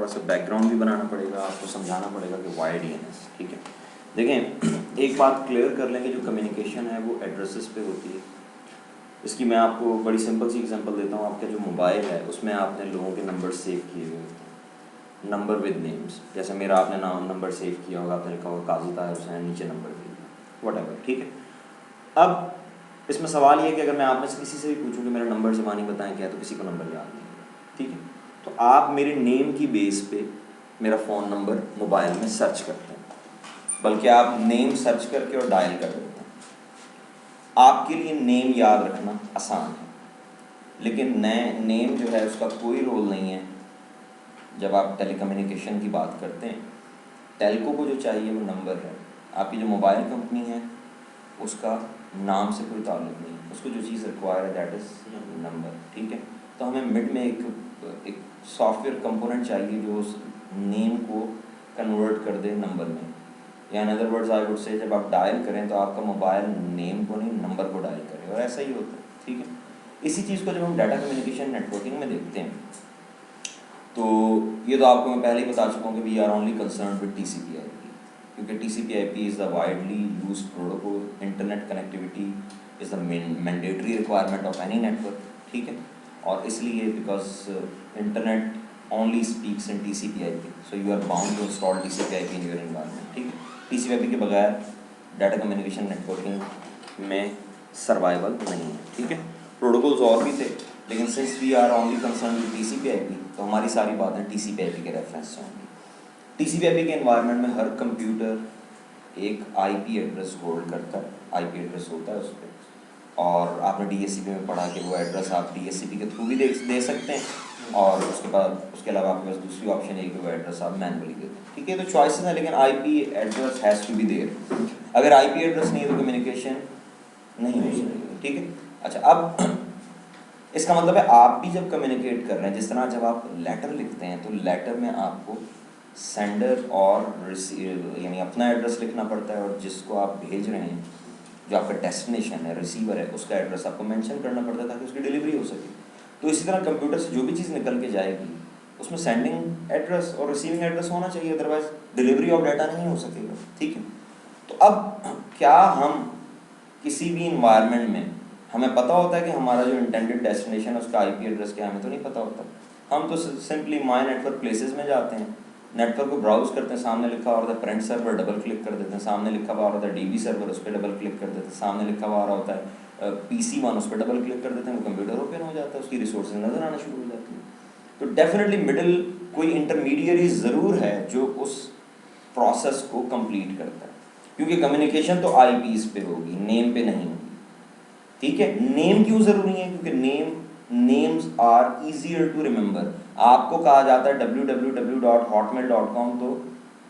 थोड़ा सा बैकग्राउंड भी बनाना पड़ेगा, आपको समझाना पड़ेगा कि वाई DNS। ठीक है, देखें एक बात क्लियर कर लेंगे, जो कम्युनिकेशन है वो एड्रेसेस पे होती है। इसकी मैं आपको बड़ी सिंपल सी एग्जांपल देता हूँ। आपका जो मोबाइल है उसमें आपने लोगों के नंबर सेव किए हुए होते हैं, नंबर विद नेम्स। जैसे मेरा आपने नंबर सेव किया होगा, आपने लिखा होगा काजी ताहिर हुसैन, नीचे नंबर दे दिया, व्हाटएवर। ठीक है, अब इसमें सवाल ये है कि अगर मैं आप में से किसी से भी पूछूं कि मेरा नंबर ज़बानी बताएं क्या, तो किसी को नंबर याद नहीं होगा। ठीक है, तो आप मेरे नेम की बेस पे मेरा फ़ोन नंबर मोबाइल में सर्च करते हैं, बल्कि आप नेम सर्च करके और डायल कर देते हैं। आपके लिए नेम याद रखना आसान है, लेकिन नेम जो है उसका कोई रोल नहीं है जब आप टेलीकम्युनिकेशन की बात करते हैं। टेलको को जो चाहिए वो नंबर है। आपकी जो मोबाइल कंपनी है उसका नाम से कोई ताल्लुक नहीं है, उसको जो चीज़ रिक्वायर है दैट इज़ नंबर। ठीक है, तो हमें मिड में एक सॉफ्टवेयर कंपोनेंट चाहिए जो उस नेम को कन्वर्ट कर दे नंबर में, या in other words I would say जब आप डायल करें तो आपका मोबाइल नेम को नहीं नंबर को डायल करे, और ऐसा ही होता है। ठीक है, इसी चीज़ को जब हम डाटा कम्युनिकेशन नेटवर्किंग में देखते हैं तो ये तो आपको मैं पहले ही बता चुका हूँ कि we are only concern with TCP/IP, क्योंकि TCP/IP is the widely use protocol. Internet connectivity is the mandatory requirement of any network. ठीक है, और इसलिए because internet only speaks in TCP/IP, so you are bound to install TCP/IP in your environment. ठीक है, TCP/IP के बगैर data communication networking में survival नहीं है। ठीक है, प्रोटोकॉल्स और भी थे, लेकिन since we are only concern with TCP/IP तो हमारी सारी बातें TCP/IP के रेफरेंस से होंगी। TCP/IP के एनवायरनमेंट में हर कंप्यूटर एक IP एड्रेस होल्ड करता है, IP एड्रेस होता है उस पर, और आपने DHCP में पढ़ा कि वो एड्रेस आप DHCP के थ्रू भी दे सकते हैं, और उसके बाद उसके अलावा आपके पास दूसरी ऑप्शन है कि वो एड्रेस आप मैनुअली देते हैं। ठीक है, तो चॉइसेस हैं, लेकिन IP address has to be there. अगर IP एड्रेस नहीं है तो कम्युनिकेशन नहीं हो सकेगी। ठीक है, अच्छा, अब इसका मतलब है आप भी जब कम्युनिकेट कर रहे हैं, जिस तरह जब आप लेटर लिखते हैं तो लेटर में आपको सेंडर और रिसीव यानी अपना एड्रेस लिखना पड़ता है, और जिसको आप भेज रहे हैं जो आपका डेस्टिनेशन है, रिसीवर है, उसका एड्रेस आपको मेंशन करना पड़ता है ताकि उसकी डिलीवरी हो सके। तो इसी तरह कंप्यूटर से जो भी चीज़ निकल के जाएगी उसमें सेंडिंग एड्रेस और रिसीविंग एड्रेस होना चाहिए, अदरवाइज डिलीवरी ऑफ डाटा नहीं हो सकेगा। ठीक है, तो अब क्या हम किसी भी इन्वायरमेंट में हमें पता होता है कि हमारा जो इंटेंडेड डेस्टिनेशन है उसका IP एड्रेस क्या है? हमें तो नहीं पता होता। हम तो सिंपली माई नेटवर्क प्लेसेस में जाते हैं, नेटवर्क को ब्राउज करते हैं, सामने लिखा हुआ होता है प्रिंट सर्वर, डबल क्लिक कर देते हैं, सामने लिखा हुआ होता है DB सर्वर, उस पर डबल क्लिक कर देते हैं, सामने लिखा हुआ होता है PC1, उस पर डबल क्लिक कर देते हैं, वो कंप्यूटर ओपन हो जाता है, उसकी रिसोर्सेज नज़र आना शुरू हो जाती है। तो डेफिनेटली मिडिल कोई इंटरमीडिएरी ज़रूर है जो उस प्रोसेस को कंप्लीट करता है, क्योंकि कम्युनिकेशन तो IPs पे होगी, नेम पे नहीं होगी। ठीक है, नेम क्यों ज़रूरी है? क्योंकि names are easier to remember. आपको कहा जाता है www.hotmail.com, तो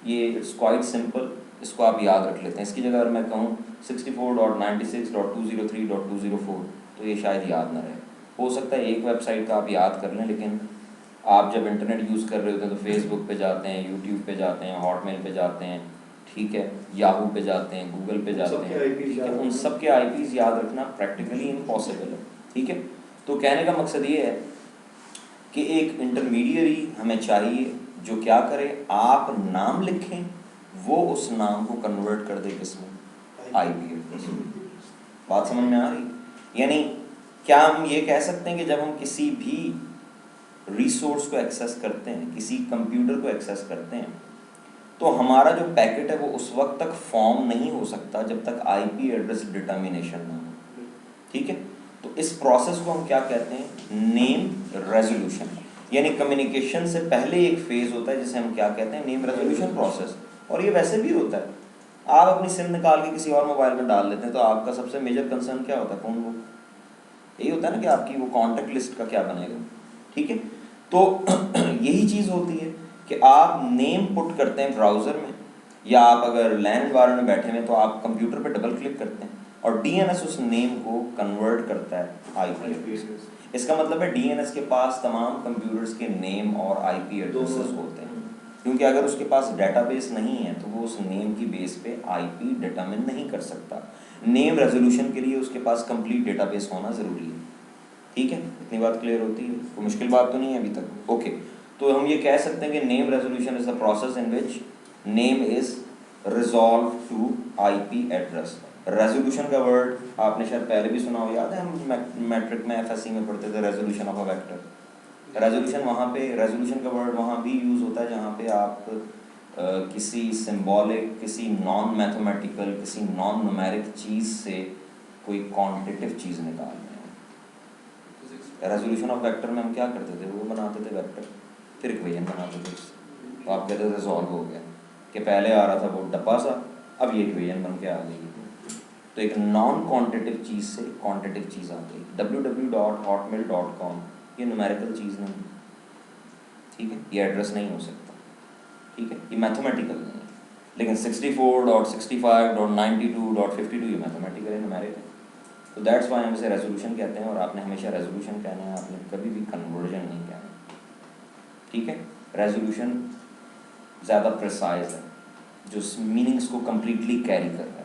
ये इट्स क्वाइट सिंपल, इसको आप याद रख लेते हैं। इसकी जगह अगर मैं कहूँ 64.96.203.204 तो ये शायद याद ना रहे। हो सकता है एक वेबसाइट का आप याद कर लें, लेकिन आप जब इंटरनेट यूज़ कर रहे होते हैं तो फेसबुक पे जाते हैं, यूट्यूब पे जाते हैं, हॉटमेल पे जाते हैं, ठीक है, याहू पे जाते हैं, गूगल पे जाते हैं, ठीक है, उन सब के IPs याद रखना प्रैक्टिकली इम्पॉसिबल है। ठीक है, तो कहने का मकसद ये है कि एक इंटरमीडिएरी हमें चाहिए जो क्या करे, आप नाम लिखें, वो उस नाम को कन्वर्ट कर दे किसमें? IP address. बात समझ में आ रही? यानी क्या हम ये कह सकते हैं कि जब हम किसी भी रिसोर्स को एक्सेस करते हैं, किसी कंप्यूटर को एक्सेस करते हैं, तो हमारा जो पैकेट है वो उस वक्त तक फॉर्म नहीं हो सकता जब तक IP एड्रेस डिटर्मिनेशन ना हो। ठीक है, तो इस प्रोसेस को हम क्या कहते हैं? Name resolution. यानी कम्युनिकेशन से पहले एक फेज होता है जिसे हम क्या कहते हैं? Name resolution process. और ये वैसे भी होता है, आप अपनी सिम निकाल के किसी और मोबाइल में डाल देते हैं तो आपका सबसे मेजर कंसर्न क्या होता है? Phone book. यही होता है ना कि आपकी वो कॉन्टैक्ट लिस्ट का क्या बनेगा। ठीक है, तो यही चीज़ होती है कि आप नेम पुट करते हैं ब्राउज़र में, या आप अगर लैन एनवायरनमेंट में बैठे हैं तो आप कंप्यूटर पे डबल क्लिक करते हैं और DNS उस नेम को कन्वर्ट करता है IP एड्रेस। इसका मतलब है DNS के पास तमाम कंप्यूटर्स के नेम और IP एड्रेसेस होते हैं, क्योंकि अगर उसके पास डेटाबेस नहीं है तो वो उस नेम की बेस पे IP डिटरमिन नहीं कर सकता। नेम रेजोल्यूशन के लिए उसके पास कंप्लीट डेटाबेस होना ज़रूरी है। ठीक है, इतनी बात क्लियर होती है? कोई मुश्किल बात तो नहीं है अभी तक? ओके, तो हम ये कह सकते हैं कि name resolution is the process in which name is resolve to IP address. Resolution का वर्ड आपने शायद पहले भी सुना हो, याद है हम मैट्रिक में एफएससी में पढ़ते थे resolution of a vector. Resolution वहाँ पे, रेजोल्यूशन का वर्ड वहाँ भी यूज़ होता है जहाँ पे आप किसी सिंबॉलिक, किसी नॉन मैथमेटिकल, किसी नॉन न्यूमेरिक चीज़ से कोई क्वांटिटिव चीज़ निकाल रहे हैं। रेजोल्यूशन ऑफ वेक्टर में हम क्या करते थे, वो बनाते थे वेक्टर, फिर इक्वेशन बनाते थे उससे, तो आप कहते थे सॉल्व हो गया, कि पहले आ रहा था वो डब्बा सा, अब ये इक्वेशन बन के आ गई। तो एक नॉन क्वांटिटिव चीज़ से क्वांटिटिव चीज़ आ गई। www.hotmail.com ये न्यूमेरिकल चीज़ नहीं, ठीक है, ये एड्रेस नहीं हो सकता, ठीक है, ये मैथमेटिकल नहीं है। लेकिन 64.65.92.52 ये मैथमेटिकल है, न्यूमेरिक है। तो दैट्स वाई हम इसे रेजोल्यूशन कहते हैं, और आपने हमेशा रेजोल्यूशन कहना है, आपने कभी भी कन्वर्जन नहीं कहना, ठीक है। रेजोल्यूशन ज़्यादा प्रिसाइज है, जो मीनिंग्स को कम्प्लीटली कैरी कर रहा है।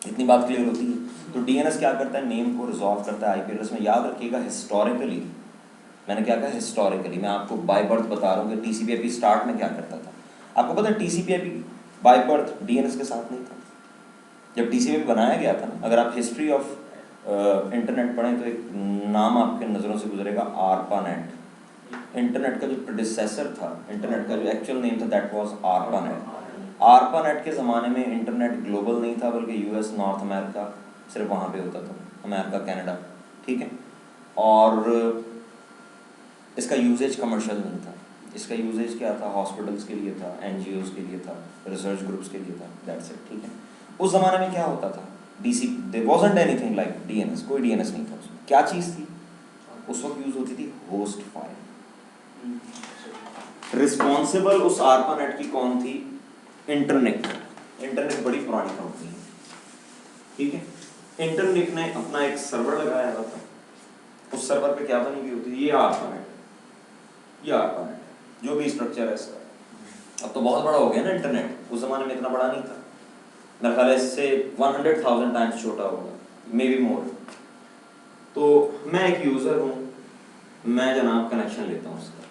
इतनी बात क्लियर होती है। तो डीएनएस क्या करता है, नेम को रिजॉल्व करता है आईपी एड्रेस में। याद रखिएगा हिस्टोरिकली, मैंने क्या कहा हिस्टोरिकली, मैं आपको बाय बर्थ बता रहा हूँ कि टीसीपीआईपी स्टार्ट में क्या करता था। आपको पता है टीसीपीआईपी बाय बर्थ डीएनएस के साथ नहीं था। जब टीसीपीआईपी बनाया गया था ना, अगर आप हिस्ट्री ऑफ इंटरनेट पढ़ें तो एक नाम आपके नज़रों से गुजरेगा, आरपानेट। इंटरनेट का जो प्रेडिसेसर था, इंटरनेट का जो एक्चुअल नेम था, दैट वाज आरपानेट। आरपानेट के ज़माने में इंटरनेट ग्लोबल नहीं था, बल्कि यूएस, नॉर्थ अमेरिका, सिर्फ वहाँ पे होता था, अमेरिका, कनाडा, ठीक है। और इसका यूजेज कमर्शियल नहीं था, इसका यूजेज क्या था, हॉस्पिटल्स के लिए था, एनजीओज के लिए था, रिसर्च ग्रुप्स के लिए था, दैट्स इट, ठीक है। उस ज़माने में क्या होता था, there wasn't anything like DNS, कोई डीएनएस नहीं था उसमें। क्या चीज़ थी उस वक्त यूज़ होती थी, होस्ट फाइल। रिस्पॉन्सिबल उस आरपानेट की कौन थी, इंटरनेट। इंटरनेट बड़ी पुरानी कंपनी है, ठीक है। इंटरनेट ने अपना एक सर्वर लगाया हुआ था, उस सर्वर पे क्या बनी हुई होती है, ये आरपानेट, ये आरपानेट, जो भी स्ट्रक्चर है इसका। अब तो बहुत बड़ा हो गया ना इंटरनेट, उस जमाने में इतना बड़ा नहीं था, मेरे ख्याल इससे 100,000 टाइम्स छोटा होगा, मे बी मोर। तो मैं एक यूज़र हूँ, मैं जनाब कनेक्शन लेता हूँ उसका,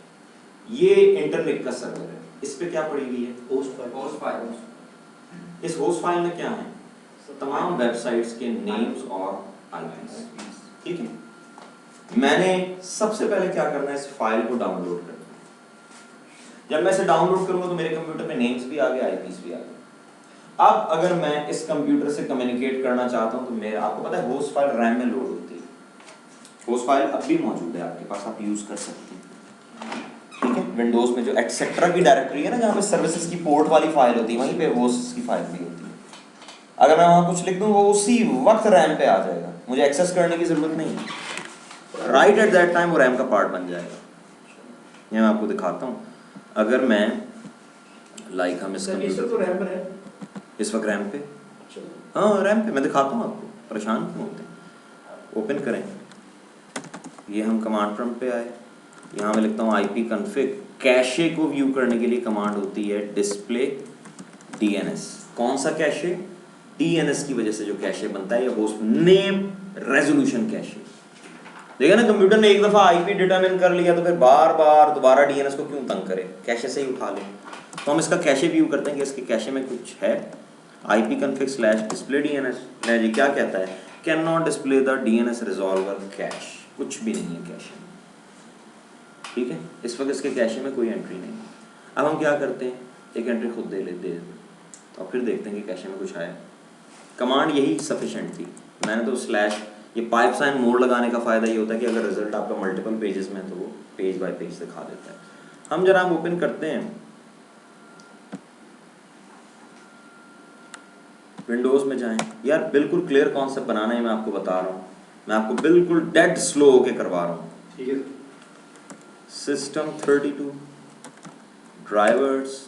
ये इंटरनेट का सर्वर है, इस पे क्या पड़ी हुई है, होस्ट फाइल। इस होस्ट फाइल में क्या है, तमाम वेबसाइट्स के नेम्स और आईपीस, ठीक है। मैंने सबसे पहले क्या करना है, इस फाइल को डाउनलोड करना है। जब मैं इसे डाउनलोड करूंगा तो मेरे कंप्यूटर में नेम्स भी आ गए, आईपीस भी आ गए। अब अगर मैं इस कंप्यूटर से कम्युनिकेट करना चाहता हूं तो मेरे, आपको पता है होस्ट फाइल रैम में लोड होती है, होस्ट फाइल अब भी मौजूद है आपके पास, आप यूज कर सकते हैं, ठीक है। विंडोज में जो एक्सेट्रा की डायरेक्टरी है ना, जहाँ पे सर्विसेज की पोर्ट वाली फाइल होती है, वहीं पे होस्ट की फाइल भी होती है। अगर मैं वहां कुछ लिख दूं वो उसी वक्त रैम पे आ जाएगा, मुझे एक्सेस करने की जरूरत नहीं है, राइट एट दैट टाइम वो रैम का पार्ट बन जाएगा। ये मैं आपको दिखाता हूँ। अगर मैं लाइक हम इसका तो रैम पर है इस वक्त रैम पे, हाँ रैम पे, मैं दिखाता हूँ आपको, परेशान क्यों होते हैं। ओपन करें, ये हम कमांड प्रॉम्प्ट पे आए, यहाँ मैं लिखता हूँ IP config। कैशे को व्यू करने के लिए कमांड होती है डिस्प्ले DNS। कौन सा कैशे, DNS की वजह से जो कैशे बनता है, ये होस्ट नेम रेजोल्यूशन कैशे। देखा ना, कंप्यूटर ने एक दफा IP डिटरमिन कर लिया तो फिर बार बार दोबारा DNS को क्यों तंग करे, कैशे से ही उठा ले। तो हम इसका कैशे व्यू करते हैं कि इसके कैशे में कुछ है। IP config / display DNS, जी क्या कहता है, can not display the DNS resolver cash, कुछ भी नहीं है कैशे में, ठीक है। इस वक्त इसके कैशे में कोई एंट्री नहीं है। अब हम क्या करते हैं, एक एंट्री खुद दे लेते हैं और फिर देखते हैं कि कैशे में कुछ आया। कमांड यही सफिशेंट थी, मैंने तो स्लैश, ये पाइप साइन मोड लगाने का फ़ायदा ये होता है कि अगर रिजल्ट आपका मल्टीपल पेजेस में है तो वो पेज बाय पेज दिखा देता है। हम जरा ओपन करते हैं विंडोज़ में, जाएं यार, बिल्कुल क्लियर कॉन्सेप्ट बनाना है, मैं आपको बता रहा हूँ, मैं आपको बिल्कुल डेड स्लो होके करवा रहा हूँ, ठीक है। सिस्टम 32 ड्राइवर्स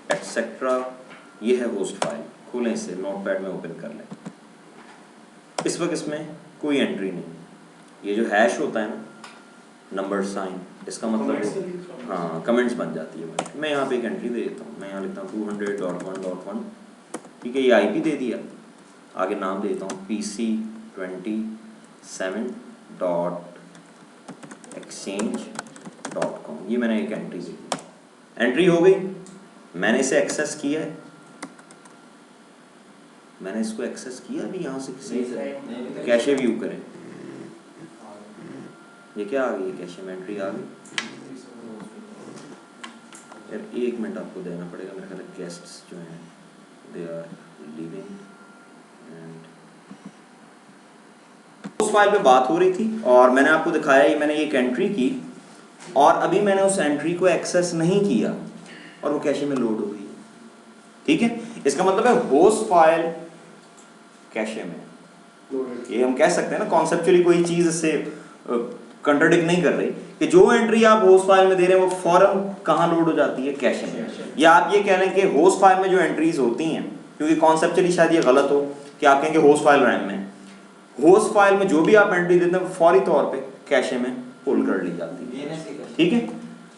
एक्सेट्रा, ये है होस्ट फाइल। खोलें इसे, नोटपैड में ओपन कर लें। इस वक्त इसमें कोई एंट्री नहीं, ये जो हैश होता है ना, नंबर साइन, इसका मतलब हाँ कमेंट्स बन जाती है। मैं यहाँ पे एक एंट्री दे देता हूँ, मैं यहाँ लिखता हूँ 200.1.1, ठीक है, ये IP दे दिया, आगे नाम देता हूँ PC27.exchange .com, ये मैंने एक एंट्री दी, एंट्री हो गई, मैंने इसे एक्सेस किया है, मैंने इसको एक्सेस किया अभी यहाँ से किसी कैशे व्यू करें, ये क्या आ गई, कैशे में एंट्री आ गई। यार 1 मिनट आपको देना पड़ेगा, मेरे ख्याल गेस्ट्स जो हैं दे आर लिविंग एंड उस फाइल पे बात हो रही थी और मैंने आपको दिखाया ये मैंने एक एंट्री की और अभी मैंने उस एंट्री को एक्सेस नहीं किया और वो कैशे में लोड हो गई। ठीक है, इसका मतलब है होस्ट फाइल कैशे में, ये हम कह सकते हैं ना कॉन्सेप्चुअली कोई चीज इससे कंट्राडिक्ट नहीं कर रही कि जो एंट्री आप होस्ट फाइल में दे रहे हैं वो फौरन कहाँ लोड हो जाती है, कैशे में। या आप ये कह लें कि होस्ट फाइल में जो एंट्रीज होती हैं, क्योंकि कॉन्सेप्चुअली शायद ये गलत हो कि आप कहेंगे होस्ट फाइल रैम में, होस्ट फाइल में जो भी आप एंट्री देते हैं फौरी तौर पे कैशे में पुल कर ली जाती है। ठीक है,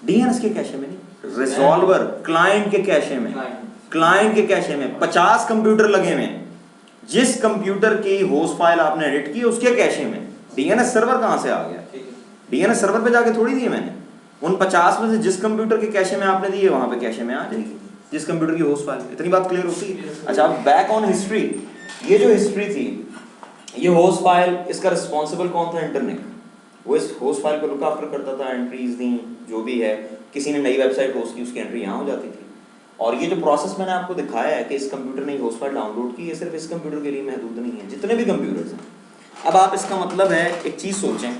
डीएनएस के कैशे में नहीं, रिजॉल्वर क्लाइंट के कैशे में, क्लाइंट के कैशे में 50 कंप्यूटर लगे हुए हैं, जिस कंप्यूटर की होस्ट फाइल आपने एडिट की उसके कैशे में। डीएनएस सर्वर कहां से आ गया, डीएनएस सर्वर पे जाके थोड़ी दिए मैंने, उन 50 में से जिस कंप्यूटर के कैशे में आपने दिए वहां पे कैशे में आ जाएगी जिस कंप्यूटर की होस्ट फाइल। इतनी बात क्लियर होती है। अच्छा, अब बैक ऑन हिस्ट्री, ये जो हिस्ट्री थी, ये होस्ट फाइल, इसका रिस्पॉन्सिबल कौन था, इंटरनेट। वो इस होस्ट फाइल को लुक आफ्टर करता था, एंट्रीज दी, जो भी है, किसी ने नई वेबसाइट होस्ट की उसकी एंट्री यहाँ हो जाती थी। और ये जो प्रोसेस मैंने आपको दिखाया है कि इस कंप्यूटर ने होस्ट फाइल डाउनलोड की, ये सिर्फ इस कंप्यूटर के लिए महदूद नहीं है, जितने भी कंप्यूटर्स हैं। अब आप इसका मतलब है एक चीज सोचें,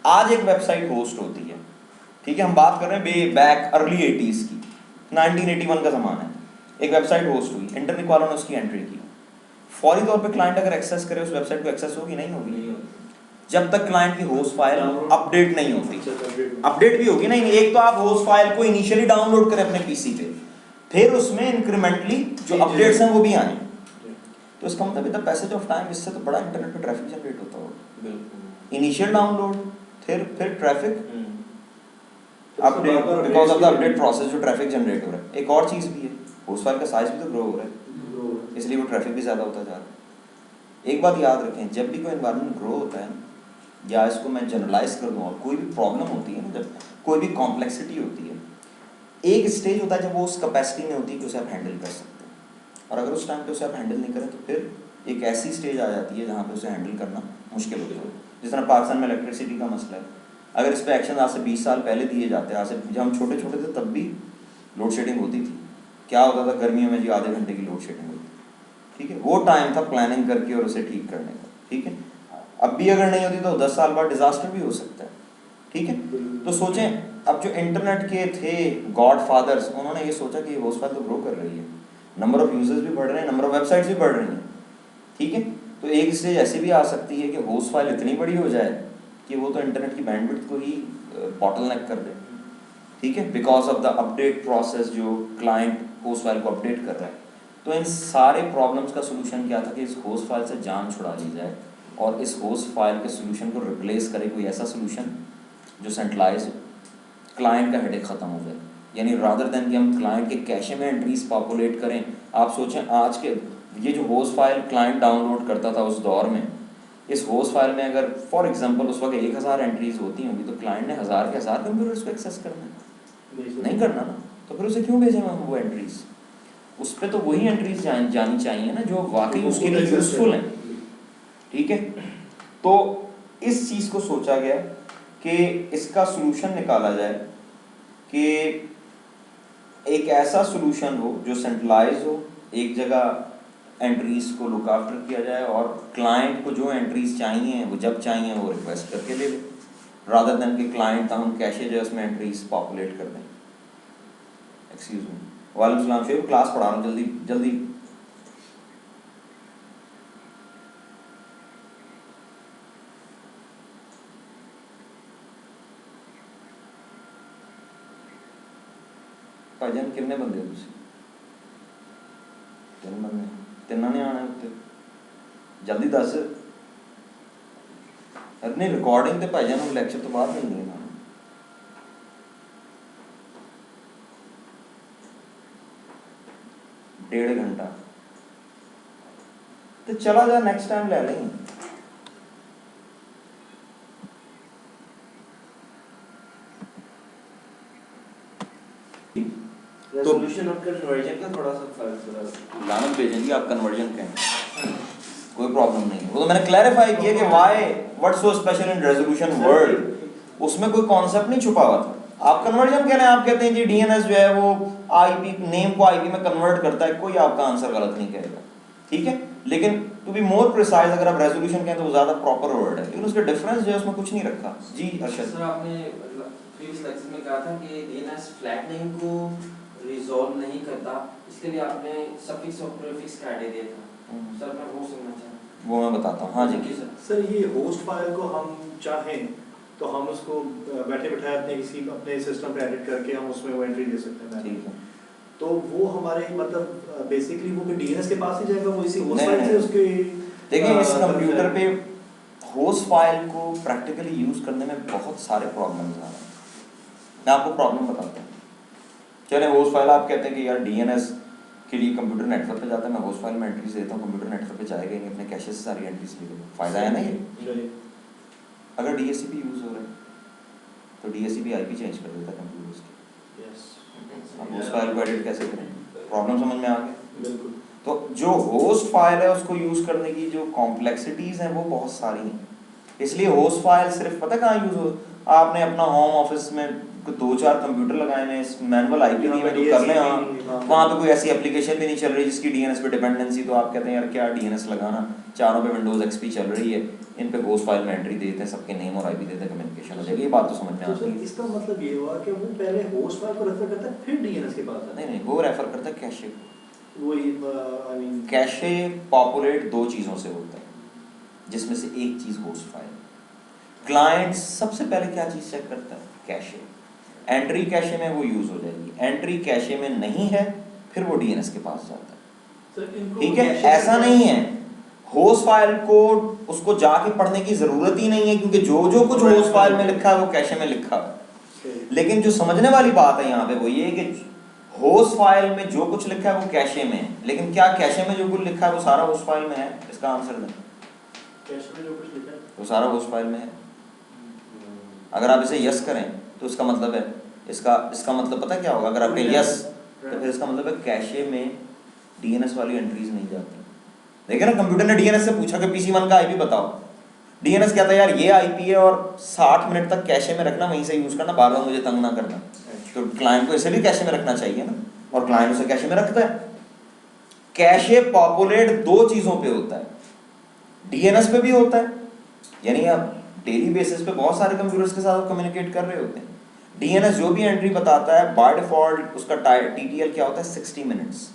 आज एक वेबसाइट होस्ट होती है, ठीक है, हम बात कर रहे हैं बैक अर्ली 80s की, 1981 का जमाना है, एक वेबसाइट होस्ट हुई, इंटरनेट वालों ने उसकी एंट्री की, फौरी तौर पे क्लाइंट अगर एक्सेस करे उस वेबसाइट को, एक्सेस होगी नहीं होगी, जब तक क्लाइंट की होस्ट फाइल अपडेट नहीं होती। अपडेट भी होगी नहीं, एक तो आप होस्ट फाइल को इनिशियली डाउनलोड करें अपने पीसी पे, फिर उसमें इंक्रीमेंटली जो अपडेट्स हैं वो भी आए, तो इसका मतलब इतना पैसेज ऑफ टाइम, इससे तो बड़ा इंटरनेट पे ट्रैफिक जनरेट होता होगा। इनिशियल डाउनलोड, फिर traffic update, because of the update process जो ट्रैफिक जनरेट हो रहा है। एक और चीज भी है, होस्ट फाइल का साइज भी तो ग्रो हो रहा है, इसलिए वो ट्रैफिक भी ज्यादा होता जा रहा है। एक बात याद रखें, जब भी कोई एनवायरनमेंट ग्रो होता है, या इसको मैं जनरलाइज कर दूँ, और कोई भी प्रॉब्लम होती है ना, जब कोई भी कॉम्प्लेक्सिटी होती है, एक स्टेज होता है जब वो उस कैपेसिटी में होती है कि उसे आप हैंडल कर सकते हैं, और अगर उस टाइम पे उसे आप हैंडल नहीं करें तो फिर एक ऐसी स्टेज आ जाती है जहाँ पे उसे हैंडल करना मुश्किल होता है। जिस तरह पाकिस्तान में इलेक्ट्रिसिटी का मसला है, अगर इस पर एक्शन आज से 20 साल पहले दिए जाते हैं, आज से जब हम छोटे छोटे थे तब भी लोड शेडिंग होती थी, क्या होता था गर्मियों में जी आधे घंटे की लोड शेडिंग होती, ठीक है, वो टाइम था प्लानिंग करके और उसे ठीक करने का, ठीक है। अब भी अगर नहीं होती तो 10 साल बाद डिजास्टर भी हो सकता है, ठीक है। तो सोचें, अब जो इंटरनेट के थे गॉड फादर्स, उन्होंने ये सोचा कि होस्ट फाइल तो ग्रो कर रही है, नंबर ऑफ यूजर्स भी बढ़ रहे हैं, नंबर ऑफ वेबसाइट्स भी बढ़ रही हैं, ठीक है, तो एक स्टेज ऐसी भी आ सकती है कि होस्ट फाइल इतनी बड़ी हो जाए कि वो तो इंटरनेट की बैंडविड्थ को ही बॉटलनेक कर दे, ठीक है, because of the update process जो क्लाइंट होस्ट फाइल को अपडेट कर रहा है। तो इन सारे प्रॉब्लम्स का सोल्यूशन क्या था कि इस होस्ट फाइल से जान छुड़ा ली जाए और इस होस्ट फाइल के सोल्यूशन को रिप्लेस करे कोई ऐसा सोल्यूशन जो सेंट्रलाइज हो, क्लाइंट का हेडेक ख़त्म हो जाए। यानी रादर देन कि हम क्लाइंट के कैशे में एंट्रीज पॉपुलेट करें, आप सोचें आज के ये जो होस्ट फाइल क्लाइंट डाउनलोड करता था उस दौर में, इस होस्ट फाइल में अगर फॉर एग्जांपल उस वक्त 1000 एंट्रीज होती होंगी तो क्लाइंट ने 1000 के 1000 कंप्यूटर्स को एक्सेस करना है, नहीं करना ना, तो फिर उसे क्यों भेजें हम वो एंट्रीज, उस पर तो वही एंट्रीज जानी चाहिए ना जो वाकई उसके लिए यूजफुल हैं, ठीक है। तो इस चीज़ को सोचा गया कि इसका सलूशन निकाला जाए कि एक ऐसा सलूशन हो जो सेंट्रलाइज हो, एक जगह एंट्रीज को लुक आफ्टर किया जाए और क्लाइंट को जो एंट्रीज चाहिए वो जब चाहिए वो रिक्वेस्ट करके ले ले, रादर देन कि क्लाइंट का हम कैशे जो उसमें एंट्रीज पॉपुलेट कर दें। एक्सक्यूज मी, वालेकुम सलाम शेख, क्लास पढ़ा रहा हूँ, जल्दी जल्दी। भाईजान कितने बंदे हो तुम? 3 बंदे, 3 ने आना उत्ते, जल्दी दस। नहीं रिकॉर्डिंग तो भाईजान हम लैक्चर तो बाद मिलनी है ना, 1.5 घंटा तो चला जा, नेक्स्ट टाइम ले लेंगे। रेजोल्यूशन और कन्वर्जन का थोड़ा सा फर्क लानत भेजें जी, आप कन्वर्जन कहें कोई प्रॉब्लम नहीं है, वो तो मैंने क्लैरिफाई किया कि why what's so special in resolution word, उसमें कोई कॉन्सेप्ट नहीं छुपा हुआ था। आप कन्वर्जन कह रहे हैं, आप कहते हैं जी डीएनएस जो है वो आईपी नेम को आईपी में कन्वर्ट करता है, कोई आपका आंसर गलत नहीं कहेगा, ठीक है। लेकिन टू बी मोर प्रिसाइज अगर आप रेजोल्यूशन कहें तो वो ज्यादा प्रॉपर वर्ड है, लेकिन उसका डिफरेंस जो है उसमें कुछ नहीं रखा। जी अरशद सर, आपने प्रीवियस लेक्चर में कहा था कि डीएनएस फ्लैटनिंग को रिजॉल्व नहीं करता, इसके लिए आपने सफिक्स और प्रीफिक्स का आइडिया दिया था। सर मैं वो सुनना चाहता हूं। वो मैं बताता हूँ। हाँ जी सर, ये होस्ट फाइल को हम चाहें तो हम उसको बैठे बैठाए अपने सिस्टम पे एडिट करके हम उसमें वो एंट्री दे सकते हैं, ठीक है। तो वो हमारे मतलब बेसिकली वो डीएनएस के पास ही जाएगा, वो इसी होस्ट फाइल से उसके देखिए इस कंप्यूटर पे होस्ट फाइल को प्रैक्टिकली यूज करने में बहुत सारे प्रॉब्लम्स आ रहे हैं। मैं आपको प्रॉब्लम बताता हूँ। चले होस्ट फाइल, आप कहते हैं कि यार डीएनएस के लिए कंप्यूटर नेटवर्क पे जाता है, मैं होस्ट फाइल में एंट्रीज देता हूँ, कंप्यूटर नेटवर्क पे जाएगा ही नहीं, अपने कैशे से सारी एंट्रीज लेगा, फायदा है ना ये। अगर डीएचसीपी यूज हो रहा है तो डीएचसीपी आईपी चेंज कर देता है कंप्यूटर्स की। अब होस्ट फाइल को एडिट कैसे करें, प्रॉब्लम समझ में आ गई। बिल्कुल। तो जो होस्ट फाइल है उसको यूज करने की जो कॉम्प्लेक्सिटीज हैं वो बहुत सारी हैं, इसलिए होस्ट फाइल सिर्फ पता कहाँ यूज हो, आपने अपना होम ऑफिस में 2-4 कंप्यूटर लगाए हैं, मैनुअल आईपी दी है तो कर लें, वहाँ पे कोई ऐसी एप्लीकेशन भी नहीं चल रही जिसकी डीएनएस पे डिपेंडेंसी, तो आप कहते हैं यार क्या डीएनएस लगाना, चारों पे विंडोज एक्सपी चल रही है, इन पे होस्ट फाइल में एंट्री देते हैं, सबके नेम और आईपी देते हैं, कम्युनिकेशन हो जाएगी। ये बात तो समझ में आती है। इसका मतलब ये हुआ कि वो पहले होस्ट फाइल को रेफर करता है फिर डीएनएस के पास आता है। नहीं, वो रेफर करता है कैशे को। वही आई मीन कैशे पॉपुलेट 2 चीज़ों से होता है, जिसमें से एक चीज़ होस्ट फाइल। क्लाइंट सबसे पहले क्या चीज़ चेक करता है, कैशे। एंट्री कैशे में वो यूज हो जाएगी, एंट्री कैशे में नहीं है फिर वो डीएनएस के पास जाता है, ठीक है। ऐसा नहीं है होस्ट फाइल को उसको जाके पढ़ने की जरूरत ही नहीं है, क्योंकि जो कुछ होस्ट फाइल में लिखा है वो कैशे में लिखा है। लेकिन जो समझने वाली बात है यहाँ पे वो ये है कि होस्ट फाइल में जो कुछ लिखा है वो कैशे में है, लेकिन क्या कैशे में जो कुछ लिखा है वो सारा होस्ट फाइल में है? इसका आंसर दें। कैशे में जो कुछ लिखा है वो सारा होस्ट फाइल में है। अगर आप इसे यस करें तो इसका मतलब है, इसका मतलब पता क्या होगा, अगर आप यस तो फिर इसका मतलब है कैशे में डीएनएस वाली एंट्रीज नहीं जाती। देखिए ना, कंप्यूटर ने डीएनएस से पूछा कि PC1 का आईपी बताओ, डीएनएस कहता है यार ये आईपी है और 60 मिनट तक कैशे में रखना, वहीं से यूज करना, बार बार मुझे तंग ना करना। तो क्लाइंट को इसे भी कैशे में रखना चाहिए ना, और क्लाइंट उसे कैशे में रखता है। कैशे पॉपुलेट 2 चीजों पे होता है, डीएनएस पे भी होता है, यानी आप डेली बेसिस पे बहुत सारे कंप्यूटर्स के साथ कम्युनिकेट कर रहे होते हैं। डीएनएस जो भी एंट्री बताता है बाय डिफॉल्ट उसका टीटीएल क्या होता है, 60 मिनट्स,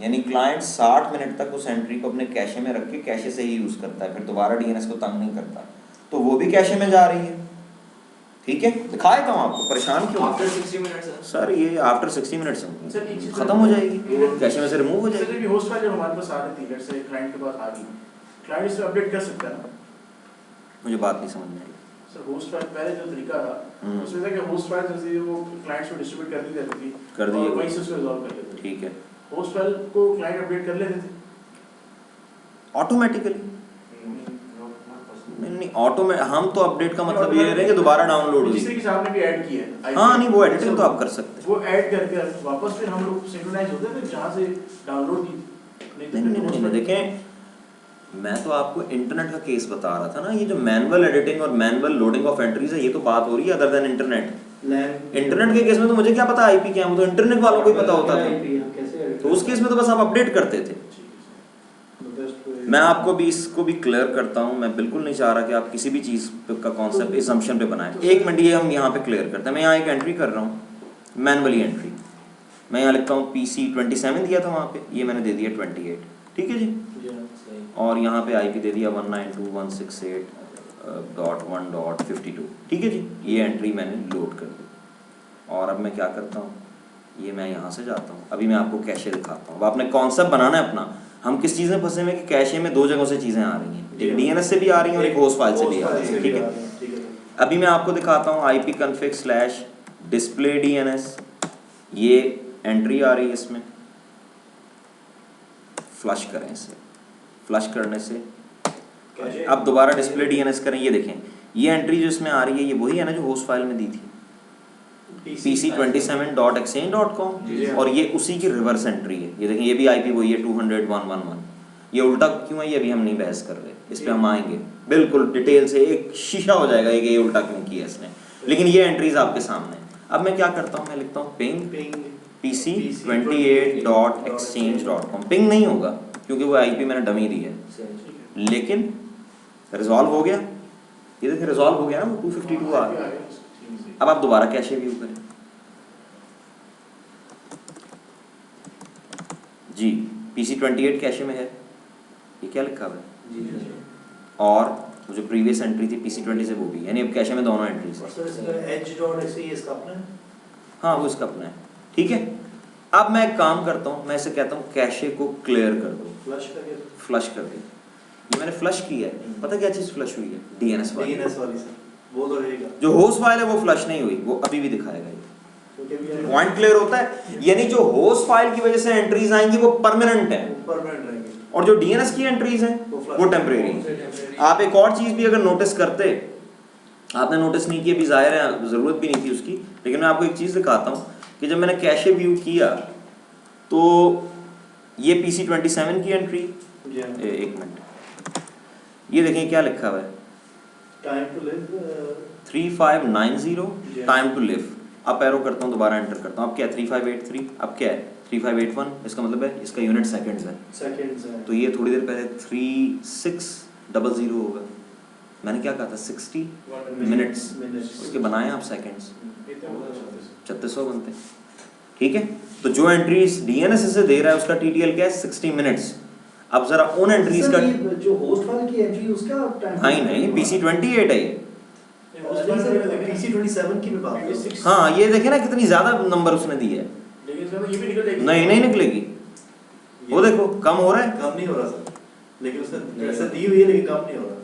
यानी क्लाइंट 60 मिनट तक उस एंट्री को अपने कैशे में रख के कैशे से ही यूज करता है, फिर दोबारा डीएनएस को तंग नहीं करता, तो वो भी कैशे में जा रही है। ठीक है, दिखाए तो आपको, परेशान क्यों? आफ्टर 60 मिनट्स सर ये आफ्टर 60 मिनट्स सर एक चीज़ खत्म हो जाएगी, कैशे में से रिमूव हो सर जाएगी। जब होस्ट फाइल जब हमारे पास आ रही थी, लेट्स से क्लाइंट के पास आ गई, क्लाइंट इसे अपडेट कर सकता है ना? मुझे बात नहीं समझ में आई। सर होस्ट फाइल पहले जो तरीका था उसमें था कि होस्ट फाइल जैसे वो क्लाइंट्स को डिस्ट्रीब्यूट कर दी जाती थी, कर दी और वहीं से उसको रिजॉल्व कर लेते थे। ठीक है, होस्ट फाइल को क्लाइंट अपडेट कर लेते थे ऑटोमेटिकली। नहीं ऑटोमेट, हम तो अपडेट का मतलब ये ले रहे हैं कि दोबारा डाउनलोड जिस होगी। तरीके से आपने भी ऐड किया है, हाँ नहीं, वो एडिटिंग तो आप कर सकते हैं। वो ऐड करके वापस फिर हम लोग सिंक्रोनाइज होते थे जहाँ से डाउनलोड की। नहीं देखें, मैं तो आपको इंटरनेट का केस बता रहा था ना, ये जो मैनुअल एडिटिंग और मैनुअल लोडिंग ऑफ एंट्रीज है, ये तो बात हो रही है अदर देन इंटरनेट। इंटरनेट के केस में तो मुझे क्या पता आईपी क्या है, वो तो इंटरनेट वालों को ही पता होता था, तो उस केस में तो बस आप अपडेट करते थे। मैं आपको भी इसको भी क्लियर करता हूँ, मैं बिल्कुल नहीं चाह रहा कि आप किसी भी चीज़ का कॉन्सेप्ट असम्पशन पे बनाएं। एक मिनट, ये हम यहाँ पे क्लियर करते हैं। मैं यहाँ एक एंट्री कर रहा हूँ, मैनुअली एंट्री, मैं यहाँ लिखता हूँ PC27 दिया था वहाँ पे, ये मैंने दे दिया 28, ठीक है जी, और यहाँ पे आईपी दे दिया 192.168.1.52, ठीक है जी, ये एंट्री मैंने लोड कर दी। और अब मैं क्या करता हूँ, ये मैं यहाँ से जाता हूँ, अभी मैं आपको कैशे दिखाता हूँ। अब आपने कॉन्सेप्ट बनाना है अपना, हम किस चीज़ में फंसे हुए कि कैशे में 2 जगहों से चीज़ें आ रही हैं, एक डीएनएस से भी आ रही हैं और एक होस्ट फाइल से भी आ रही है, ठीक है। अभी मैं आपको दिखाता हूँ ipconfig/display DNS, ये एंट्री आ रही है, इसमें फ्लश करें, इसे फ्लश करने से अब दोबारा डिस्प्ले DNS करें, ये देखें ये एंट्री जो इसमें आ रही है ये वही है ना जो होस्ट फाइल में दी थी, pc27.exchange.com जी हाँ। और ये उसी की रिवर्स एंट्री है। ये देखिए ये भी आईपी वही है 200.111। ये उल्टा क्यों है ये अभी हम नहीं बहस कर रहे, इस पे हम आएंगे बिल्कुल डिटेल से, एक शीशा हो जाएगा कि ये उल्टा क्यों किया इसने, लेकिन ये एंट्रीज आपके सामने। अब मैं क्या करता हूँ, मैं लिखता हूँ पिंग pc28.exchange.com। पिंग नहीं होगा क्योंकि वो आईपी मैंने डमी दी है, लेकिन रिजॉल्व हो गया। ये देखिए रिजॉल्व हो गया ना, वो 252 आ रहा है। अब आप दोबारा कैशे व्यू करें जी, pc28 कैशे में है, ये क्या लिखा हुआ है, और वो जो प्रीवियस एंट्री थी pc20 से वो भी, यानी अब कैशे में दोनों एंट्रीज हैं। हाँ वो इसका अपना है, ठीक है। अब मैं एक काम करता हूँ, मैं इसे कहता हूँ कैशे को क्लियर कर दो, फ्लश कर दो। ये मैंने फ्लश किया है, पता क्या चीज़ फ्लश हुई है, डीएनएस वाली सर वो तो रहेगा, जो होस्ट फाइल है वो फ्लश नहीं हुई, वो अभी भी दिखाएगा। ये पॉइंट क्लियर होता है, यानी जो होस्ट फाइल की वजह से एंट्रीज आएंगी वो परमानेंट है, और जो डीएनएस की एंट्रीज हैं वो टेम्परेरी है। आप एक और चीज भी अगर नोटिस करते, आपने नोटिस नहीं किया, भी जाहिर है जरूरत भी नहीं थी उसकी, लेकिन मैं आपको एक चीज दिखाता हूँ कि जब मैंने कैशे व्यू किया तो ये pc27 की एंट्री, एक मिनट, ये देखें क्या लिखा हुआ है, time to live 3590 time to live. अब एरो करता हूँ, दोबारा एंटर करता हूँ, अब क्या है 3583, अब क्या है 3581, इसका मतलब है इसका यूनिट सेकंड्स है, तो ये थोड़ी देर पहले 3600 होगा। मैंने क्या कहा था 60 मिनट्स, उसके बनाए आप सेकंड्स, 3600 बनते हैं, ठीक है। तो जो एंट्रीज डीएनएस से दे रहा है उसका टीटीएल क्या है 60 मिनट्स। अब जरा उन एंट्रीज का जो होस्ट फाइल की एंट्री उसका टाइम नहीं pc28 है ये, pc27 की मैं बात कर रहा हूं। हाँ ये देखे ना कितनी ज्यादा नंबर उसने दी है, नहीं निकलेगी, वो देखो कम हो रहा है, कम नहीं हो रहा सर, लेकिन उसने ऐसे दी हुई है लेकिन कम नहीं हो रहा।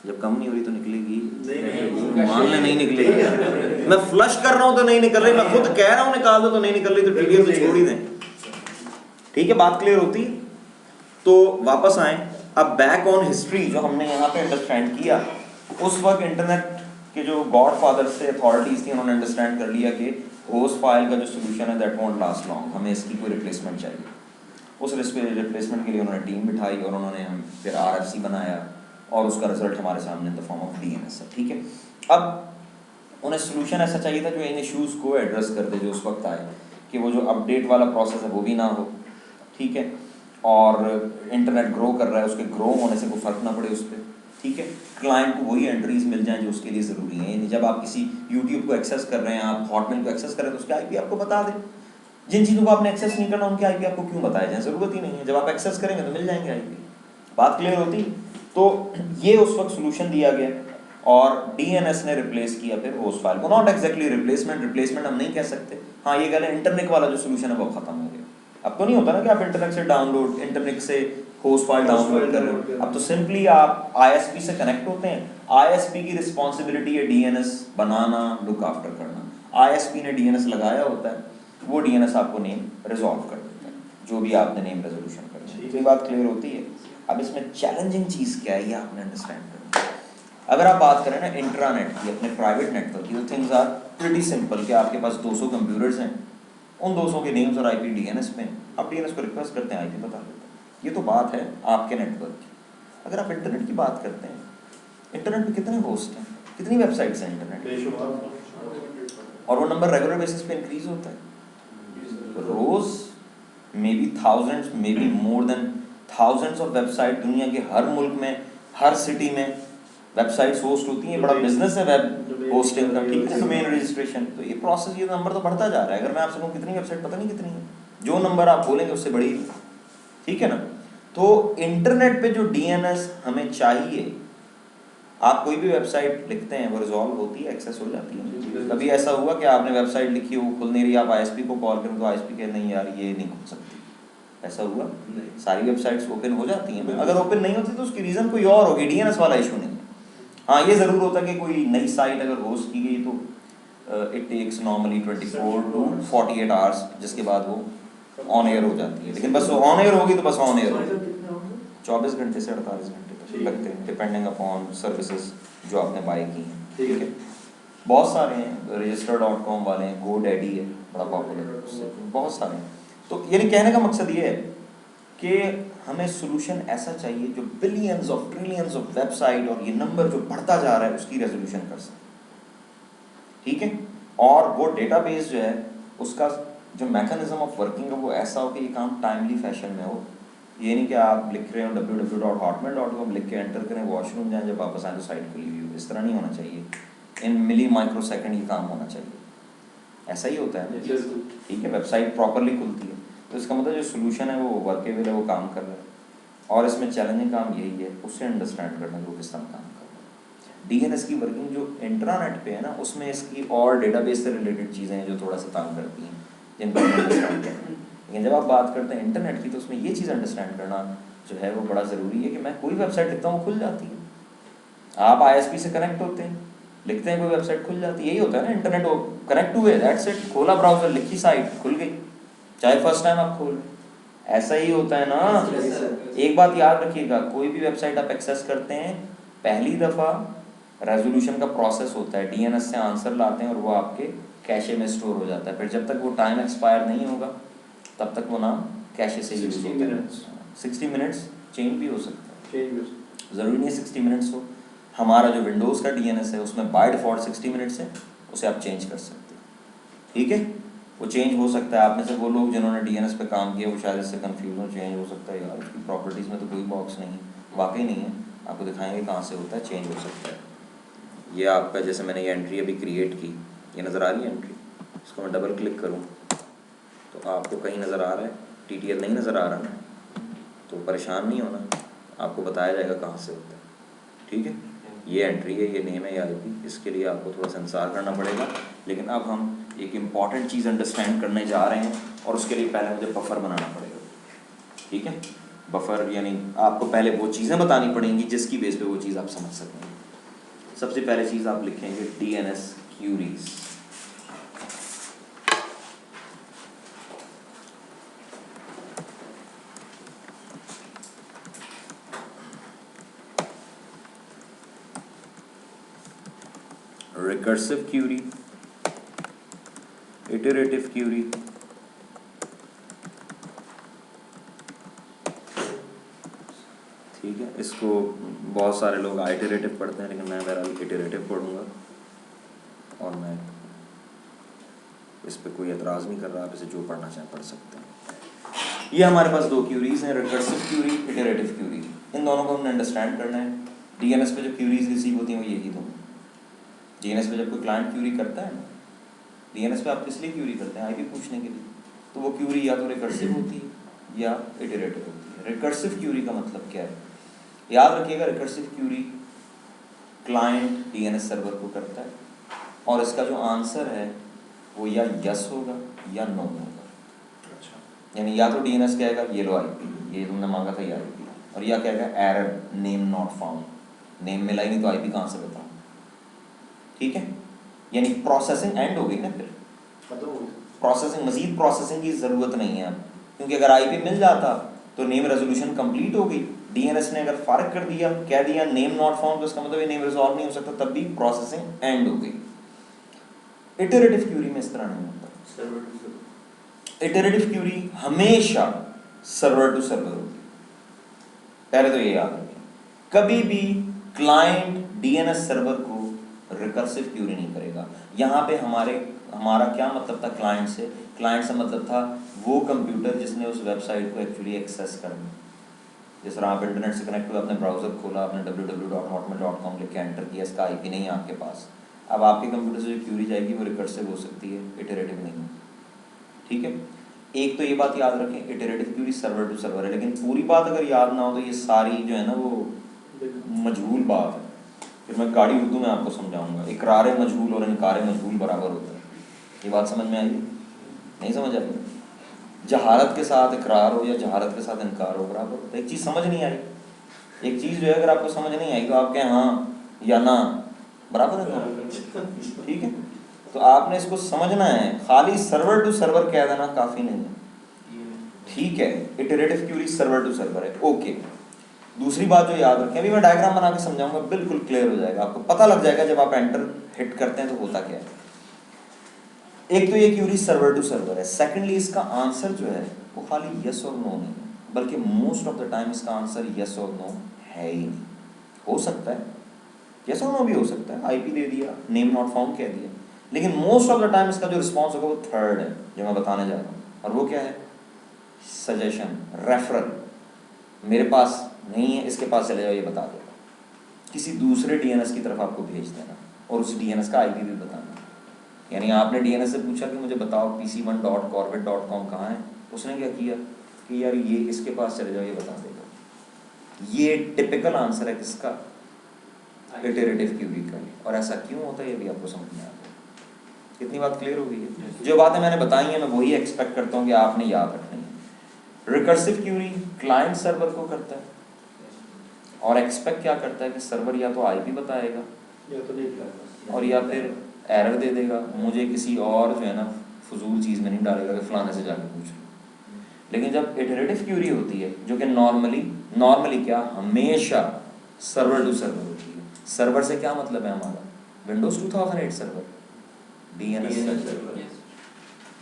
जब कम नहीं हो रही तो निकलेगी, नहीं मान ले नहीं निकलेगी। मैं फ्लश कर रहा हूँ तो नहीं निकल रही, मैं खुद कह रहा हूँ निकाल दो तो नहीं निकल रही, तो टीटीएल तो छोड़ ही दें, ठीक है। बात क्लियर होती, तो वापस आए। अब बैक ऑन हिस्ट्री जो हमने यहाँ पे अंडरस्टैंड किया, उस वक्त इंटरनेट के जो गॉड फादर से अथॉरिटीज थी उन्होंने अंडरस्टैंड कर लिया कि होस्ट फाइल का जो सोल्यूशन है दैट वोंट लास्ट लॉन्ग, हमें इसकी कोई रिप्लेसमेंट चाहिए। उस रिप्लेसमेंट के लिए उन्होंने टीम बिठाई और उन्होंने हम फिर RFC बनाया और उसका रिजल्ट हमारे सामने in the form of DNS है, ठीक है। अब उन्हें सोल्यूशन ऐसा चाहिए था जो इन इश्यूज़ को एड्रेस कर दे जो उस वक्त आए, कि वो जो अपडेट वाला प्रोसेस है वो भी ना हो, ठीक है, और इंटरनेट ग्रो कर रहा है उसके ग्रो होने से कोई फ़र्क ना पड़े उस पर, ठीक है। क्लाइंट को वही एंट्रीज मिल जाएं जो उसके लिए ज़रूरी है, यानी जब आप किसी यूट्यूब को एक्सेस कर रहे हैं, आप हॉटमेल को एक्सेस कर रहे हैं तो उसके आईपी आपको बता दें। जिन चीज़ों को आपने एक्सेस नहीं करना उनके आईपी आपको क्यों बताया जाए, ज़रूरत ही नहीं है, जब आप एक्सेस करेंगे तो मिल जाएंगे आईपी। बात क्लियर होती, तो ये उस वक्त सोल्यूशन दिया गया और डीएनएस ने रिप्लेस किया फिर होस्ट फाइल को। नॉट एक्जैक्टली रिप्लेसमेंट हम नहीं कह सकते, हाँ ये कह लें इंटरनेट वाला जो सोल्यूशन है वो खत्म हो गया। अब तो नहीं होता ना कि आप इंटरनेट से होस्ट फाइल डाउनलोड कर रहे हो, अब तो सिंपली आप आईएसपी से कनेक्ट होते हैं, आईएसपी की रिस्पॉन्सिबिलिटी है डीएनएस बनाना, लुक आफ्टर करना, आईएसपी ने डीएनएस लगाया होता है, वो डीएनएस आपको नेम रिजॉल्व कर देता है जो भी आपने नेम रेजोल्यूशन करना है। तो ये बात क्लियर होती है। अब इसमें चैलेंजिंग चीज़ क्या है ये आपने अंडरस्टैंड करना है। अगर आप बात करें ना इंट्रानेट की, अपने प्राइवेट नेटवर्क की, तो थिंग्स आर प्रीटी सिंपल कि आपके पास 200 कंप्यूटर्स हैं, उन 200 के नेम्स और आईपी डीएनएस में, आप डीएनएस को रिक्वेस्ट करते हैं, आईपी बता देते हैं। ये तो बात है आपके नेटवर्क की। अगर आप इंटरनेट की बात करते हैं, इंटरनेट पे कितने होस्ट हैं, कितनी वेबसाइट्स हैं इंटरनेट, और वो नंबर रेगुलर बेसिस पे इंक्रीज होता है रोज, may be thousands, may be more than thousands of website दुनिया के हर मुल्क में, हर सिटी में वेबसाइट्स होस्ट होती हैं। बड़ा बिजनेस है वेब होस्टिंग का, ठीक है, डोमेन रजिस्ट्रेशन, तो ये प्रोसेस, ये नंबर तो बढ़ता जा रहा है। अगर मैं आपसे कहूँ कितनी वेबसाइट, पता नहीं कितनी है, जो नंबर आप बोलेंगे उससे बड़ी, ठीक है ना। तो इंटरनेट पे जो डीएनएस हमें चाहिए, आप कोई भी वेबसाइट लिखते हैं वो रिजॉल्व होती है, एक्सेस हो जाती है। कभी ऐसा हुआ कि आपने वेबसाइट लिखी हो, खुल नहीं रही, आप आईएसपी को कॉल करें तो आईएसपी कहे नहीं यार ये नहीं खुल सकती, ऐसा हुआ? सारी वेबसाइट्स ओपन हो जाती हैं। अगर ओपन नहीं होती तो उसकी रीज़न कोई और होगी, डीएनएस वाला इशू नहीं है। हाँ ये ज़रूर होता है कि कोई नई साइट अगर होस्ट की गई तो it takes normally 24 to 48 hours, जिसके बाद वो ऑन एयर हो जाती है। लेकिन बस ऑन एयर होगी तो बस ऑन एयर होगी, 24 घंटे से 48 घंटे तक लगते हैं, डिपेंडिंग अपॉन सर्विसेज जो आपने बाय की हैं, ठीक है। बहुत सारे हैं, register.com वाले हैं, GoDaddy है बड़ा पॉपुलर, उससे बहुत सारे हैं। तो यानी कहने का मकसद ये है कि हमें सोल्यूशन ऐसा चाहिए जो billions of trillions of website और ये नंबर जो बढ़ता जा रहा है उसकी रेजोल्यूशन कर सके, ठीक है। और वो डेटाबेस जो है उसका जो मैकेनिज्म ऑफ वर्किंग है वो ऐसा हो कि ये काम टाइमली फैशन में हो। ये नहीं कि आप लिख रहे हो www.hotmail.com लिख के एंटर करें, वॉशरूम जाएं, जब वापस आए तो साइट खुली हुई हो, इस तरह नहीं होना चाहिए। इन मिली माइक्रो सेकेंड ये काम होना चाहिए, ऐसा ही होता है, ठीक है। वेबसाइट प्रॉपरली खुलती है, तो इसका मतलब जो सोल्यूशन है वो वर्केबल है, वो काम कर रहा है। और इसमें चैलेंजिंग काम यही है उसे अंडरस्टैंड करना कि वो किस तरह काम कर रहा है। डीएनएस की वर्किंग जो इंट्रानेट पे है ना, उसमें इसकी और डेटाबेस से रिलेटेड चीज़ें हैं जो थोड़ा सा तंग करती हैं, जिनको अंडरस्टैंड करना है। लेकिन जब आप बात करते हैं इंटरनेट की, तो उसमें ये चीज़ अंडरस्टैंड करना जो है वो बड़ा ज़रूरी है कि मैं कोई वेबसाइट लिखता हूँ खुल जाती है, आप ISP से कनेक्ट होते हैं, लिखते हैं कोई वेबसाइट खुल जाती है, यही होता है ना। इंटरनेट कनेक्ट हुए, दैट्स इट, खोला ब्राउजर, लिखी साइट, खुल गई, चाहे फर्स्ट टाइम आप खोल। ऐसा ही होता है ना। एक बात याद रखिएगा, कोई भी वेबसाइट आप एक्सेस करते हैं, पहली दफ़ा रेजोल्यूशन का प्रोसेस होता है, DNS से आंसर लाते हैं और वो आपके कैशे में स्टोर हो जाता है। फिर जब तक वो टाइम एक्सपायर नहीं होगा तब तक वो नाम कैशे से यूज होता है। 60 मिनट्स चेंज भी हो सकता है, ज़रूरी नहीं है 60 मिनट्स हो। हमारा जो विंडोज़ का DNS है उसमें बाय डिफ़ॉल्ट 60 मिनट्स है, उसे आप चेंज कर सकते हैं, ठीक है। वो चेंज हो सकता है। आप में से वो लोग जिन्होंने DNS पे काम किया वो शायद इससे कंफ्यूज हो, चेंज हो सकता है यार, उसकी प्रॉपर्टीज़ में तो कोई बॉक्स नहीं है, वाकई नहीं है, आपको दिखाएंगे कहाँ से होता है, चेंज हो सकता है। ये आपका, जैसे मैंने ये एंट्री अभी क्रिएट की, ये नज़र आ रही है एंट्री, इसको मैं डबल क्लिक करूँ तो आपको कहीं नज़र आ रहा है, TTL नहीं नज़र आ रहा ना, तो परेशान नहीं होना, आपको बताया जाएगा कहाँ से होता है, ठीक है। ये एंट्री है, ये नेम है, या IP, इसके लिए आपको थोड़ा सा इंतजार करना पड़ेगा। लेकिन अब हम एक इम्पॉर्टेंट चीज़ अंडरस्टैंड करने जा रहे हैं और उसके लिए पहले मुझे बफर बनाना पड़ेगा, ठीक है। बफर यानी आपको पहले वो चीज़ें बतानी पड़ेंगी जिसकी बेस पे वो चीज़ आप समझ सकेंगे। सबसे पहले चीज़ आप लिखेंगे DNS queries. Recursive query, iterative query, ठीक है। इसको बहुत सारे लोग आइटरेटिव पढ़ते हैं, लेकिन मैं बहरहाल इटरेटिव पढ़ूंगा और मैं इस पे कोई एतराज़ नहीं कर रहा, आप इसे जो पढ़ना चाहें पढ़ सकते हैं। ये हमारे पास दो क्यूरीज हैं, रिकर्सिव क्यूरी, इटरेटिव क्यूरी। इन दोनों को हमने अंडरस्टैंड करना है। DNS पे जो क्यूरीज रिसीव होती हैं वो यही दो। DNS पे जब कोई क्लाइंट क्यूरी करता है ना, DNS पे आप किस लिए क्यूरी करते हैं, IP पूछने के लिए, तो वो क्यूरी या तो रिकर्सिव होती है या इटरेटिव होती है। रिकर्सिव क्यूरी का मतलब क्या है, याद रखिएगा, recursive query client DNS server को करता है और इसका जो आंसर है वो या यस होगा या नो होगा। अच्छा। यानी या तो DNS कहेगा ये लो IP, ये तुमने मांगा था ये IP, और या कहेगा error, name not found, name मिला ही नहीं तो IP कहाँ से बताऊँ, ठीक है। यानी प्रोसेसिंग एंड हो गई ना, फिर प्रोसेसिंग, मजीद प्रोसेसिंग की ज़रूरत नहीं है अब, क्योंकि अगर IP मिल जाता तो नेम रेजोल्यूशन कंप्लीट हो गई। DNS ने अगर फ़र्क कर दिया, कह दिया नेम नॉट फाउंड, तो इसका मतलब ये नेम रिजॉल्व नहीं हो सकता, तब भी प्रोसेसिंग एंड हो गई। इटरेटिव क्यूरी में इस तरह नहीं होता। इटरेटिव क्यूरी हमेशा सर्वर टू सर्वर होती है, पहले तो ये याद रखें। कभी भी क्लाइंट DNS सर्वर को रिकर्सिव क्यूरी नहीं करेगा। यहाँ पे हमारा क्या मतलब था क्लाइंट से? क्लाइंट से मतलब था वो कंप्यूटर जिसने उस वेबसाइट को एक्चुअली एक्सेस करना। जिस तरह आप इंटरनेट से कनेक्ट हुए, आपने ब्राउज़र खोला, आपने www.hotmail.com लिख के एंटर किया, इसका IP नहीं है आपके पास, अब आपके कंप्यूटर से जो क्यूरी जाएगी वो रिकर्सिव हो सकती है, इटरेटिव नहीं, ठीक है। एक तो ये बात याद रखें, iterative query server to server है, लेकिन पूरी बात अगर याद ना हो तो ये सारी जो है ना वो मजहूल बात है। फिर मैं गाड़ी उर्दू में आपको समझाऊंगा, इकरार मजहूल और इनकार मजहूल बराबर होता है। ये बात समझ में आई? नहीं समझ आई? जहालत के साथ इकरार हो या जहालत के साथ इनकार हो बराबर होता है। एक चीज़ समझ नहीं आई, एक चीज़ जो है अगर आपको समझ नहीं आई तो आप कहें हाँ या ना, बराबर है, ठीक है। तो आपने इसको समझना है, खाली सर्वर टू सर्वर कह देना काफ़ी नहीं है, ठीक है। Iterative query server to server है, ओके। दूसरी बात जो याद रखें, अभी मैं डायग्राम बना के समझाऊंगा, बिल्कुल क्लियर हो जाएगा, आपको पता लग जाएगा जब आप एंटर हिट करते हैं तो होता क्या है। एक तो ये क्यूरी सर्वर टू सर्वर है, सेकेंडली इसका आंसर जो है वो खाली यस और नो नहीं है, बल्कि मोस्ट ऑफ द टाइम इसका आंसर यस और नो है ही नहीं। हो सकता है यस और नो भी हो सकता है, आईपी दे दिया, नेम नॉट फाउंड कह दिया, लेकिन मोस्ट ऑफ द टाइम इसका जो रिस्पॉन्स होगा वो थर्ड है जो मैं बताने जा रहा हूँ, और वो क्या है, सजेशन, रेफरल। मेरे पास नहीं है, इसके पास चले जाओ, ये बता देगा, किसी दूसरे डीएनएस की तरफ आपको भेज देना और उस डीएनएस का आईपी भी बताना। यानी आपने डीएनएस से पूछा कि मुझे बताओ pc1.corbett.com कहाँ है, उसने क्या किया कि यार ये इसके पास चले जाओ, ये बता देगा। ये टिपिकल आंसर है किसका, इटरेटिव क्यूरी का। और ऐसा क्यों होता है ये भी आपको समझ में आ गया। कितनी बात क्लियर हो गई है। जो बातें मैंने बताई हैं मैं वही एक्सपेक्ट करता हूँ कि आपने याद रखनी है। रिकर्सिव क्यूरी क्लाइंट सर्वर को करता है और एक्सपेक्ट क्या करता है कि सर्वर या तो आईपी बताएगा या तो नहीं करता और या फिर एरर दे देगा, मुझे किसी और जो है ना फजूल चीज़ में नहीं डालेगा कि फलाने से जाके पूछ लो। लेकिन जब इटरेटिव क्यूरी होती है जो कि नॉर्मली क्या हमेशा सर्वर टू सर्वर होती है। सर्वर से क्या मतलब है हमारा, Windows 2008 server, DNS server.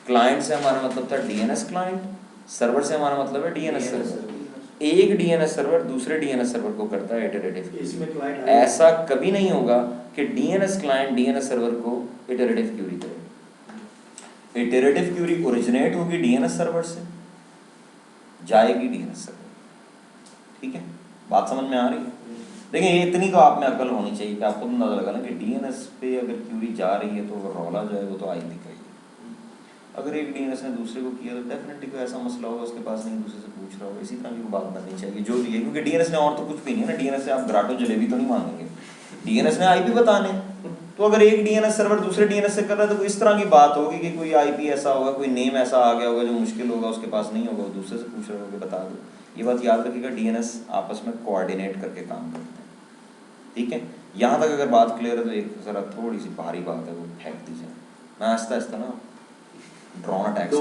Client से हमारा मतलब था डीएनएस क्लाइंट, सर्वर से हमारा मतलब है डीएनएस सर्वर। एक डीएनएस सर्वर दूसरे डीएनएस सर्वर को करता है इटरेटिव। इसमें क्लाइंट ऐसा कभी नहीं होगा कि डीएनएस क्लाइंट डीएनएस सर्वर को इटरेटिव क्यूरी करे। इटरेटिव क्यूरी ओरिजिनेट होगी डीएनएस सर्वर से, जाएगी डीएनएस सर्वर। ठीक है, बात समझ में आ रही है। देखिए ये इतनी तो आप में अकल होनी चाहिए कि आपको अंदाजा लगा ना कि डीएनएस पे अगर क्यूरी जा रही है तो रौला जो है वो तो आईपी का ही है। अगर एक डीएनएस ने दूसरे को किया तो डेफिनेटली कोई ऐसा मसला होगा, उसके पास नहीं दूसरे से पूछ रहा होगा। इसी तरह की बात बननी चाहिए जो भी है, क्योंकि डीएनएस ने और तो कुछ भी नहीं है ना। डीएनएस से आप ग्राटो जलेबी तो नहीं मांगेंगे, डीएनएस ने आईपी बताने। तो अगर एक डीएनएस सर्वर दूसरे डीएनएस से कर रहा है तो इस तरह की बात होगी कि कोई आईपी ऐसा होगा, कोई नेम ऐसा आ गया होगा जो मुश्किल होगा, उसके पास नहीं होगा, वो दूसरे से पूछ रहा होगा, बता दो। ये बात याद रखिएगा, डीएनएस आपस में कोऑर्डिनेट करके काम करते हैं। ठीक है, यहाँ तक अगर बात क्लियर है तो एक जरा थोड़ी सी भारी बात है वो फेंक दीजिए। मैं आस्ता आस्ता ना ड्रोन अटैक्स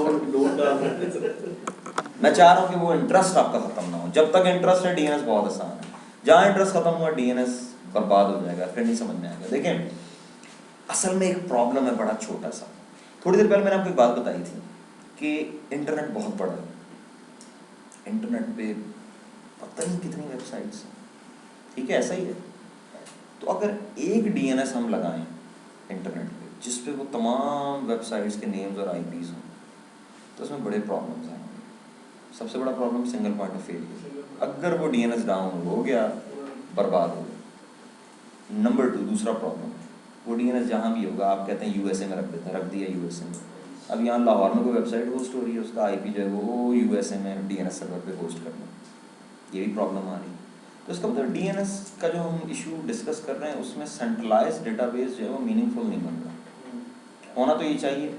मैं चाह रहा हूँ कि वो इंटरेस्ट आपका खत्म ना हो। जब तक इंटरेस्ट है डीएनएस बहुत आसान है, जहाँ इंटरेस्ट खत्म हुआ डीएनएस बर्बाद हो जाएगा, फिर नहीं समझ में आएगा। देखें असल में एक प्रॉब्लम है बड़ा छोटा सा। थोड़ी देर पहले मैंने आपको एक बात बताई थी कि इंटरनेट बहुत बड़ा है, इंटरनेट पे पता नहीं कितनी वेबसाइट्स हैं। ठीक है, ऐसा ही है। तो अगर एक डीएनएस हम लगाएं इंटरनेट पे जिस पे वो तमाम वेबसाइट्स के नेम्स और आईपीज हों तो उसमें बड़े प्रॉब्लम्स आएंगे। सबसे बड़ा problem single point of failure. अगर वो डीएनएस डाउन हो गया बर्बाद हो गया। नंबर 2 दूसरा प्रॉब्लम, वो डीएनएस जहाँ भी होगा आप कहते हैं यूएसए में रख देते हैं, रख दिया यूएसए में। अब यहाँ लाहौर में कोई वेबसाइट होस्ट हो रही है, उसका आईपी जो है वो यूएसए में डीएनएस सर्वर पे होस्ट करना, ये भी प्रॉब्लम आ रही है। तो इसका मतलब डीएनएस का जो हम इशू डिस्कस कर रहे हैं उसमें सेंट्रलाइज्ड डेटाबेस जो है वो मीनिंगफुल नहीं बन रहा। होना तो ये चाहिए,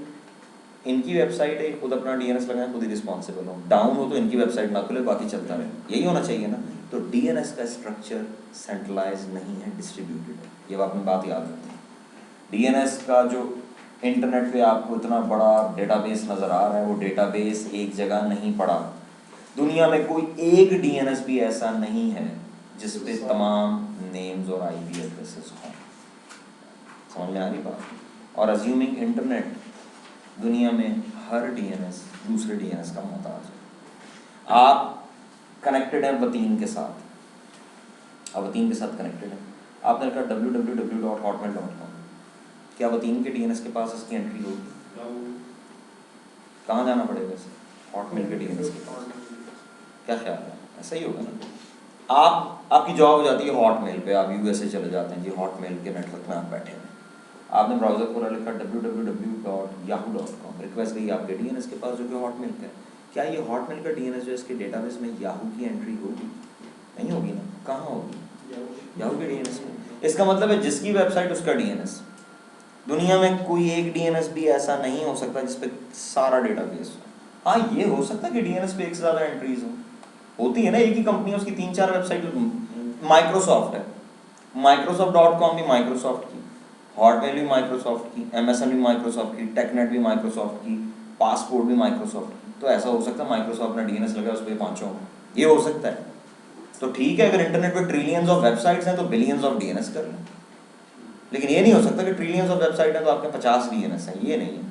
इनकी वेबसाइट है, खुद अपना डीएनएस लगाएं, खुद ही रिस्पॉन्सिबल हो। डाउन हो तो इनकी वेबसाइट ना खुले, बाकी चलता रहे, यही होना चाहिए ना। तो डीएनएस का स्ट्रक्चर सेंट्रलाइज नहीं है, डिस्ट्रीब्यूटेड है। ये आपने बात याद रखनी है। डीएनएस का जो इंटरनेट पे आपको इतना बड़ा डेटाबेस नज़र आ रहा है, वो डेटाबेस एक जगह नहीं पड़ा। दुनिया में कोई एक डीएनएस भी ऐसा नहीं है जिस पे तमाम नेम्स और आईपी एड्रेसेस हों। समझ में आ रही बात। और अज्यूमिंग इंटरनेट, दुनिया में हर डीएनएस दूसरे डीएनएस का मोहताज है। आप कनेक्टेड हैं वतीन के साथ, आप वतीन के साथ कनेक्टेड हैं, आपने लिखा www.hotmail.com, क्या वतीन के डीएनएस के पास इसकी एंट्री होगी? कहाँ जाना पड़ेगा इसे? हॉटमेल के डीएनएस के पास। क्या ख्याल है, ऐसा ही होगा ना। आपकी जॉब हो जाती है हॉटमेल पे, आप यूएसए चले जाते हैं जी, हॉटमेल के नेटवर्क में आप बैठे हैं, आपने ब्राउज़र खोला, लिखा www.yahoo.com, रिक्वेस्ट गई आपके डीएनएस के पास जो कि हॉटमेल का है। क्या ये हॉटमेल का डीएनएस जो इसके डेटाबेस में याहू की एंट्री होगी? नहीं होगी ना। कहाँ होगी? याहू के डीएनएस में। इसका मतलब है जिसकी वेबसाइट उसका डीएनएस। दुनिया में कोई एक डीएनएस भी ऐसा नहीं हो सकता जिस पे सारा डेटाबेस हो। हाँ, ये हो सकता है कि डीएनएस पे एक से ज़्यादा एंट्रीज होती है ना, एक ही कंपनी उसकी 3-4 वेबसाइट। माइक्रोसॉफ्ट है, Microsoft.com भी माइक्रोसॉफ्ट की, हॉटमेल भी माइक्रोसॉफ्ट की, MSN भी माइक्रोसॉफ्ट की, टेकनेट भी माइक्रोसॉफ्ट की, पासपोर्ट भी माइक्रोसॉफ्ट की। तो ऐसा हो सकता है माइक्रोसॉफ्ट ने डीएनएस लगाया उस पर 5 हों, ये हो सकता है। तो ठीक है, अगर इंटरनेट पे ट्रिलियंस ऑफ वेबसाइट्स हैं तो बिलियंस ऑफ डीएनएस कर लें। लेकिन ये नहीं हो सकता कि ट्रिलियंस ऑफ वेबसाइट है तो आपके 50 डीएनएस है, ये नहीं है।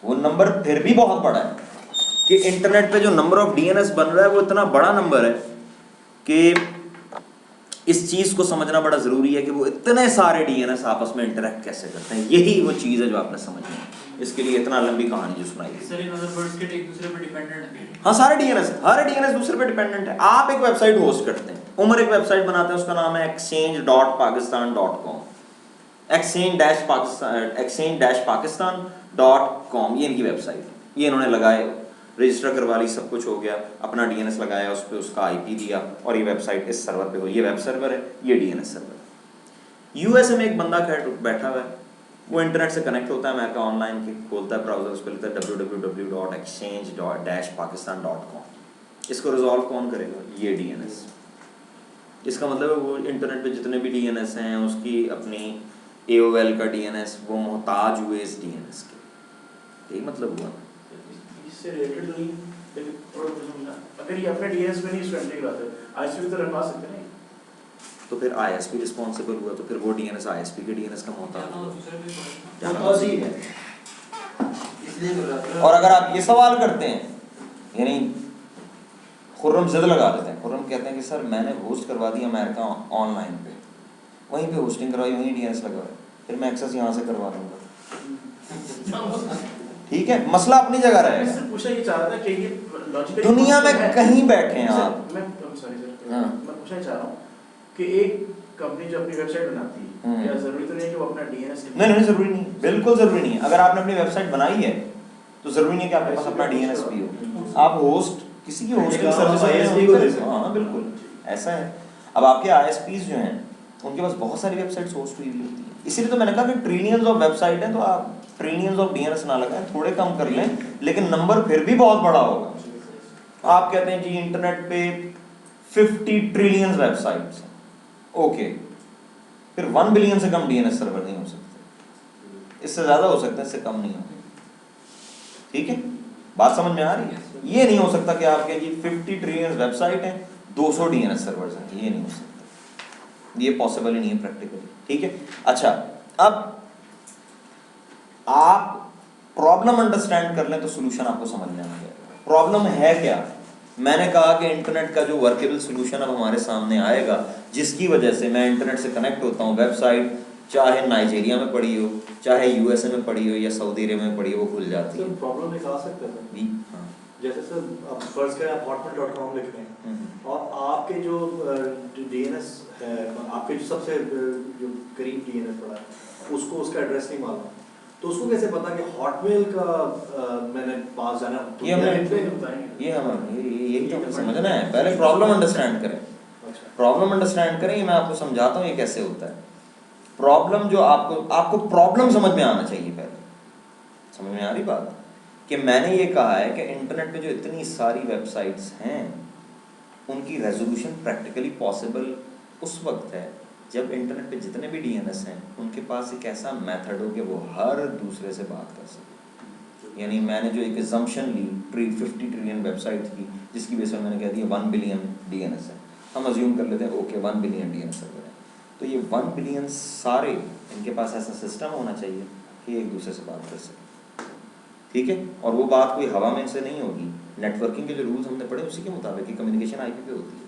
वो नंबर फिर भी बहुत बड़ा है कि इंटरनेट पे जो नंबर ऑफ डीएनएस बन रहा है वो इतना बड़ा नंबर है कि इस चीज को समझना बड़ा जरूरी है कि वो इतने सारे डीएनएस आपस में इंटरेक्ट कैसे करते हैं। यही वो चीज है जो आपने समझनी है। इसके लिए इतना लंबी कहानी जो सुनाई सर इन अदर वर्ड्स के एक दूसरे पर डिपेंडेंट है। हाँ, सारे डीएनएस, हर डीएनएस दूसरे पे डिपेंडेंट है। आप एक वेबसाइट होस्ट करते हैं, उमर एक वेबसाइट बनाते हैं, उसका नाम है exchange.pakistan.com, exchange-pakistan.com, ये इनकी वेबसाइट है। ये इन्होंने लगाए, रजिस्टर करवा ली, सब कुछ हो गया, अपना डीएनएस लगाया, उस पर उसका आईपी दिया और ये वेबसाइट इस सर्वर पे हो। ये वेब सर्वर है, ये डीएनएस सर्वर है। यूएसए में एक बंदा बैठा हुआ है, वो इंटरनेट से कनेक्ट होता है, मैं का ऑनलाइन खोलता है ब्राउजर, उस पर लिखता है www.exchange-pakistan.com। इसको रिजॉल्व कौन करेगा? ये डीएनएस। इसका मतलब है वो इंटरनेट पे जितने भी डीएनएस हैं, उसकी अपनी AOL का डीएनएस, वो मोहताज हुए इस डीएनएस के। यही मतलब हुआ। इससे रिलेटेड नहीं, लेकिन थोड़ा समझना, अगर ये अपने डीएनएस में नहीं इसको एंट्री कराते, आईएसपी की तरह पा सकते नहीं, तो फिर ISP रिस्पॉन्सिबल हुआ, तो फिर वो डीएनएस ISP के डीएनएस का मोहताज हुआ। इसलिए बोल रहा था। और अगर आप ये सवाल करते हैं, यानी खुर्रम जिद लगा देते हैं, खुर्रम कहते हैं कि सर मैंने होस्ट करवा दिया अमेरिका ऑनलाइन पे, वहीं पे होस्टिंग करवाई, वहीं डीएनएस लगवाया, फिर मैं एक्सेस यहाँ से करवा लूँगा। ठीक है, मसला अपनी जगह रहेगा। मैं पूछा ये चाह रहा था कि ये लॉजिकली दुनिया में कहीं बैठे हैं आप, मैं सॉरी सर, हाँ। मैं पूछना चाह रहा हूँ कि एक कंपनी जो अपनी वेबसाइट बनाती है, क्या जरूरी तो नहीं है कि वो अपना डीएनएस नहीं, जरूरी नहीं, बिल्कुल जरूरी नहीं है। अगर आपने अपनी वेबसाइट बनाई है तो जरूरी नहीं कि आपके पास अपना डीएनएस भी हो। आप होस्ट किसी की होस्टिंग सर्विस ISP को दे सकते हैं। हाँ बिल्कुल ऐसा है। अब आपके ISPs जो हैं उनके पास बहुत सारी वेबसाइट्स होस्ट हुई होती हैं, इसीलिए तो मैंने कहा कि ट्रिलियंस ऑफ वेबसाइट हैं, तो आप ट्रिलियंस ऑफ डीएनएस ना लगाएं, थोड़े कम कर लें, लेकिन नंबर फिर भी बहुत बड़ा होगा। आप कहते हैं जी इंटरनेट पे 50 ट्रिलियन वेबसाइट्स हैं, ओके, फिर 1 बिलियन से कम डीएनएस सर्वर नहीं हो सकते, इससे ज्यादा हो सकता है, इससे कम नहीं होंगे। ठीक है, बात समझ में आ रही है? ये नहीं हो सकता कि आपके जी 50 ट्रिलियन वेबसाइट हैं, 200 डीएनएस सर्वर्स हैं, ये नहीं हो सकता, ये पॉसिबल ही नहीं है प्रैक्टिकली। ठीक है, अच्छा, अब आप प्रॉब्लम अंडरस्टैंड कर लें तो सॉल्यूशन आपको समझ में आ जाएगा। प्रॉब्लम है क्या? मैंने कहा कि इंटरनेट का जो वर्केबल सॉल्यूशन अब हमारे सामने आएगा, जिसकी वजह से मैं इंटरनेट से कनेक्ट होता हूँ, वेबसाइट चाहे नाइजीरिया में पड़ी हो, चाहे यूएसए में पड़ी हो या सऊदी अरेबिया में पड़ी हो, वो खुल जाती है। प्रॉब्लम एक आ सकता है भी हाँ, जैसे सर आप फर्ज करें आप hotmail.com लिख रहे हैं और आपके जो डीएनएस है, आपके जो सबसे जो करीब डीएनएस पड़ा है, उसको उसका एड्रेस नहीं मालूम, तो उसको कैसे पता कि हॉटमेल का मैंने पास जाना? ये हमें यही तो समझना है। पहले प्रॉब्लम अंडरस्टैंड करें, प्रॉब्लम अंडरस्टैंड करें, मैं आपको समझाता हूँ ये कैसे होता है। प्रॉब्लम जो आपको प्रॉब्लम समझ में आना चाहिए। पहले समझ में आ रही बात कि मैंने ये कहा है कि इंटरनेट पे जो इतनी सारी वेबसाइट्स हैं, उनकी रेजोल्यूशन प्रैक्टिकली पॉसिबल उस वक्त है जब इंटरनेट पे जितने भी डीएनएस हैं उनके पास एक ऐसा मेथड हो कि वो हर दूसरे से बात कर सके। यानी मैंने जो एक assumption ली 50 ट्रिलियन वेबसाइट की, जिसकी वजह से मैंने कह दिया 1 बिलियन डीएनएस है, हम अज्यूम कर लेते हैं ओके 1 बिलियन डीएनएस सर्वर है, तो ये 1 बिलियन सारे इनके पास ऐसा सिस्टम होना चाहिए कि एक दूसरे से बात कर सके। ठीक है, और वो बात कोई हवा में से नहीं होगी, नेटवर्किंग के जो रूल्स हमने पढ़े उसी के मुताबिक कम्युनिकेशन आईपी पे होती है।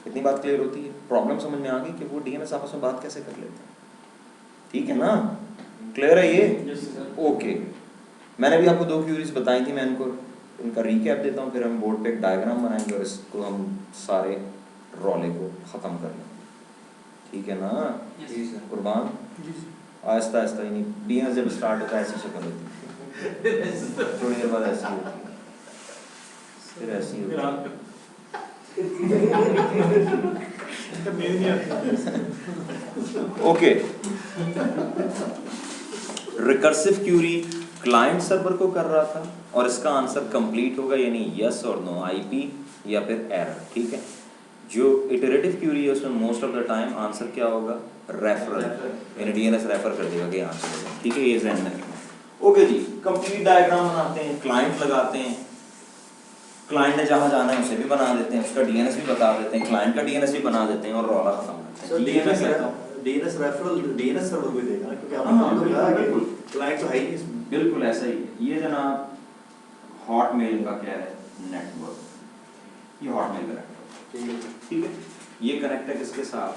इतनी बात क्लियर होती है? प्रॉब्लम समझ में आ गई कि वो डीएनएस आपस में बात कैसे कर लेते हैं? ठीक है ना, क्लियर है ये? ओके, मैंने भी आपको 2 क्यूरीज बताई थी, मैं इनका रिकैप देता हूँ, फिर हम बोर्ड पे एक डायग्राम बनाएंगे और इसको हम सारे रौले को ख़त्म कर लेंगे। ठीक है ना कुर्बान? आहिस्ता आहिस्ता, यानी डीएनएस जब स्टार्ट होता है ऐसी शक्ल होती है, थोड़ी देर बाद ऐसी होती है, फिर ऐसी होती है। Okay, recursive query client server को कर रहा था और इसका आंसर कंप्लीट होगा, यानी यस और नो, आईपी या फिर एरर। ठीक है, जो इटरेटिव क्यूरी है उसमें most of the time answer क्या होगा? रेफरल, यानी डीएनएस रेफर कर देगा कि आंसर। ठीक है, ये ध्यान में रखना। ओके जी, कंप्लीट डायग्राम बनाते हैं, क्लाइंट लगाते हैं, क्लाइंट ने जहाँ जाना है उसे भी बना देते हैं, उसका डीएनएस भी बता देते हैं, क्लाइंट का डीएनएस भी बना देते हैं और रौला खत्म करते हैं। डीएनएस रेफरल डीएनएस सर्वर को देगा ना, क्योंकि हाँ, आपने बताया कि बिल्कुल। क्लाइंट तो है ही नहीं इसमें। बिल्कुल ऐसा ही है। ये जनाब हॉटमेल का क्या है नेटवर्क, ये हॉटमेल का नेटवर्क, ठीक है। ये कनेक्ट है किसके साथ,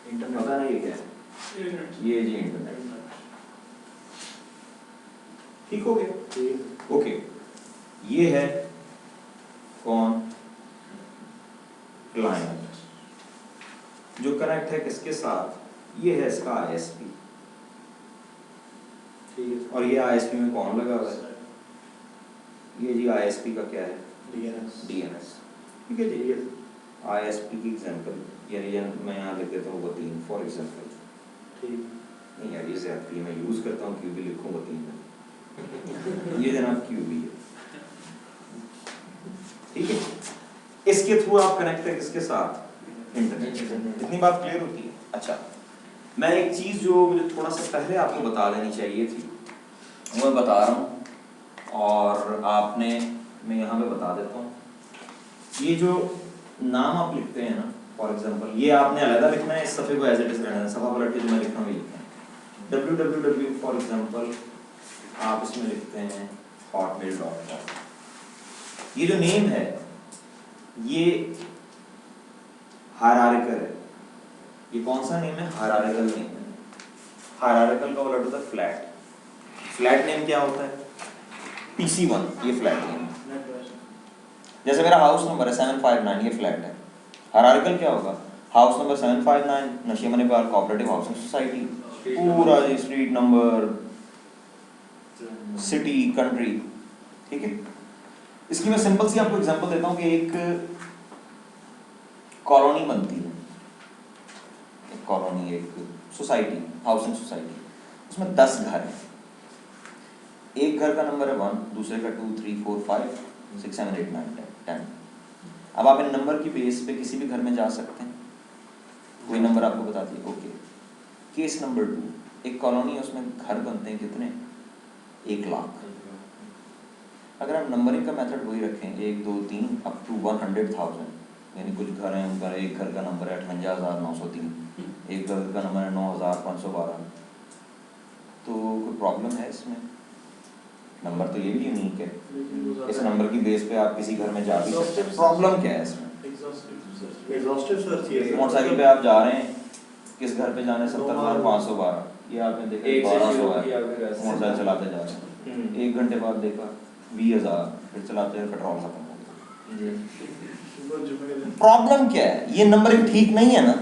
इंटरनेट पता नहीं ये क्या है, ये जी इंटरनेट, ठीक हो गया, ओके। ये है कौन, क्लाइंट, जो कनेक्ट है किसके साथ, ये है इसका आईएसपी, ठीक है। और ये आईएसपी में कौन लगा हुआ है, ये जी आईएसपी का क्या है डीएनएस, ठीक है जी। आईएसपी की एग्जांपल यानी मैं यहाँ लिख देता हूँ वतीन फॉर एग्जांपल, ठीक नहीं यार ये ज्यादती है, मैं यूज करता हूँ क्यू भी लिखूँ वतीन में, ये जनाब क्यू भी है, ठीक है। इसके थ्रू आप कनेक्ट है किसके साथ, इंटरनेट। इतनी बात क्लियर होती है। अच्छा, मैं एक चीज जो मुझे थोड़ा सा पहले आपको बता देनी चाहिए थी वो मैं बता रहा हूँ, और आपने, मैं यहाँ पे बता देता हूँ, ये जो नाम आप लिखते हैं ना, फॉर एग्जांपल ये आपने अलग लिखना है, इस सफ़े को एज इट इज रहना है, सफ़ा पलट के जो मैं लिख रहा हूँ ये लिखना है। www फॉर एग्जांपल आप इसमें लिखते हैं hotmail.com, ये जो नेम है ये हायरार्किकल है, ये कौन सा नेम है, हायरार्किकल नेम है। हायरार्किकल का उलट होता है फ्लैट, फ्लैट नेम क्या होता है, PC1, ये फ्लैट नेम है। जैसे मेरा हाउस नंबर है 759, ये फ्लैट है। हायरार्किकल क्या होगा, हाउस नंबर 759 नशीमनी पार्क कोऑपरेटिव हाउसिंग सोसाइटी, पूरा जी स्ट्रीट नंबर, सिटी, कंट्री, ठीक है। इसकी मैं सिंपल सी आपको एग्जांपल देता हूँ कि एक कॉलोनी बनती है, एक कॉलोनी, एक सोसाइटी, हाउसिंग सोसाइटी, उसमें 10 घर हैं। एक घर का नंबर है 1, दूसरे का 2, 3, 4, 5, 6, 7, 8, 9, 10। अब आप इन नंबर की बेस पे किसी भी घर में जा सकते हैं, कोई नंबर आपको बता दिए, ओके। केस नंबर 2, एक कॉलोनी है, उसमें घर बनते हैं कितने, 1 लाख। अगर आप नंबरिंग का मेथड वही रखें 1, 2, 3 अप टू 100,000, यानी कुछ घर हैं उनका एक घर का नंबर है 58,903, एक घर का नंबर है 9,512, तो कोई प्रॉब्लम है इसमें, नंबर तो ये भी यूनिक है, इस नंबर की बेस पे आप किसी घर में जा भी सकते हैं, प्रॉब्लम क्या है इसमें, एग्जॉस्टिव सर्च ये मोटरसाइकिल पे आप जा रहे हैं, किस घर पे जाने 70,512, ये आपने देखा 1200 है, मोटरसाइकिल चलाते जा रहे हैं, 1 घंटे बाद देखा 20,000, फिर चलाते हैं पेट्रोल खत्म हो गया। प्रॉब्लम क्या है, ये नंबरिंग ठीक नहीं है ना।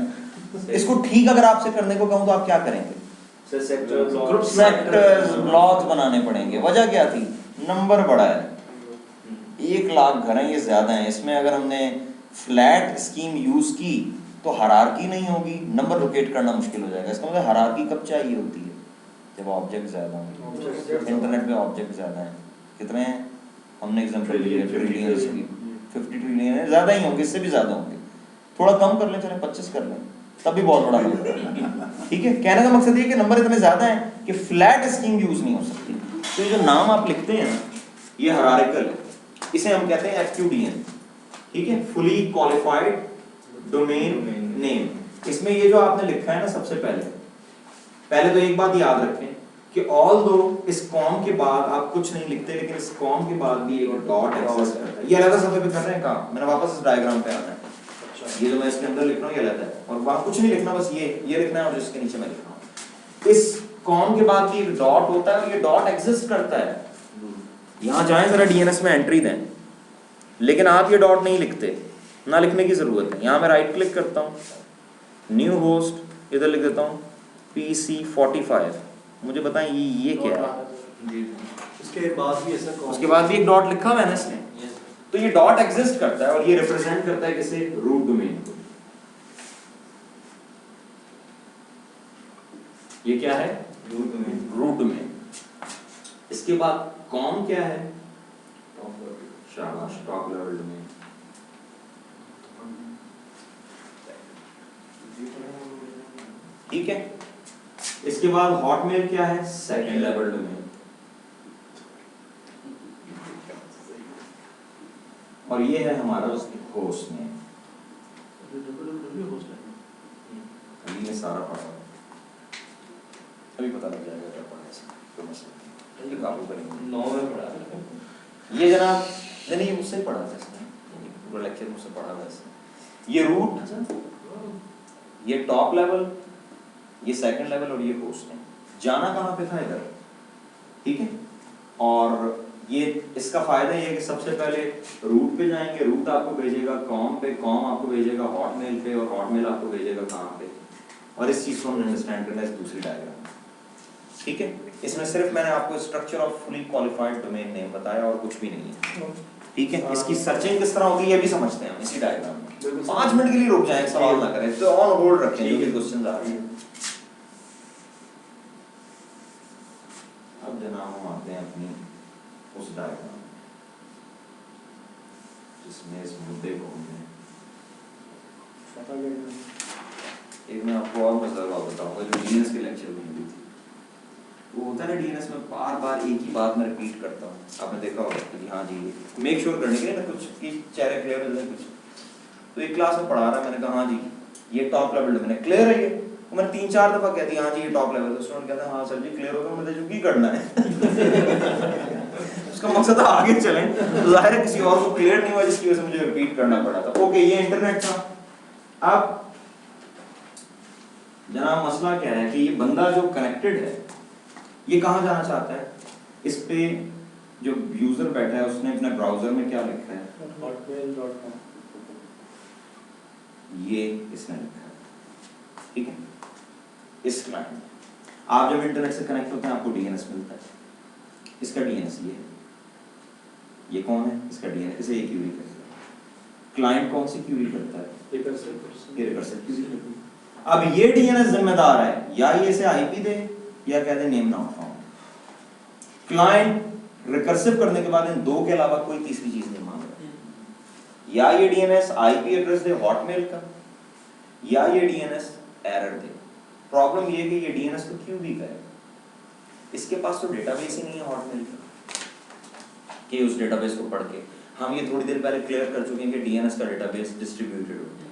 इसको ठीक अगर आपसे करने को कहूँ तो आप क्या करेंगे, सेक्टर्स, ब्लॉक्स बनाने पड़ेंगे। वजह क्या थी, नंबर बड़ा है, 1 लाख घर हैं, ये ज्यादा है। इसमें अगर हमने फ्लैट स्कीम यूज की तो हायरार्की नहीं होगी, नंबर लोकेट करना मुश्किल हो जाएगा। इसका मतलब हायरार्की कब चाहिए होती है, जब ऑब्जेक्ट ज्यादा होंगे। इंटरनेट पे ऑब्जेक्ट ज्यादा हैं, कितने हैं, हमने एग्जांपल लिया ट्रिलियंस की, 50 ट्रिलियन है, ज्यादा ही होंगे, इससे भी ज्यादा होंगे। थोड़ा कम कर लें, चले 25 कर लें, तब भी बहुत बड़ा नंबर है, ठीक है। कहने का मकसद ये कि नंबर इतने ज्यादा हैं कि फ्लैट स्कीम यूज नहीं हो सकती। तो ये जो नाम आप लिखते हैं ना, ये हायरार्किकल है, इसे हम कहते हैं FQDN, ठीक है, फुली क्वालिफाइड डोमेन नेम। इसमें ये जो आपने लिखा है ना, सबसे पहले तो एक बात याद रखें कि ऑल्दो इस कॉम के बाद आप कुछ नहीं लिखते, लेकिन इस कॉम के बाद भी एक डॉट एग्जिस्ट करता है। ये अलग सफे पे कर रहे हैं काम, मैंने वापस इस डायग्राम पे आना है। ये जो मैं इसके अंदर लिख रहा हूँ ये अलग है, और वहां कुछ नहीं लिखना, बस ये लिखना है, और जिसके नीचे मैं लिख रहा हूँ। इस कॉम के बाद भी एक डॉट होता है, और ये डॉट एग्जिस्ट करता है। यहाँ जाएं जरा डीएनएस में एंट्री दें, लेकिन आप ये डॉट नहीं लिखते, ना लिखने की जरूरत है। यहाँ मैं राइट क्लिक करता हूँ, न्यू होस्ट, इधर लिख देता हूँ PC45। मुझे बताएं ये क्या है, उसके बाद भी ऐसा उसके बाद भी एक डॉट लिखा हुआ है ना इसने, तो ये डॉट एग्जिस्ट करता है, और ये रिप्रेजेंट करता है किसे, रूट डोमेन को। ये क्या है, रूट डोमेन। इसके बाद कॉम क्या है, शाबाश, टॉप लेवल डोमेन। ठीक है, इसके बाद हॉटमेल क्या है, सेकंड लेवल डोमेन। और ये है हमारा होस्ट नेम। सारा पढ़ा हुआ है, अभी पता लग जाएगा क्या पढ़ा है इसमें, कोई मसला नहीं, ये काबू करेंगे। 9 में पढ़ा ये जनाब नहीं ये मुझसे ही पढ़ा था इसने, पूरा लेक्चर मुझसे पढ़ा था इसने। ये रूट, ये टॉप लेवल, ये सेकंड लेवल और ये होस्ट है। जाना कहाँ पे था इधर, ठीक है। और ये इसका फायदा ये है कि सबसे पहले रूट पे जाएंगे, रूट आपको भेजेगा कॉम पे, कॉम आपको भेजेगा हॉटमेल पे और हॉटमेल आपको भेजेगा कहाँ पे, और इस चीज को हमने अंडरस्टैंड करना है दूसरी डायग्राम, ठीक है। इसमें सिर्फ मैंने आपको structure of fully qualified domain name बताया और कुछ भी नहीं है, ठीक है। इसकी सर्चिंग किस तरह होगी ये भी समझते हैं हम इसी डायग्राम में। 5 मिनट के लिए रुक जाएं, सवाल ना करें, तो ऑन होल्ड रखें जो भी क्वेश्चंस आ रहे हैं। अब जनाब हम आते हैं अपनी उस डायग्राम में जिसमें इस मुद्दे को हमने, एक मैं आपको और मजेदार बात बताऊंगा जो डीएनएस के लेक्चर में हुई थी। वो होता है ना डीएनएस में बार बार एक ही बात मैं रिपीट करता हूँ, आपने देखा होगा कि हाँ जी मेक श्योर करने के लिए ना कुछ की चेहरे क्लियर हो जाए कुछ। तो एक क्लास में पढ़ा रहा, मैंने कहा हाँ जी ये टॉप लेवल डोमेन है, क्लियर है ये। तो मैंने 3-4 दफा कह दिया हाँ जी ये टॉप लेवल है। स्टूडेंट कहता है हाँ सर जी क्लियर होगा, मुझे जो की करना है उसका मकसद था आगे चलें, तो जाहिर है किसी और को क्लियर नहीं हुआ जिसकी वजह से मुझे रिपीट करना पड़ा था। ओके ये इंटरनेट था। अब जनाब मसला क्या है कि ये बंदा जो कनेक्टेड है ये कहाँ जाना चाहता है, इस पे जो यूजर बैठा है उसने अपने ब्राउजर में क्या लिखा है, hotmail.com, ये इसने लिखा है, ठीक है। इस क्लाइंट आप जब इंटरनेट से कनेक्ट होते हैं आपको डीएनएस मिलता है, इसका डीएनएस ये है, ये कौन है, इसका डीएनएस, इसे ये क्यूरी करता है। क्लाइंट कौन सी क्यूरी करता है, ये रिकर्सिव क्यूरी करता है। अब ये डीएनएस जिम्मेदार है या ये इसे आईपी दे या कह दे name not found. Client recursive करने के बाद इन दो के अलावा कोई तीसरी चीज नहीं मांग रहा, या ये डीएनएस आईपी एड्रेस दे हॉटमेल का या ये डीएनएस एरर दे। प्रॉब्लम ये है कि ये डीएनएस को क्यों भी करे, इसके पास तो डेटाबेस ही नहीं है हॉटमेल का कि उस डेटाबेस को पढ़ के, हम ये थोड़ी देर पहले क्लियर कर चुके हैं कि डीएनएस का डेटाबेस डिस्ट्रीब्यूटेड होता है।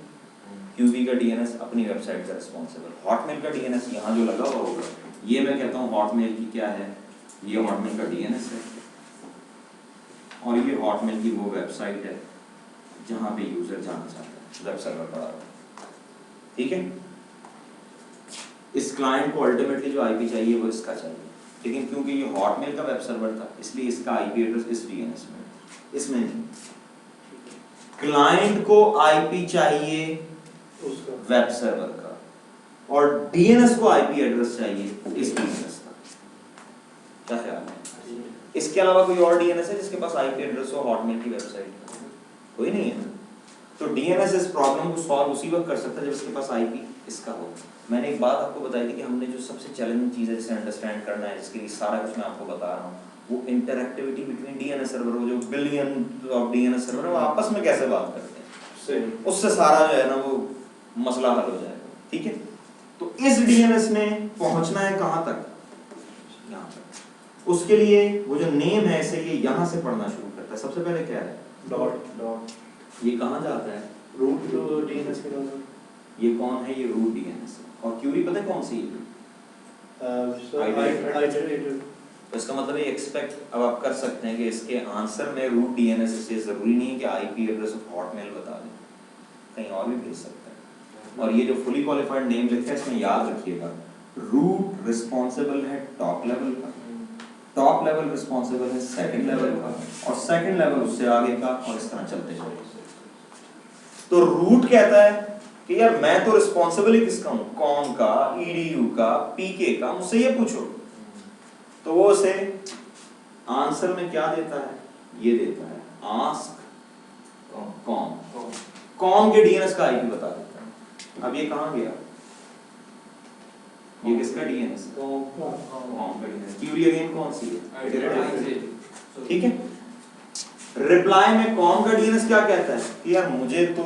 क्यूबी का डीएनएस अपनी वेबसाइट का रिस्पॉन्सिबल, हॉटमेल का डीएनएस यहाँ जो लगा हुआ होगा ये मैं कहता हूँ हॉटमेल की क्या है, ये हॉटमेल का डीएनएस है और ये हॉटमेल की वो वेबसाइट है जहाँ पे यूजर जाना चाहता है, वेब सर्वर पड़ा हुआ, ठीक है। इस क्लाइंट को अल्टीमेटली जो आईपी चाहिए वो इसका चाहिए, लेकिन क्योंकि ये हॉटमेल का वेब सर्वर था इसलिए इसका आईपी एड्रेस इस डीएनएस में, इसमें नहीं। क्लाइंट को आईपी चाहिए वेब सर्वर का और डीएनएस को आईपी एड्रेस चाहिए इस डीएनएस का। क्या ख्याल है, इसके अलावा कोई और डीएनएस है जिसके पास आईपी एड्रेस हो हॉटमेल की वेबसाइट? कोई नहीं है। तो डीएनएस इस प्रॉब्लम को सॉल्व उसी वक्त कर सकता है जब इसके पास आईपी इसका हो। मैंने एक बात आपको बताई थी कि हमने जो सबसे चैलेंजिंग चीज है जिसे अंडरस्टैंड करना है, जिसके लिए सारा कुछ मैं आपको बता रहा हूँ, वो इंटरएक्टिविटी बिटवीन डीएनएस सर्वर, वो जो बिलियन ऑफ डीएनएस सर्वर है वो आपस में कैसे बात करते हैं, उससे सारा जो है ना वो मसला हल हो जाएगा, ठीक है। तो इस डीएनएस ने पहुंचना है कहां तक, यहां तक। उसके लिए वो जो नेम है इसे ये यहां से पढ़ना शुरू करता है। सबसे पहले क्या है, डॉट, ये कहां जाता है, रूट टू डीएनएस के अंदर। ये कौन है, ये रूट डीएनएस है। और क्यूरी पता है कौन सी है, तो इसका मतलब ये एक्सपेक्ट अब आप कर सकते हैं कि इसके आंसर में रूट डीएनएस से जरूरी नहीं है कि आईपी एड्रेस ऑफ हॉटमेल बता दें, कहीं और भी भेज सकते हैं। और ये जो फुली क्वालिफाइड नेम लिखा है इसमें याद रखिएगा, रूट रिस्पॉन्सिबल है टॉप लेवल का, टॉप लेवल रिस्पॉन्सिबल है सेकंड लेवल का, और सेकंड लेवल उससे आगे का, और इस तरह चलते चलते। तो रूट कहता है कि यार मैं तो रिस्पॉन्सिबल ही किसका हूं, कॉम का, ईडीयू का, पीके का, मुझसे ये पूछो। तो वो उसे आंसर में क्या देता है, ये देता है आस्क कॉम, कॉम के डीएनएस का आईपी बता देता है। अब ये कहां गया, ये किसका डीएनएस है, कॉम का डीएनएस। क्यूरी अगेन कौन सी है, ठीक है। रिप्लाई में कॉम का डीएनएस क्या कहता है कि यार मुझे तो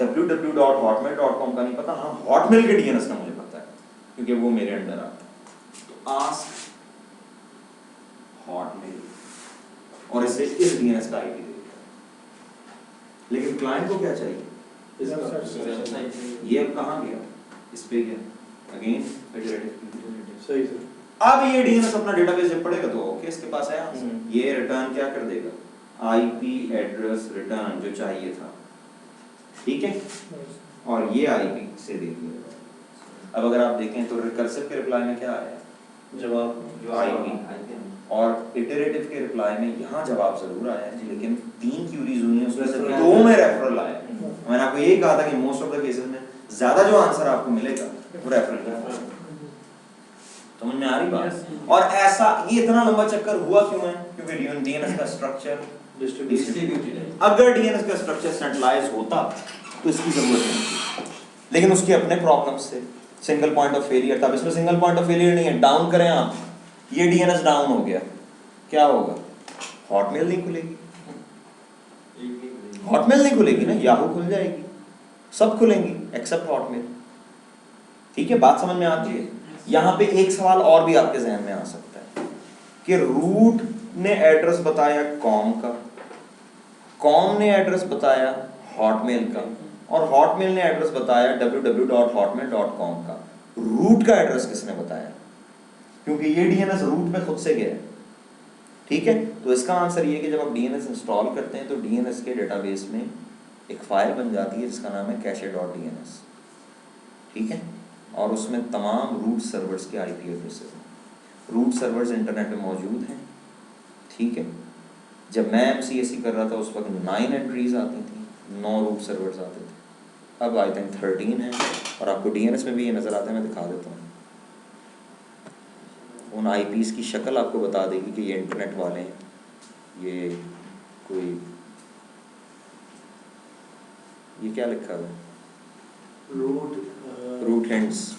www.hotmail.com का नहीं पता, हाँ हॉटमेल के डीएनएस का मुझे पता है क्योंकि वो मेरे अंडर आता है। तो आस्क हॉटमेल, और इसे इस डीएनएस का आईपी देता है। लेकिन क्लाइंट को क्या चाहिए, ये अब कहां गया, इस पे गया, अगेन इटरेटिव। सही सर। अब ये डीएनएस अपना डेटाबेस जब पढ़ेगा तो ओके इसके पास है आंसर। ये रिटर्न क्या कर देगा, आईपी एड्रेस रिटर्न जो चाहिए था, ठीक है, और ये आईपी से दे दिया। अब अगर आप देखें तो रिकर्सिव के रिप्लाई में क्या आया, जवाब जो आईपी, और इटरेटिव के रिप्लाई में यहाँ जवाब जरूर आया है, लेकिन 3 क्यूरीज हुई हैं उसमें से 2 में रेफरल आया। मैंने आपको यही कहा था कि मोस्ट ऑफ द केसेस में ज्यादा जो आंसर आपको मिलेगा वो रेफरल का। समझ में आ रही बात? और ऐसा ये इतना लंबा चक्कर हुआ क्यों है, क्योंकि डीएनएस का स्ट्रक्चर डिस्ट्रीब्यूटेड है। अगर डीएनएस का स्ट्रक्चर सेंट्रलाइज होता तो इसकी जरूरत नहीं थी, लेकिन उसके अपने प्रॉब्लम्स थे, सिंगल पॉइंट ऑफ फेलियर था। इसमें सिंगल पॉइंट ऑफ फेलियर नहीं है, डाउन करें आप, ये डीएनएस डाउन हो गया, क्या होगा, हॉटमेल नहीं खुलेगी, हॉटमेल नहीं खुलेगी ना, याहू खुल जाएगी, सब खुलेंगी एक्सेप्ट हॉटमेल। ठीक है, बात समझ में आती है? यहाँ पे एक सवाल और भी आपके जहन में आ सकता है कि रूट ने एड्रेस बताया कॉम का, कॉम ने एड्रेस बताया हॉटमेल का, और हॉटमेल ने एड्रेस बताया www.hotmail.com का। रूट का एड्रेस किसने बताया? क्योंकि ये डीएनएस रूट पे खुद से गया है। ठीक है, तो इसका आंसर ये है कि जब आप डीएनएस इंस्टॉल करते हैं तो डीएनएस के डेटाबेस में एक फाइल बन जाती है जिसका नाम है cache.dns। ठीक है, और उसमें तमाम रूट सर्वर्स के आईपी एड्रेसेस हैं। रूट सर्वर्स इंटरनेट पे मौजूद हैं। ठीक है, जब मैं एमसीएसई कर रहा था उस वक्त 9 एंट्रीज आती थी, 9 रूट सर्वर्स आते थे। अब आई थिंक 13 है, और आपको डीएनएस में भी ये नज़र आता है, मैं दिखा देता हूँ। उन आईपीज़ की शक्ल आपको बता देगी कि ये इंटरनेट वाले हैं, ये कोई, ये क्या लिखा हुआ है, रूट हैंड्स,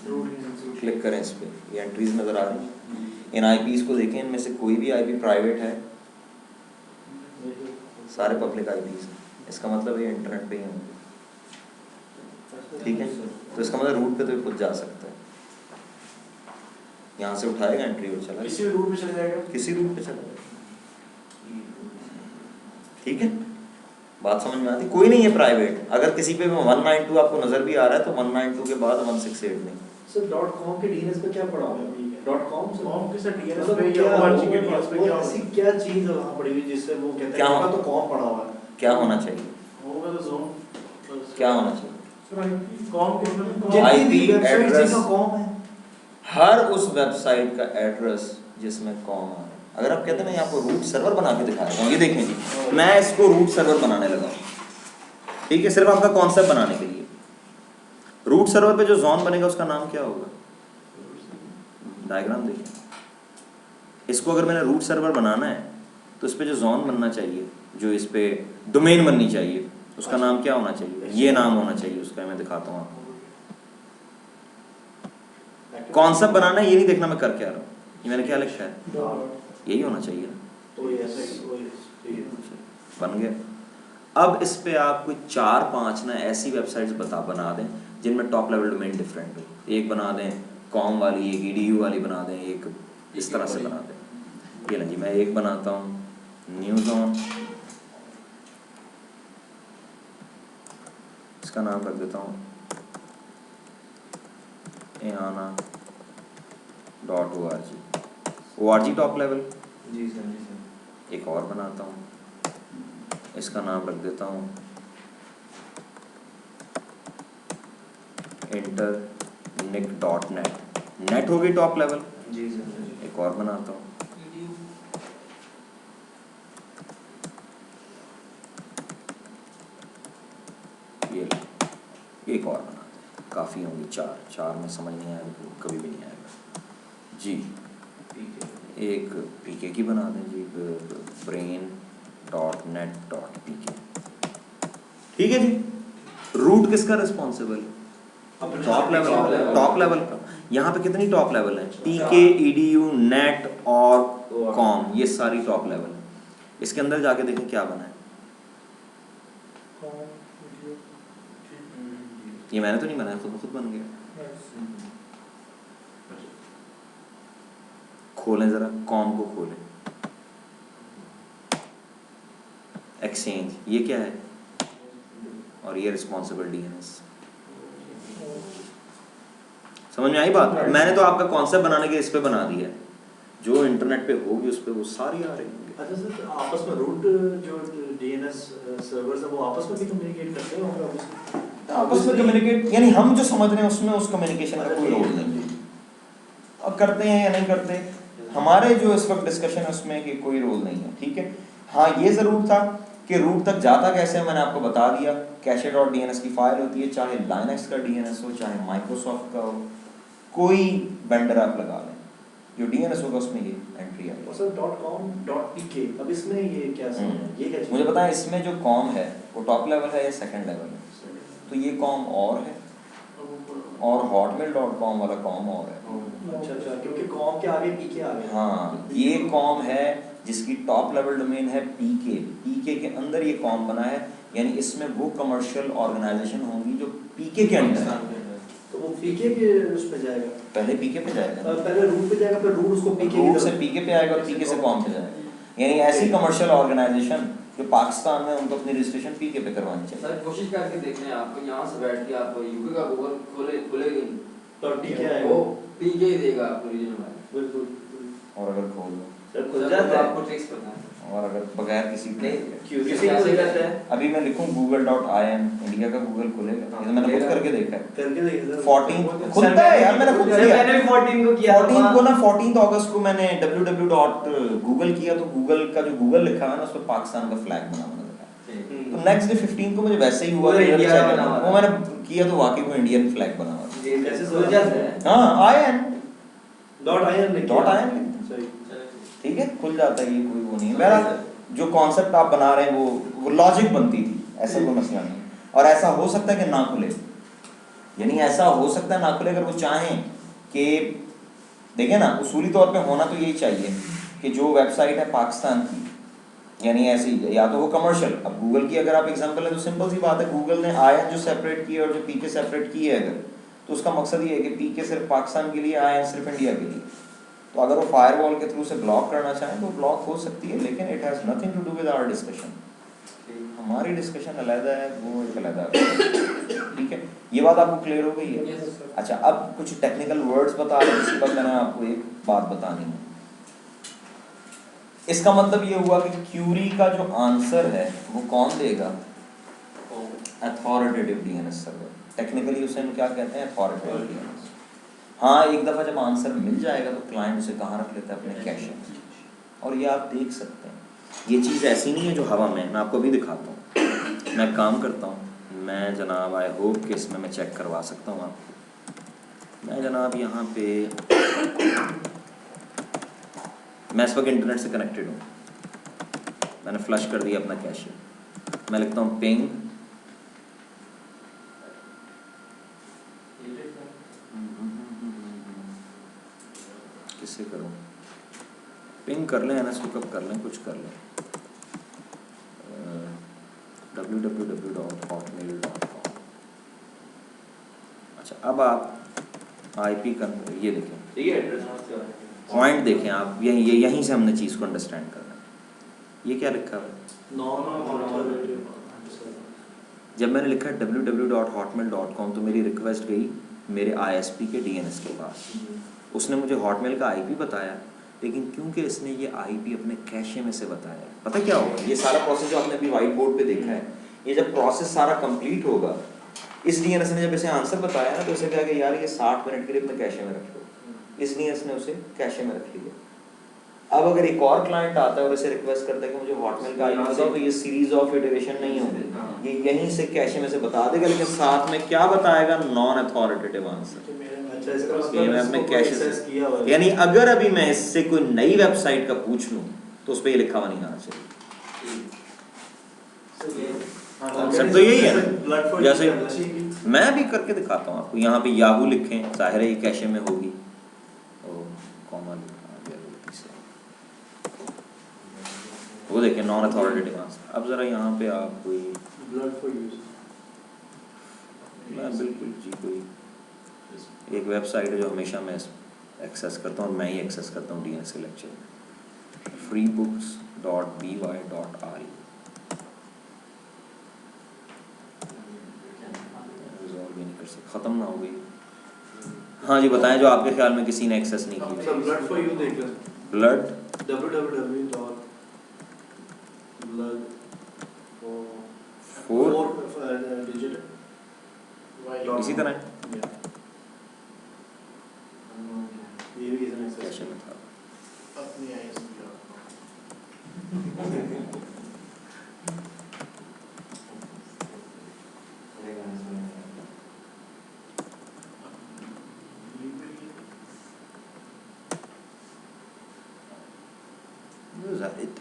क्लिक करें इस पे, ये एंट्रीज नज़र आ रही हैं। इन आईपीज़ को देखें, इनमें से कोई भी आईपी प्राइवेट है, सारे पब्लिक आईपीज़ हैं। इसका मतलब ये इंटरनेट पे ही होंगे। ठीक है, तो इसका मतलब रूट पे तो खुद जा सकता है, यहाँ से उठाएगा एंट्री और चला किसी भी रूट पे चले जाएगा, किसी रूट पे चला जाएगा। ठीक है, बात समझ में आती? कोई नहीं है प्राइवेट। अगर किसी पे 192 आपको नजर भी आ रहा है तो 192 के बाद 168 नहीं। सर .com के डीएनएस पे क्या पड़ा हुआ है? .com से कॉम के साथ डीएनएस मतलब पे क्या या ORG के डीएनएस पे वो क्या ऐसी क्या चीज है वहाँ पड़ी हुई जिससे वो कहते क्या हैं हो- तो कॉम पड़ा हुआ है? क्या होना चाहिए, होगा तो जोन, क्या होना चाहिए? कॉम के मतलब IP वेबसाइट एड्रेस। जिसका कॉम है, हर उस वेबसाइट का एड्रेस जिसमें कॉम आ रहा है। अगर आप कहते हैं मैं आपको रूट सर्वर बना के दिखा रहा हूँ, ये देखें जी, मैं इसको रूट सर्वर बनाने लगा हूँ। ठीक है, सिर्फ आपका कॉन्सेप्ट बनाने के लिए। रूट सर्वर पे जो जोन बनेगा उसका नाम क्या होगा, डायग्राम देखिए। इसको अगर मैंने रूट सर्वर बनाना है तो इस पे जो जोन बनना चाहिए, जो इस पे डोमेन बननी चाहिए, उसका नाम क्या होना चाहिए, ये नाम होना चाहिए उसका। मैं दिखाता हूँ आपको। कॉन्सेप्ट बनाना है, ये नहीं देखना मैं कर क्या रहा हूँ, ये मैंने क्या लिखा है, यही होना चाहिए ना, तो ये ऐसा ही वो बन गया। अब इस पे आप कोई 4-5 ना ऐसी वेबसाइट्स बना दें जिनमें टॉप लेवल डोमेन डिफरेंट हो। एक बना दें कॉम वाली, एक edu वाली बना दें, एक इस तरह से बना दें। ये ना जी, मैं एक बनाता हूँ न्यूज़ ऑन, इसका नाम रख देता हूँ eana.org टॉप लेवल। जी सर, जी सर। एक और बनाता हूँ, इसका नाम रख देता हूँ internic.net। नेट होगी टॉप लेवल। जी सर। एक और बनाता हूँ, ये लो। एक और बनाते हैं, काफ़ी होंगी, 4 में समझ नहीं आएगा तो कभी भी नहीं आएगा जी। एक पीके की बना दें जी, brain.net.pk। ठीक है जी। रूट किसका responsible, top level, top level का। यहाँ पे कितनी टॉप लेवल है, पीके, edu, नेट और कॉम, ये सारी टॉप लेवल है। इसके अंदर जाके देखें क्या बना है। ये मैंने तो नहीं बनाया, खुद बन गया। खोलें जरा, कॉम को खोलें, एक्सचेंज, ये क्या है, और ये रिस्पॉन्सिबल डीएनएस। समझ में आई बात? मैंने तो आपका कॉन्सेप्ट बनाने के इस पे बना दिया है, जो इंटरनेट पे होगी उस पे वो सारी आ रही होंगी। अच्छा सर, तो आपस में रूट जो डीएनएस सर्वर्स है वो आपस में भी कम्युनिकेट करते होंगे ऑब्वियसली? आपस में कम्युनिकेट यानी हम जो समझ रहे हैं उसमें उस कम्युनिकेशन का कोई रोल नहीं है। अब करते हैं या नहीं करते, हमारे जो इस वक्त डिस्कशन है उसमें कि कोई रोल नहीं है, ठीक है। हाँ ये ज़रूर था कि रूट तक जाता कैसे, मैंने आपको बता दिया। cache.dns की फाइल होती है, चाहे लाइनक्स का डीएनएस हो चाहे माइक्रोसॉफ्ट का हो, कोई वेंडर आप लगा लें, जो डीएनएस होगा उसमें ये एंट्री आएगी। सर .com.pk, अब इसमें ये क्या सर ये क्या चीज़? मुझे बताएं इसमें जो कॉम है वो टॉप लेवल है या सेकंड लेवल है? तो ये कॉम और है, और hotmail.com वाला कॉम और है। अच्छा अच्छा, क्योंकि कॉम के आगे पीके आ गए। हाँ ये कॉम है जिसकी टॉप लेवल डोमेन है पीके के अंदर ये कॉम बना है, यानी इसमें वो कमर्शियल ऑर्गेनाइजेशन होंगी जो पीके के अंदर है। तो वो पीके के उस पे जाएगा, पहले पीके पे जाएगा, पहले रूट पे जाएगा, फिर रूट उसको पीके रूट से पीके पे आएगा और पीके से कॉम पे जाएगा। यानी ऐसी कमर्शियल ऑर्गेनाइजेशन जो पाकिस्तान में उनको अपनी रजिस्ट्रेशन पीके पे करवानी चाहिए। सर कोशिश करके देख लें, आपको यहाँ से बैठ के आप यूपी का गूगल खोलेगी तो पीके आएगा, वो पीके ही देगा आपको रीजन वाइज। बिल्कुल। और अगर खोल लो सर खुल जाता है आपको ट्रिक्स पता है, और अगर बगैर किसी किसी कैसे करते हैं? अभी मैं लिखूं google.in, इंडिया का गूगल खुलेगा? ये तो मैंने खुद करके देखा है। करके देखिए सर। 14 खुलता है यार, मैंने खुद किया। मैंने भी 14 को किया 14 को ना 14 अगस्त को मैंने www.google किया तो गूगल का जो गूगल लिखा है ना उस पर पाकिस्तान का फ्लैग बना हुआ था। तो नेक्स्ट डे 15 को मुझे वैसे ही हुआ वो कि इंडिया check बना करना। हुआ वो था। मैंने किया तो वाकई वो इंडियन फ्लैग बना हुआ था। कैसे खुल जाता है। हाँ IN .in लिखिए। .in सही। ठीक है, खुल जाता है, ये कोई वो नहीं है। मेरा जो कॉन्सेप्ट आप बना रहे हैं वो लॉजिक बनती थी, ऐसा कोई मसला नहीं। और ऐसा हो सकता है कि ना खुले, यानी ऐसा हो सकता है ना खुले अगर वो चाहें कि देखिए ना, उसूली तौर पे होना तो यही चाहिए कि जो वेबसाइट है पाकिस्तान की, यानी ऐसी या तो वो कमर्शियल, अब गूगल की अगर आप एग्जांपल है तो सिंपल सी बात है, गूगल ने IN जो सेपरेट की है और जो पीके सेपरेट की है अगर, तो उसका मकसद ये है कि पीके सिर्फ पाकिस्तान के लिए, IN सिर्फ इंडिया के लिए। तो अगर वो फायरवॉल के थ्रू से ब्लॉक करना चाहें तो ब्लॉक हो सकती है, लेकिन it has nothing to do with our discussion. हमारी डिस्कशन अलग है, वो एक अलग है। ठीक है, ये बात आपको क्लियर हो गई है? अच्छा, अब कुछ टेक्निकल वर्ड्स बता रहे हैं, इसके बाद मैंने आपको एक बात बतानी है। इसका मतलब ये हुआ कि क्यूरी का जो आंसर है वो कौन देगा? Authoritative DNS server. टेक्निकली उसे हम क्या कहते हैं? Authoritative DNS. हाँ, एक दफ़ा जब आंसर मिल जाएगा तो क्लाइंट उसे कहाँ रख लेता है? अपने कैश में। और ये आप देख सकते हैं, ये चीज़ ऐसी नहीं है जो हवा में, मैं आपको भी दिखाता हूँ। मैं काम करता हूँ, मैं जनाब आई होप कि इसमें मैं चेक करवा सकता हूँ आपको। मैं जनाब यहाँ पे मैं इस वक्त इंटरनेट से कनेक्टेड हूँ, मैंने फ्लश कर दिया अपना कैशे। मैं लिखता हूँ पिंग किससे करूँ? पिंग कर लें, NSLookup कर लें, कुछ कर लें, www.hotmail.com। अच्छा, अब आप IP का ये देखें, ठीक है, एड्रेस पॉइंट देखें आप, यहीं से हमने चीज़ को अंडरस्टैंड करना है। ये क्या लिखा है? जब मैंने लिखा www.hotmail.com तो मेरी रिक्वेस्ट गई मेरे ISP के DNS के पास। उसने मुझे हॉटमेल का IP बताया, लेकिन क्योंकि इसने ये IP अपने कैशे में से बताया, पता क्या होगा? ये सारा प्रोसेस जो आपने अभी वाइट बोर्ड पे देखा है, ये जब प्रोसेस सारा कंप्लीट होगा, इस DNS ने जब इसे आंसर बताया ना तो इसे कहा कि यार ये 60 मिनट के लिए अपने कैशे में रख लो। इस DNS ने उसे कैशे में रख लिया। अब अगर एक और क्लाइंट आता है और इसे रिक्वेस्ट करता है कि मुझे हॉटमेल का IP बताओ, तो ये सीरीज ऑफ इटरेशन नहीं होगी, ये यहीं से कैशे में से बता देगा, लेकिन साथ में क्या बताएगा? Non authoritative answer. मैं अपने कैशे से, यानी अगर अभी मैं इससे कोई नई वेबसाइट का पूछ लूं तो उस पर ये लिखा हुआ नहीं आना चाहिए। कॉन्सेप्ट तो यही है ना। जैसे मैं भी करके दिखाता हूँ आपको, यहाँ पे याहू लिखें, जाहिर है ये कैशे में होगी, और कॉमा गलती से, वो देखें नॉन अथॉरिटेटिव आंसर। अब ज़रा यहाँ पे आप कोई मैं बिल्कुल जी कोई एक वेबसाइट है जो हमेशा मैं एक्सेस करता हूँ, और मैं ही एक्सेस करता हूँ DNS के लेक्चर में, freebooks.by.re। रिजॉल्व भी नहीं कर सकता, ख़त्म ना हो गई। हाँ जी बताएं जो आपके ख्याल में किसी ने एक्सेस नहीं किया। सर ब्लड फॉर यू देख लो, ब्लड www.blood फोर डिजिट इसी तरह है। ये भी इतना एक्सेस कैसे में था अपनी आईज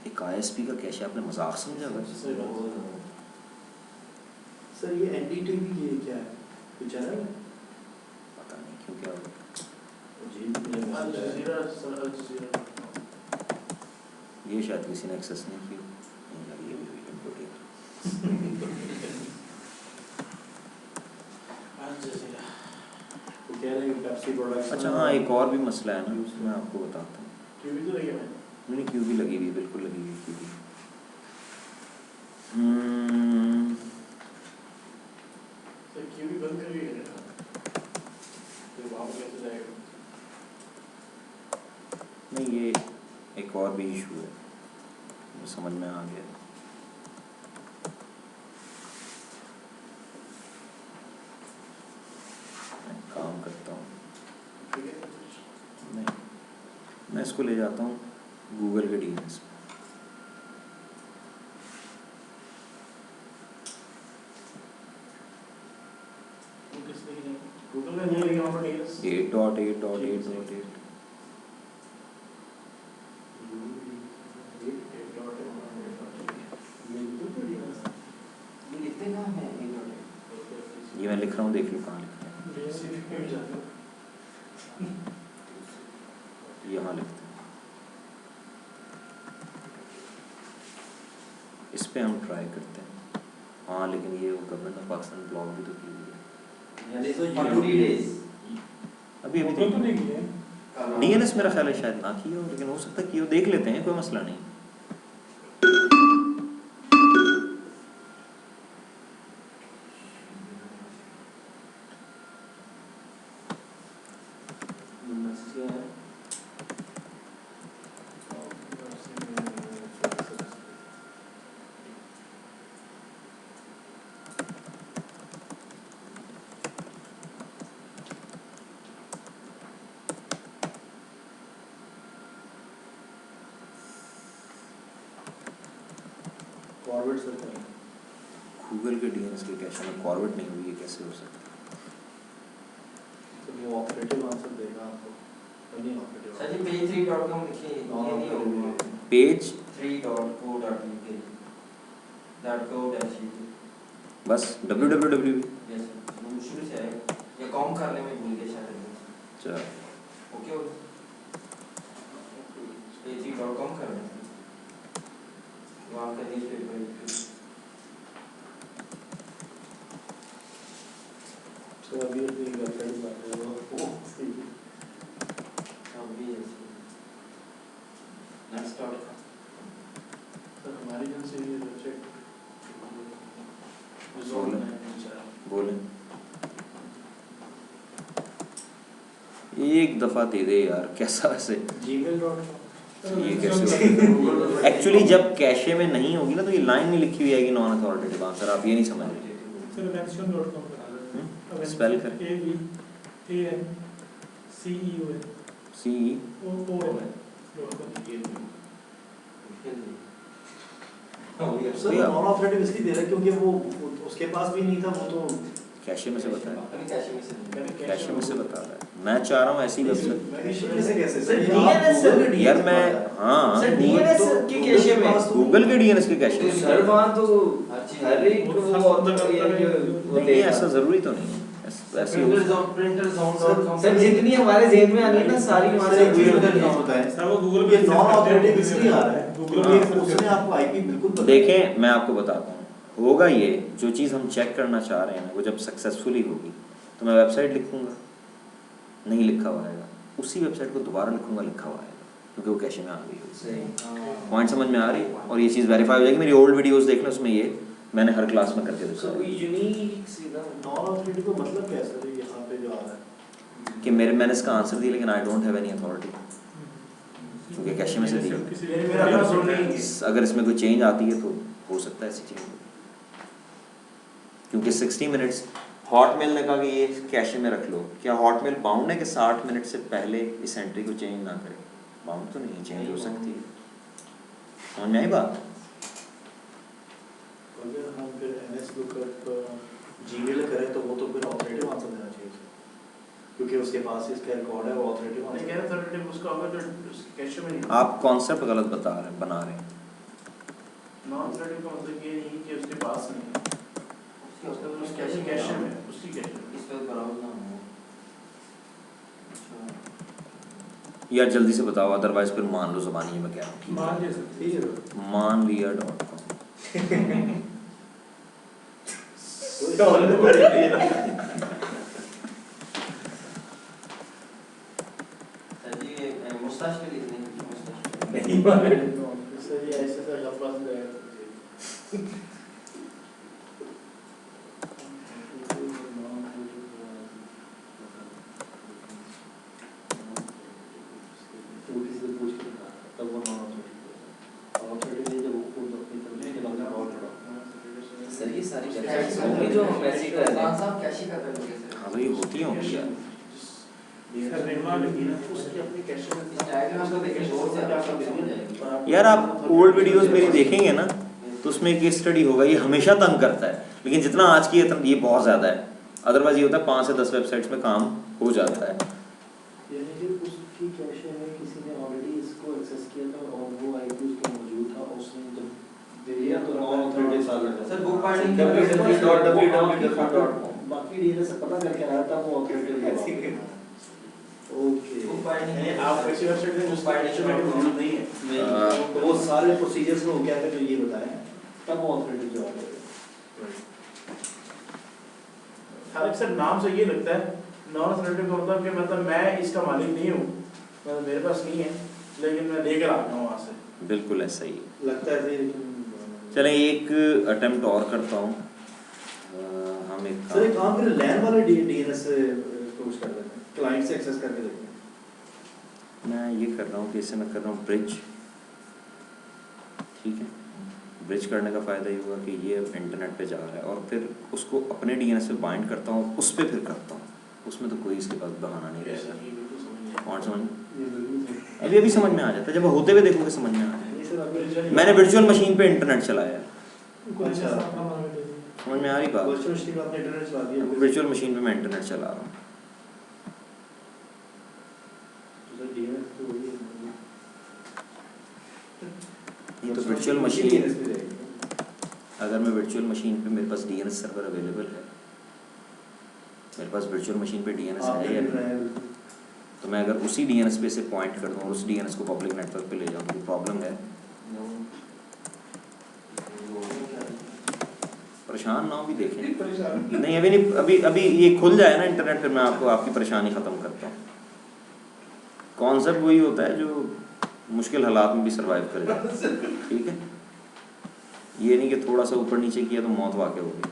एक ISP का कैसे आपने मजाक समझा हुआ है? सर ये एनडीटीवी ये क्या है, कुछ चैनल है? पता नहीं क्यों क्या हुआ। जी मुझे अल मैसेज आया। जजीरा सर अल जजीरा ये शायद किसी ने एक्सेस नहीं किया। नहीं यार ये भी इनपुट है। अल जजीरा वो कह रहे हैं कि पेप्सी प्रोडक्ट्स अच्छा हाँ एक और भी मसला है ना, मैं आपको बताता हूँ। क्यों भी तो लगे मैं नहीं क्यों भी लगी हुई, बिल्कुल लगी हुई क्यों भी। सर क्यों भी बंद करके करेगा तो वहाँ पे कैसे जाएगा? नहीं ये एक और भी इशू है, मुझे समझ में आ गया। मैं काम करता हूँ, ठीक है नहीं मैं इसको ले जाता हूँ गूगल के DNS पे। वो किस लिए नहीं गूगल में नहीं लगे वहाँ पर डीएस 8.8.8.8 ये लिखते कहाँ हैं ये डॉट? ये मैं लिख रहा हूँ, देख लो कहाँ लिखते हैं। यहाँ लिखते हैं, इस पे हम ट्राई करते हैं। हाँ लेकिन ये गवर्नमेंट ऑफ पाकिस्तान ब्लॉक भी तो की हुई है यानी तो 40 days अभी अभी तो नहीं किए DNS मेरा ख्याल है शायद ना की हो, लेकिन हो सकता है कि हो, देख लेते हैं, कोई मसला नहीं। फॉरवर्ड सर करें। गूगल के DNS के कैश में फॉरवर्ड नहीं हुई है, कैसे हो सकता है? तो वो ऑपरेटिव आंसर देगा आपको, नहीं ऑपरेटिव सर जी page3.com लिखिए, ये नहीं होगा। पेज 3.co.uk बस www। यस सर शुरू से आएगा या कॉम करने में भूल गए शायद। चलो ओके हो page3.com करना है वहाँ का न्यूज़पेपर तो अभी अपनी वेबसाइट बात है वो अभी ऐसे नेक्स्ट डॉट सर हमारी जन से ये वेबसाइट बोले एक दफ़ा दे दे यार, कैसा वैसे gmail.com ये कैसे एक्चुअली जब कैशे में नहीं होगी ना तो ये लाइन नहीं लिखी हुई आएगी नॉन अथॉरिटेटिव आंसर, आप ये नहीं समझ रहे। सर vention.com स्पेल कर सर नॉन ऑपरेटिव इसलिए दे रहा है क्योंकि वो उसके पास भी नहीं था, वो तो कैशे में से बताया, अभी कैशे में से कैशे में से बता रहा है। मैं चाह रहा हूँ ऐसी वेबसाइट कैसे कैसे सर DNS यार मैं हाँ सर DNS के कैशे में गूगल के DNS के कैशे में सर वहाँ तो हर एक वो नहीं, ऐसा ज़रूरी तो नहीं है ऐसी printers.com सर जितनी हमारे जेब में आनी है ना सारी वहाँ से सर वो गूगल ये नॉन ऑपरेटिव इसलिए आ रहा है गूगल हाँ। पे उसने आपको आईपी बिल्कुल बता देखें मैं आपको बताता हूँ, होगा ये जो चीज़ हम चेक करना चाह रहे हैं वो जब सक्सेसफुली होगी तो मैं वेबसाइट लिखूंगा, नहीं लिखा हुआ आएगा, उसी वेबसाइट को दोबारा लिखूंगा, लिखा हुआ आएगा, क्योंकि वो कैशे में आ गई होगी। पॉइंट समझ में आ रही है? और ये चीज़ वेरीफाई हो जाएगी। मेरी ओल्ड वीडियोस देख लो, उसमें ये मैंने हर क्लास में करके दिखाया है। यूनिक सीधा नॉन ऑपरेटिव का मतलब क्या है सर यहाँ पे जो आ रहा है? कि मैंने इसका आंसर दिया लेकिन I don't have any authority, क्योंकि कैशे में से दी। मेरा अपना जोन नहीं है। अगर इसमें कोई चेंज आती है तो हो सकता है ऐसी चेंज, क्योंकि 60 मिनट्स हॉटमेल ने कहा कि ये कैशे में रख लो। क्या हॉटमेल बाउंड है कि 60 मिनट से पहले इस एंट्री को चेंज ना करे? बाउंड तो नहीं है, चेंज हो सकती है। समझ में आई बात? अगर हम फिर NS लुकअप जीमेल करें तो वो तो फिर ऑथोरेटिव आंसर देना चाहिए उसे, क्योंकि उसके पास इसका रिकॉर्ड है, वो ऑथोरेटिव मैं आंसर। कह रहा था ऑथोरेटिव उसका होगा जो कैशे में नहीं। आप कॉन्सेप्ट गलत बना रहे हैं। नॉन ऑथोरेटिव का मतलब ये नहीं कि उसके पास नहीं है, उसका तो उसके कैशे में, उसकी कैशे में। इस पर ब्राउज ना हो। यार जल्दी से बताओ, अदरवाइज फिर मान लो ज़बानी में क्या है। मान ले सकते ठीक है मान लिया .com। सर जी मुस्ताश के लिखने की मुस्ताश नहीं माने। सर ये ऐसे सर लफ्ज़ है। वो किसी से पूछ के बता, तब वो नॉन ऑथोरेटिव नहीं, जब वो खुद अपनी तरफ से लग रहा बहुत बड़ा। सर ये सारी कैशी होंगी जो वैसी कर रहे हैं। साहब कैशी का कर लोगे सर। हाँ तो ये होती होंगी यार। उसकी अपनी कैशे में इस डायग्राम को देखिए गौर से आपको समझ आएगी। यार आप ओल्ड वीडियोस मेरी देखेंगे ना तो उसमें एक स्टडी होगा, ये हमेशा तंग करता है, लेकिन जितना आज की है ये बहुत ज़्यादा है। अदरवाइज ये होता है 5 से 10 वेबसाइट्स में काम हो जाता है। यानी कि उसकी कैशे में किसी ने ऑलरेडी इसको एक्सेस किया था और वो आईपी उसके मौजूद था, उसने जब दिया तो नॉन ऑथोरेटिव साल लगा। सर बुक बाइंडिंग www.com बाकी डीएनएस से पता करके आया था वो ऑथोरेटिव है। ओके, बुक बाइंडिंग यानी आप ऐसी वेबसाइट में जिसका कैशे में मौजूद नहीं है, तो वो सारे प्रोसीजर्स में हो गया है जो ये बताएं, तब वो ऑथोरेटिव जवाब देगा। हालांकि सर नाम से ये लगता है नॉन ऑथोरेटिव का मतलब कि मतलब मैं इसका मालिक नहीं हूँ, मतलब मेरे पास नहीं है, लेकिन मैं लेकर आता हूँ वहाँ से। बिल्कुल ऐसा ही लगता है सही, लेकिन चलें एक अटेम्प्ट और करता हूँ। हम एक सर एक काम करें, लैन वाले डीएनएस से पुश कर देते हैं, क्लाइंट से एक्सेस करके देखते हैं। मैं ये कर रहा हूँ कि इससे मैं कर रहा हूँ ब्रिज। ठीक है, ब्रिज करने का फ़ायदा ये हुआ कि ये इंटरनेट पे जा रहा है और फिर उसको अपने डीएनएस पे बाइंड करता हूँ, उस पर फिर करता हूँ, उसमें तो कोई इसके पास बहाना नहीं रहेगा। और समझ अभी समझ में आ जाता है, जब होते हुए देखोगे समझ में आ जाएगा। मैंने वर्चुअल मशीन पे इंटरनेट चलाया है, अच्छा, समझ में आ रही बात? वर्चुअल मशीन में आपने इंटरनेट चला दिया, वर्चुअल मशीन पे मैं इंटरनेट चला रहा हूँ। तो सर डीएनएस तो वही है, ये तो वर्चुअल मशीन, अगर मैं वर्चुअल मशीन पे मेरे पास डीएनएस सर्वर अवेलेबल है, मेरे पास वर्चुअल मशीन पे डीएनएस है या नहीं, तो मैं अगर उसी डीएनएस पे से पॉइंट कर दूँ और उस डीएनएस को पब्लिक नेटवर्क पे ले जाऊँ तो प्रॉब्लम है? परेशान ना हो भी देखें। नहीं अभी नहीं, अभी ये खुल जाए ना इंटरनेट, फिर मैं आपको आपकी परेशानी ख़त्म करता हूँ। कॉन्सेप्ट वही होता है जो मुश्किल हालात में भी सर्वाइव करे, ठीक है? ये नहीं कि थोड़ा सा ऊपर नीचे किया तो मौत वाक़ हो गई।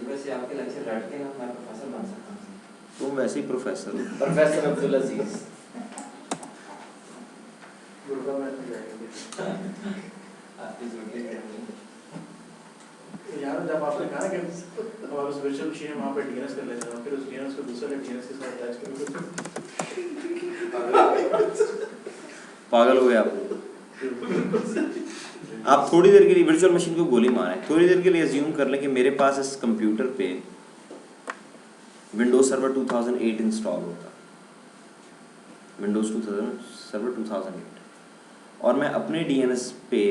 वैसे आपके लेक्चर रट के ना मैं प्रोफेसर बन सकता हूँ। तुम वैसे ही प्रोफेसर हो। प्रोफेसर अब्दुल अजीज। गुरुकुल में तो जाएंगे। आपकी ड्यूटी करेंगे। यार जब आपने कहा कि और उस वर्चुअल मशीन में वहाँ पे डीएनएस कर लेते हैं, फिर उस डीएनएस को दूसरे डीएनएस के साथ अटैच करोगे। पागल हो गए आप थोड़ी देर के लिए वर्चुअल मशीन को गोली मारें, थोड़ी देर के लिए अज्यूम कर लें कि मेरे पास इस कंप्यूटर पे विंडोज सर्वर 2008 इंस्टॉल होता, विंडोज सर्वर 2008, और मैं अपने डीएनएस पे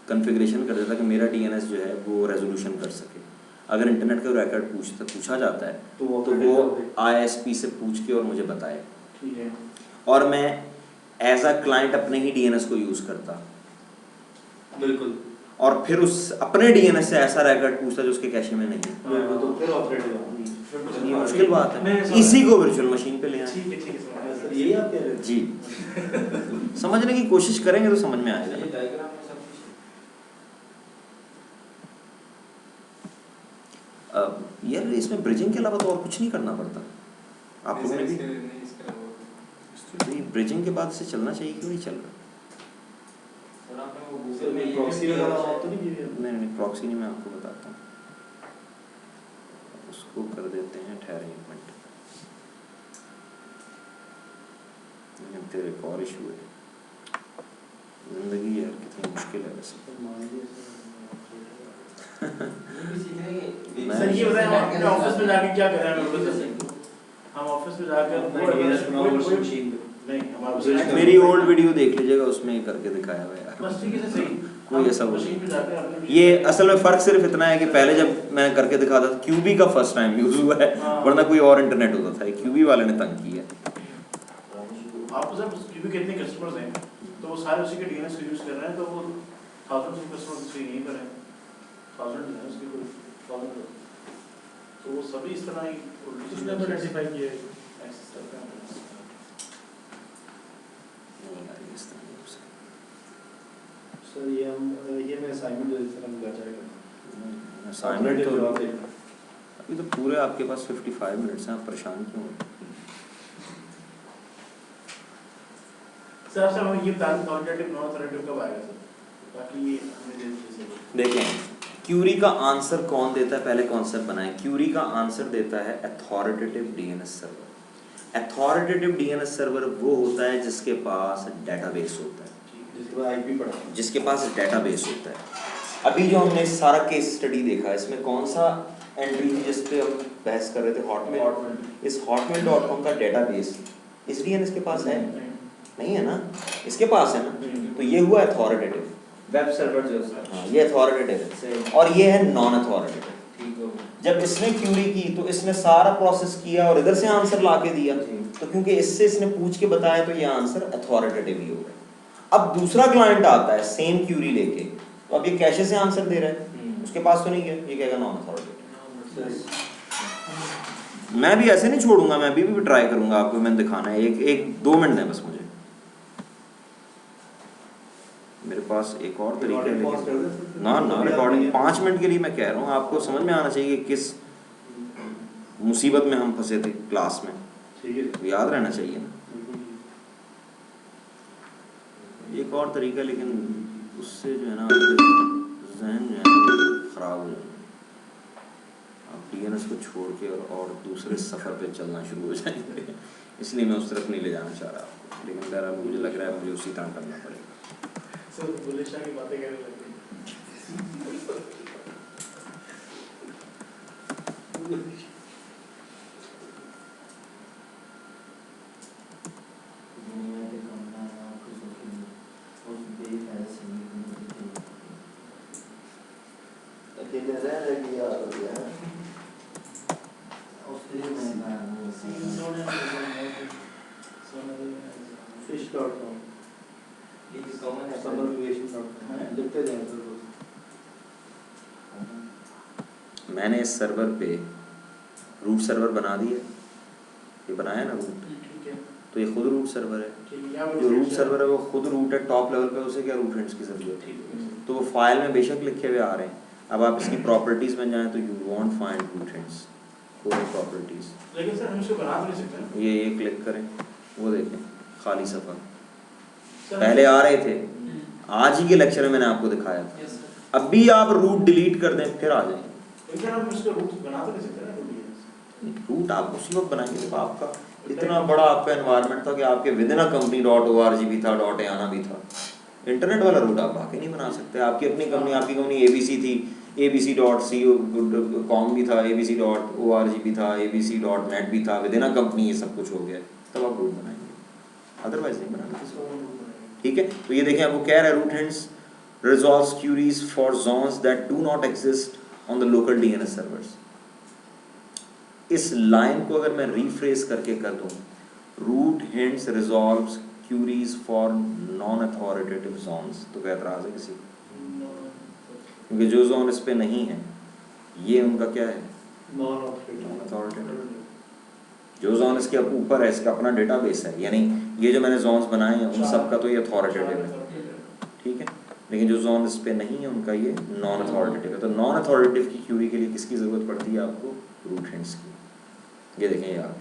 कॉन्फ़िगरेशन कर देता कि मेरा डीएनएस जो है वो रेजोल्यूशन कर सके। अगर इंटरनेट का रिकॉर्ड पूछा जाता है तो वो आईएसपी से पूछ के और मुझे बताए, ठीक है, और मैं एज अ क्लाइंट अपने ही डीएनएस को यूज़ करता, बिल्कुल, और फिर उस अपने डीएनएस से ऐसा रिकॉर्ड पूछता जो उसके कैशे में नहीं है। बिल्कुल, तो फिर ऑपरेटिव है। ये मुश्किल बात है, इसी को वर्चुअल मशीन पे ले आए। ठीक है, समझ सर यही आप कह रहे हैं? जी समझने की कोशिश करेंगे तो समझ में आएगा। ये डायग्राम में सब कुछ यार इसमें ब्रिजिंग के अलावा तो और कुछ नहीं करना पड़ता आप लोगों ने भी। ब्रिजिंग के बाद से चलना चाहिए, क्यों नहीं चल रहा? सर आपने वो सर गूगल में मैं ये प्रॉक्सी किया वगैरह है आप तो नहीं किए? नहीं प्रॉक्सी नहीं, मैं आपको बताता हूँ। उसको कर देते हैं ठहरे एक मिनट, तेरे एक और इशू है। जिंदगी यार कितनी मुश्किल है वैसे। ये भी सीखने के सर ये बताएं हम अपने ऑफिस में जाके क्या कर रहे हैं लोग? हम ऑफिस में जाकर नहीं हमारा मेरी ओल्ड वीडियो देख लीजिएगा, उसमें ही करके दिखाया हुआ है यार। बस ठीक है सर, सही कोई ऐसा वो मशीन पे जाकर अपने ये असल में फ़र्क सिर्फ इतना है कि पहले जब मैंने करके दिखाता था क्यूबी का फर्स्ट टाइम यूज़ हुआ है, वरना कोई और इंटरनेट होता था। क्यूबी वाले ने तंग किया। आप सर क्योंकि कितने कस्टमर्स हैं तो वो सारे उसी के डीएनएस को यूज़ कर रहे हैं, तो वो थाउजेंड्स ऑफ कस्टमर्स से नहीं कर रहे हैं, थाउजेंड है उसके कोई थाउजेंड, तो वो सभी इस तरह ही किसने आइडेंटिफाई किया है? एक्सेस करते हैं। सर ये मैं असाइनमेंट दे देता हूँ, घर जाएगा असाइनमेंट तो जवाब देना। अभी तो पूरे आपके पास 55 मिनट्स हैं, आप परेशान क्यों हो? सर हम ये प्लान क्वालिटेटिव नॉन ऑथोरेटिव कब आएगा सर, ताकि ये हमें जैसे देखें क्यूरी का आंसर कौन देता है, पहले कॉन्सेप्ट बनाएं। क्यूरी का आंसर देता है authoritative DNS server. Authoritative DNS server वो होता है जिसके पास डेटाबेस होता है, जिसके बाद आईपी पढ़ा जिसके पास डेटाबेस होता है। अभी जो हमने सारा केस स्टडी देखा, इसमें कौन सा एंट्री थी जिस पे हम बहस कर रहे थे? हॉटमेल। इस hotmail.com का डेटाबेस इस डीएनएस के पास है? नहीं है ना, इसके पास है ना, तो ये हुआ अथॉरिटेटिव। वेब सर्वर जो सर हाँ, ये अथॉरिटेटिव है और ये है नॉन अथॉरिटेटिव। ठीक हो जब इसने क्यूरी की तो इसने सारा प्रोसेस किया और इधर से आंसर ला के दिया, तो क्योंकि इससे इसने पूछ के बताया तो ये आंसर अथॉरिटेटिव ही होगा। अब दूसरा क्लाइंट आता है सेम क्यूरी लेके, तो अब ये कैशे से आंसर दे रहा है, उसके पास तो नहीं है, ये कहेगा नॉन अथॉरिटेटिव। मैं भी ऐसे नहीं छोड़ूंगा, मैं भी ट्राई करूंगा, आपको मैंने दिखाना है। एक 2 मिनट है बस मुझे, मेरे पास एक और तरीका है लेकिन ना रिकॉर्डिंग 5 मिनट के लिए मैं कह रहा हूँ। आपको समझ में आना चाहिए कि किस मुसीबत में हम फंसे थे क्लास में, ठीक है, याद रहना चाहिए ना। एक और तरीका, लेकिन उससे जो है ना जहन जो है ख़राब हो जाएगा। आप डीएनएस को छोड़ के और दूसरे सफ़र पे चलना शुरू हो जाएंगे, इसलिए मैं उस तरफ नहीं ले जाना चाह रहा आपको, लेकिन बहरहाल मुझे लग रहा है मुझे उसी तरह करना पड़ेगा। सर बुल्ले शाह की बातें करने लग गए। अकेले रह रहे कि यार हो गया है। fish.com summervacation.com लिखते जाएं सर। मैंने इस सर्वर पे रूट सर्वर बना दिया, ये बनाया ना रूट, ठीक है, तो ये खुद रूट सर्वर है। ठीक है, यहाँ जो रूट सर्वर है वो खुद रूट है, टॉप लेवल पे उसे क्या रूट हैंड्स की जरूरत है, तो वो फाइल में बेशक लिखे हुए आ रहे हैं। अब आप इसकी प्रॉपर्टीज में जाएं तो you want find root hands, कोई प्रॉपर्टीज। लेकिन सर हम इसको बना तो नहीं सकते ना? ये क्लिक करें, वो देखें खाली सफ़ा, सर, पहले आ रहे थे, आज ही के लेक्चर में मैंने आपको दिखाया था। यस सर, अब भी आप रूट डिलीट कर दें फिर आ जाएंगे। लेकिन हम इसको रूट बना तो नहीं सकते ना रूट? रूट आप उसी वक्त बनाएंगे जब आपका इतना बड़ा आपका एनवायरनमेंट था कि आपके with in a company .org भी था, .ana भी था। इंटरनेट वाला रूट आप बाकी नहीं बना सकते। आपकी अपनी कंपनी, आपकी कंपनी ABC थी, abc.co.com भी था, abc.org भी था, abc.net भी था, विद इन अ कंपनी ये सब कुछ हो गया, तब आप रूट बनाएंगे, अदरवाइज नहीं बनाएंगे। ठीक है, तो ये देखें आपको कह रहा है root hands resolves queries for zones that do not exist on the local DNS servers। इस लाइन को अगर मैं रीफ्रेज करके कर दूं, root hands resolves queries for non-authoritative zones, तो क्या एतराज है किसी को? क्योंकि जो जोन इस पे नहीं है ये उनका क्या है, नॉन अथॉरिटेटिव। जो जोन इसके ऊपर है इसका अपना डेटाबेस है, यानी ये जो मैंने जोन्स बनाए हैं उन सब का तो ये अथॉरिटेटिव है। ठीक है, लेकिन जो जोन इस पे नहीं है उनका ये नॉन अथॉरिटेटिव है। तो नॉन अथॉरिटेटिव की क्यूरी के लिए किसकी ज़रूरत पड़ती है आपको? रूट हिंट्स की। ये देखें, ये आ गया।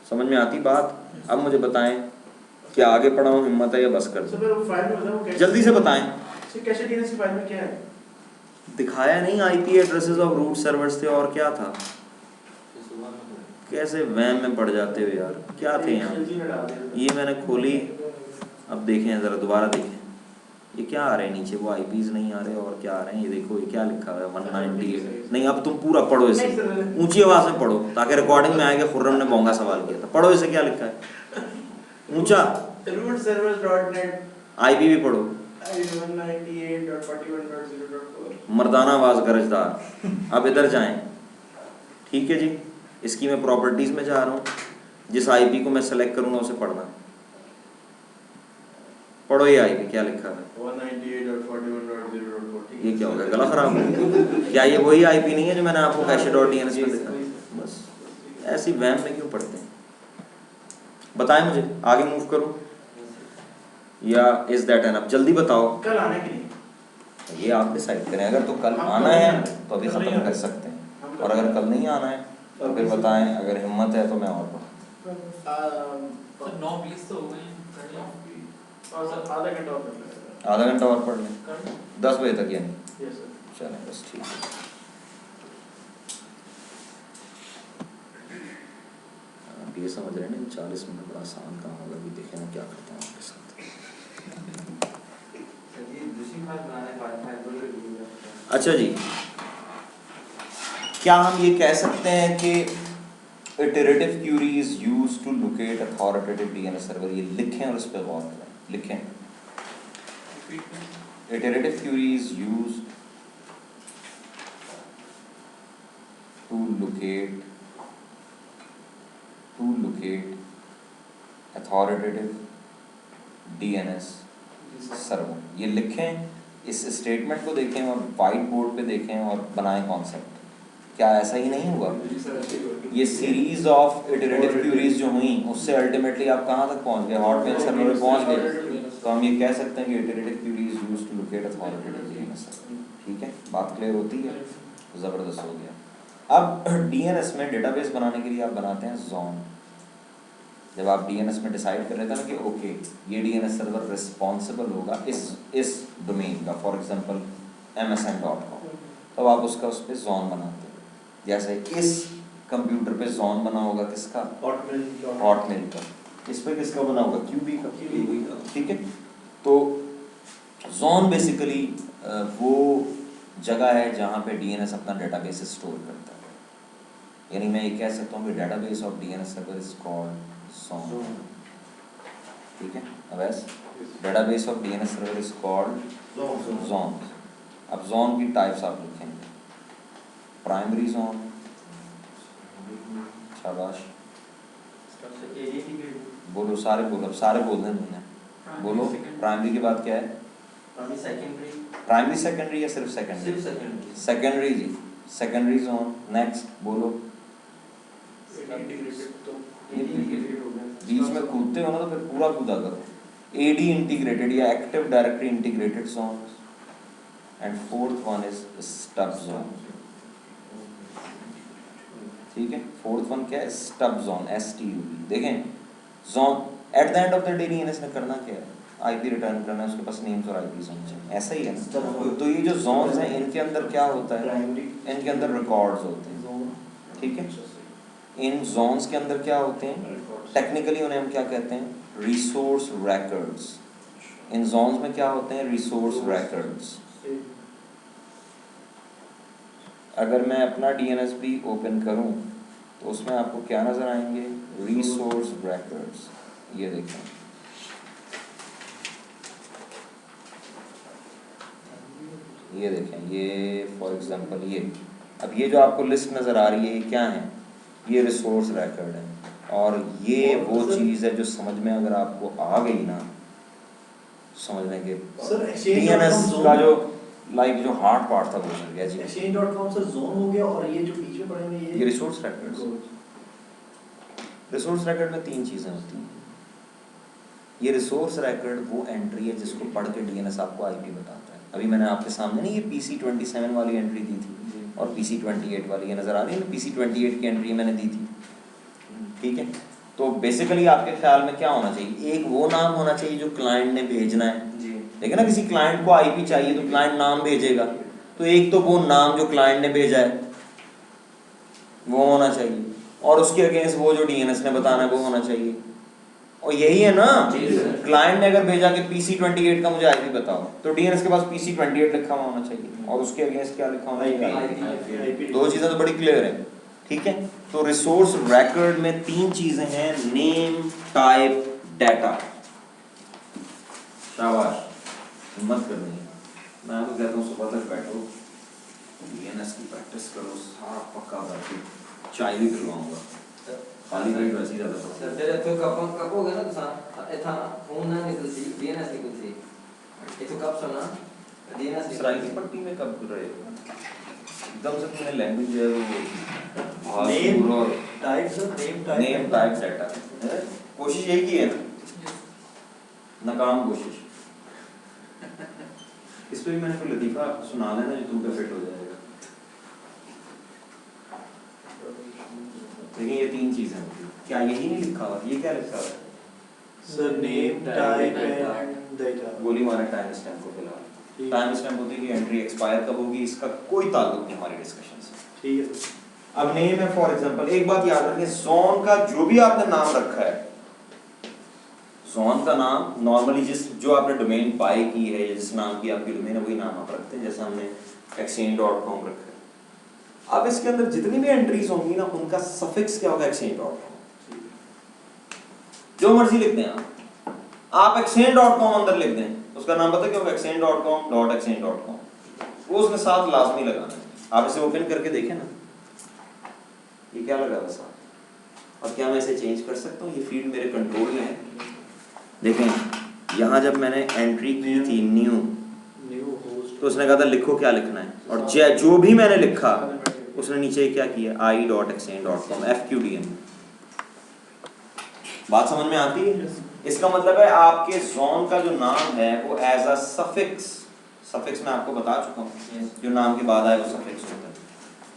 समझ में आती बात? अब मुझे बताएं क्या आगे पढ़ाऊं, हिम्मत है या बस कर सर दूं? फिर वो फाइल में बताओ कैसे, जल्दी से बताएं। सर कैसे डीएनएस की फाइल में क्या है? दिखाया नहीं, IP addresses of root servers थे और क्या था? कैसे वहम में पड़ जाते हो यार, क्या थे यहाँ? एलजी ने डाल दिया। ये मैंने खोली, अब देखें ज़रा दोबारा देखें, ये क्या आ रहे हैं नीचे? वो आईपीज नहीं आ रहे और क्या आ रहे हैं? ये देखो, ये क्या लिखा हुआ है 198। नहीं, अब तुम पूरा पढ़ो इसे, ऊंची आवाज़ में पढ़ो ताकि रिकॉर्डिंग में आएगा खुर्रम ने बोंगा सवाल किया था। पढ़ो इसे, क्या लिखा है ऊंचा। root servers.net आईपी भी पढ़ो, 198.41.0.4। मर्दाना आवाज़ गरजदार। अब इधर जाएं, ठीक है जी। इसकी मैं प्रॉपर्टीज़ में जा रहा हूँ, जिस आईपी को मैं सेलेक्ट करूँगा उसे पढ़ना। पढ़ो ये आईपी क्या लिखा है? 198.41.0.4। ये क्या हो गया, गला खराब हो गया? क्या ये वही आईपी नहीं है जो मैंने आपको कैशे.dns में दिखा? बस ऐसी वहम में क्यों पढ़ते हैं? बताएं मुझे, आगे मूव करूं या इज दैट एनफ? जल्दी बताओ। कल आने के लिए ये आप डिसाइड करें। अगर तो कल आना है तो अभी ख़त्म कर सकते हैं, और अगर कल नहीं आना है तो फिर बताएं। अगर हिम्मत है तो मैं और पढ़ूँ। सर 9:20 तो हो गए हैं, कर लो। और सर आधा घंटा और कर लेंगे। आधा घंटा और पढ़ लें, कर लो। 10 बजे तक यानी। Yes sir. चलें बस, ठीक है। आप ये समझ रहे हैं ना 40 मिनट बड़ा आसान काम होगा। अभी देखें ना क्या करता हूँ आपके साथ। अच्छा जी, क्या हम ये कह सकते हैं कि iterative query is used to locate authoritative DNS server? ये लिखें और इस पर गौर करें। लिखें, iterative query is used to locate authoritative DNS server. ये लिखें, इस स्टेटमेंट को देखें और वाइट बोर्ड पे देखें और बनाएं कॉन्सेप्ट। क्या ऐसा ही नहीं हुआ? ये सीरीज ऑफ इटरेटिव क्यूरीज जो हुई उससे अल्टीमेटली आप कहाँ तक पहुँच गए? हॉटमेल सर्वर पे पहुँच गए। तो हम ये कह सकते हैं कि iterative query is used to locate authoritative DNS server. ठीक है, बात क्लियर होती है? ज़बरदस्त हो गया। अब डीएनएस में डेटाबेस बनाने के लिए आप बनाते हैं जोन। जब आप डीएनएस में डिसाइड कर लेते हैं ना कि ओके ये डीएनएस सर्वर रिस्पॉन्सिबल होगा इस डोमेन का, फॉर एग्जांपल msn.com, तो आप उसका उस पर जोन बनाते हैं। जैसे इस कंप्यूटर पे जोन बना होगा किसका? हॉटमेल का। इस पे किसका बना होगा? क्यूबी का। ठीक है, तो जोन बेसिकली वो जगह है जहाँ पे डीएनएस अपना डेटाबेस स्टोर करता है। यानी मैं ये कह सकता हूँ कि database of DNS server is called zone. ठीक है, अब database of DNS server is called zone. अब जोन की टाइप्स आप लिखेंगे। प्राइमरी जोन, शाबाश, बोलो सारे बोलो, अब सारे बोलने दूंगा। बोलो प्राइमरी के बाद क्या है? प्राइमरी सेकेंडरी या सिर्फ सेकेंडरी? सेकेंडरी जी, सेकेंडरी जोन। नेक्स्ट बोलो। बीच में कूदते हो ना तो फिर पूरा कूदा करो। एडी इंटीग्रेटेड या active directory integrated zone. And fourth one is stub zone. ठीक है, फोर्थ वन क्या है? Stub zone, STUB। देखें zone at the end of the day DNS ने करना क्या है? आईपी रिटर्न करना है, उसके पास नेम्स और आईपीज होने चाहिए। ऐसा ही है ना? तो ये जो जोन्स हैं इनके अंदर क्या होता है? इनके अंदर रिकॉर्ड्स होते हैं। ठीक है, इन जोन्स के अंदर क्या होते हैं? टेक्निकली उन्हें हम क्या कहते हैं? Resource records. इन जोन्स में क्या होते हैं? Resource records. अगर मैं अपना DNSP ओपन करूं तो उसमें आपको क्या नजर आएंगे? Resource records. ये देखें, ये देखें, ये फॉर एग्जांपल ये, अब ये जो आपको लिस्ट नज़र आ रही है ये क्या है? ये रिसोर्स रिकॉर्ड है। और ये वो चीज़ है जो समझ में अगर आपको आ गई ना, समझने के DNS का जो जो हार्ड पार्ट था वो हो गया जी। exchange.com से जोन हो गया, और ये जो बीच में पड़े हुए ये रिसोर्स रिकॉर्ड्स। रिसोर्स रिकॉर्ड में 3 चीज़ें होती हैं। ये रिसोर्स रिकॉर्ड वो एंट्री है जिसको पढ़ के डीएनएस आपको आईपी बताता है। अभी मैंने आपके सामने नहीं ये PC27 वाली एंट्री दी थी और PC28 वाली, ये नज़र आ रही है ना, PC28 की एंट्री मैंने दी थी, ठीक है। तो बेसिकली आपके ख्याल में क्या होना चाहिए, एक वो नाम होना चाहिए जो क्लाइंट ने भेजना है, लेकिन ना किसी क्लाइंट को आईपी चाहिए तो क्लाइंट नाम भेजेगा, तो एक तो वो नाम जो क्लाइंट ने भेजा है वो होना चाहिए, और उसके अगेंस्ट वो जो डीएनएस ने बताना है वो होना चाहिए। और यही है ना, क्लाइंट ने अगर भेजा कि PC28 का मुझे आईपी बताओ, तो डीएनएस के पास PC28 लिखा हुआ होना चाहिए और उसके अगेंस्ट क्या लिखा होना चाहिए। दो चीजें तो बड़ी क्लियर है, ठीक है। तो रिसोर्स रिकॉर्ड में तीन चीजें हैं, नेम, टाइप, डाटा। शाबाश, हिम्मत करनी है। मैं आपको कहता हूँ सुबह तक बैठो, डीएनएस की प्रैक्टिस करो, सारा पक्का करके चाय भी पिलवाऊंगा, खाली पेट वैसे ही ज़्यादा पसंद है। सर तेरे तो कप हो गया ना, तो था फोन ना निकलती डीएनएस निकलती, ये तो कब सुना डीएनएस इसराइल की पट्टी में कब रहे एकदम से तुमने लैंग्वेज जो है वो नेम और type sir, name type data, कोशिश यही की है ना, नाकाम कोशिश। इस पे भी मैंने कोई लतीफ़ा सुना देना जो तुम पे फिट हो जाएगा। देखिए ये तीन चीजें होती हैं, क्या यही नहीं लिखा हुआ, ये क्या लिखा हुआ है sir, name type and data. गोली मारे टाइम स्टैम्प को फिलहाल। टाइम स्टैम्प होती है कि एंट्री एक्सपायर कब होगी, इसका कोई ताल्लुक नहीं हमारी डिस्कशन से, ठीक है सर। अब नेम है फॉर एग्जांपल, एक बात याद रखें, जोन का जो भी आपने नाम रखा है, जोन का नाम नॉर्मली जो आपने डोमेन बाय की है, जिस नाम की आपकी डोमेन है वही नाम आप रखते हैं, जैसे हमने exchange.com रखा है। अब इसके अंदर जितनी भी एंट्रीज होंगी ना, उनका सफिक्स क्या होगा, exchange.com, जो मर्जी लिख दें आप exchange.com अंदर लिख दें, उसका नाम पता क्या होगा, exchange.com.exchange.com, वो उसके साथ लाजमी लगाना है। आप इसे ओपन करके देखें ना, ये क्या लगा हुआ साथ, और क्या मैं इसे चेंज कर सकता हूँ, ये फील्ड मेरे कंट्रोल में है। देखें यहाँ जब मैंने एंट्री की थी न्यू, तो उसने कहा था लिखो क्या लिखना है, और जो भी मैंने लिखा उसने नीचे क्या किया, i.exchange.com FQDN। बात समझ में आती है? इसका मतलब है आपके जोन का जो नाम है वो एज अ सफिक्स मैं आपको बता चुका हूँ, जो नाम के बाद आए वो सफिक्स होता है,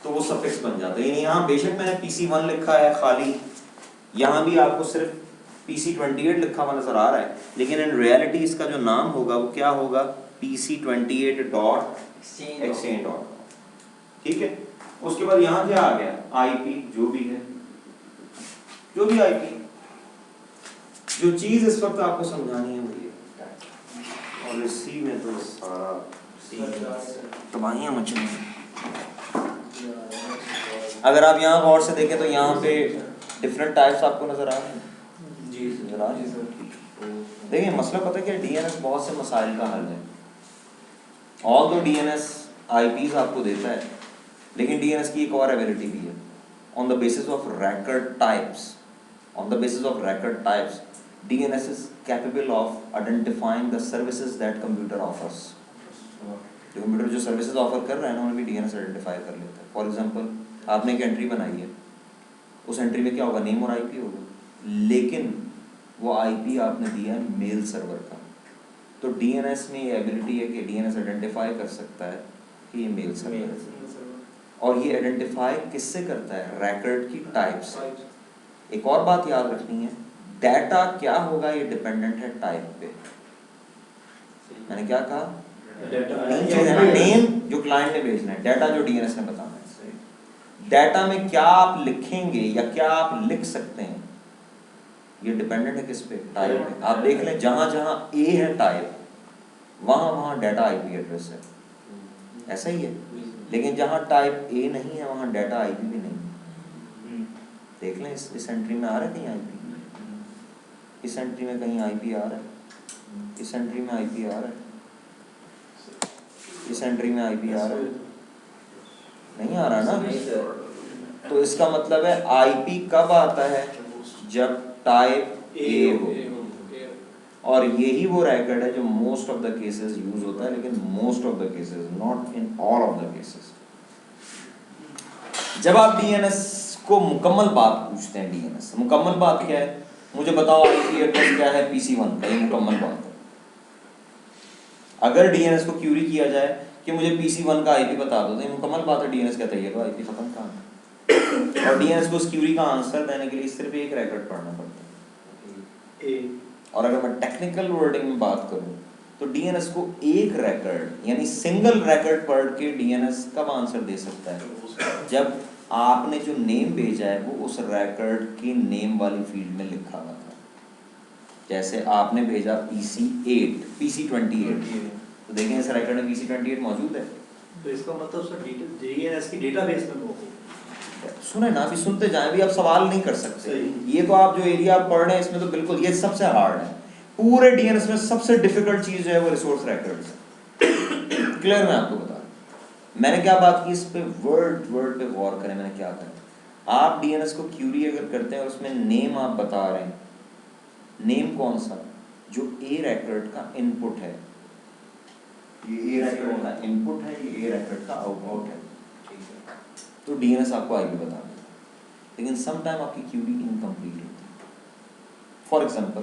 तो वो सफिक्स बन जाता है। यहाँ बेशक मैंने PC1 लिखा है खाली, यहाँ भी आपको सिर्फ PC28 लिखा हुआ नजर आ रहा है, लेकिन इन रियलिटी इसका जो नाम होगा वो क्या होगा, PC28.exchange.com, ठीक है। उसके बाद यहाँ क्या आ गया, IP, जो भी है, जो भी IP, जो चीज इस वक्त आपको समझानी है वो ये, और इसी में तो सारा तबाहियां मच रही हैं। अगर आप यहाँ गौर से देखें तो यहाँ पे डिफरेंट टाइप्स आपको नजर आ रहे हैं जी, नजर आ रहे हैं। देखिए मसला पता है क्या, डीएनएस बहुत से मसाइल का हल है। ऑल दो डीएनएस आईपीज आपको देता है, लेकिन डीएनएस की एक और एबिलिटी भी है, on the basis of record types, on the basis of record types DNS is capable of identifying the services that computer offers. जो कंप्यूटर जो सर्विसेज ऑफर कर रहा है ना, उन्हें भी डीएनएस आइडेंटिफाई कर लेता है। फॉर एग्जांपल आपने एक एंट्री बनाई है, उस एंट्री में क्या होगा, नेम और आईपी होगा, लेकिन वो आईपी आपने दिया है मेल सर्वर का, तो डीएनएस में ये एबिलिटी है कि डीएनएस आइडेंटिफाई कर सकता है कि ये मेल सर्वर है, और ये आइडेंटिफाई किससे करता है, रिकॉर्ड की टाइप से। एक और बात याद रखनी है, डाटा क्या होगा ये डिपेंडेंट है टाइप पे। मैंने क्या कहा, नेम जो क्लाइंट ने भेजना है, डाटा जो डीएनएस ने बताना है। डाटा में क्या आप लिखेंगे या क्या आप लिख सकते हैं, ये डिपेंडेंट है किस पे, टाइप पे। आप देख लें जहां जहां ए है टाइप, वहां वहां डाटा आईपी एड्रेस है, ऐसा ही है। लेकिन जहां टाइप ए नहीं है वहां डाटा आईपी भी नहीं है। देख लें इस एंट्री में आ रहा है कहीं आईपी, इस एंट्री में कहीं आईपी आ रहा है, इस एंट्री में आईपी आ रहा है, इस एंट्री में आईपी आ रहा है, नहीं आ रहा ना। तो इसका मतलब है आईपी कब आता है, जब टाइप ए हो, और यही वो रिकॉर्ड है जो most of the cases use होता है, लेकिन most of the cases, not in all of the cases. जब आप डीएनएस को मुकम्मल बात पूछते हैं, डीएनएस मुकम्मल बात क्या है, मुझे बताओ आईपी एड्रेस क्या है PC1 का, ये मुकम्मल बात है। अगर डीएनएस को क्यूरी किया जाए कि मुझे PC1 का आईपी बता दो, तो ये मुकम्मल बात है, डीएनएस कहता है ये तो आईपी खत्म कहाँ है। और डीएनएस को उस क्यूरी का आंसर देने के लिए सिर्फ एक रिकॉर्ड पढ़ना पड़ता है। और अगर मैं टेक्निकल वर्डिंग में बात करूं तो डीएनएस को एक रिकॉर्ड यानी सिंगल रिकॉर्ड पढ़ के डीएनएस कब आंसर दे सकता है, जब आपने जो नेम भेजा है वो उस रिकॉर्ड की नेम वाली फील्ड में लिखा हुआ था। जैसे आपने भेजा PC28 तो देखें इस रिकॉर्ड में PC28 मौजूद है। तो इसका मतलब सर डीएनएस की डेटाबेस में होगी। सुने ना, अभी सुनते जाएं, अभी आप सवाल नहीं कर सकते। सही। ये तो आप जो एरिया आप पढ़ रहे हैं इसमें तो बिल्कुल ये सबसे हार्ड है। पूरे डीएनएस में सबसे डिफिकल्ट चीज जो है वो रिसोर्स रिकॉर्ड्स है। क्लियर मैं आपको बता रहा हूं। मैंने क्या बात की, इस पे वर्ड पे गौर करें। मैंने क्या कहा, आप डीएनएस को क्यूरी अगर करते हैं और उसमें नेम आप बता रहे हैं, नेम कौन सा, जो ए रिकॉर्ड का इनपुट है, ये ए रिकॉर्ड का इनपुट है, ये ए रिकॉर्ड का आउटपुट है, तो डीएनएस आपको आईपी बता देगा। लेकिन सम टाइम आपकी क्यूरी इनकम्प्लीट होती है। फॉर एग्जांपल,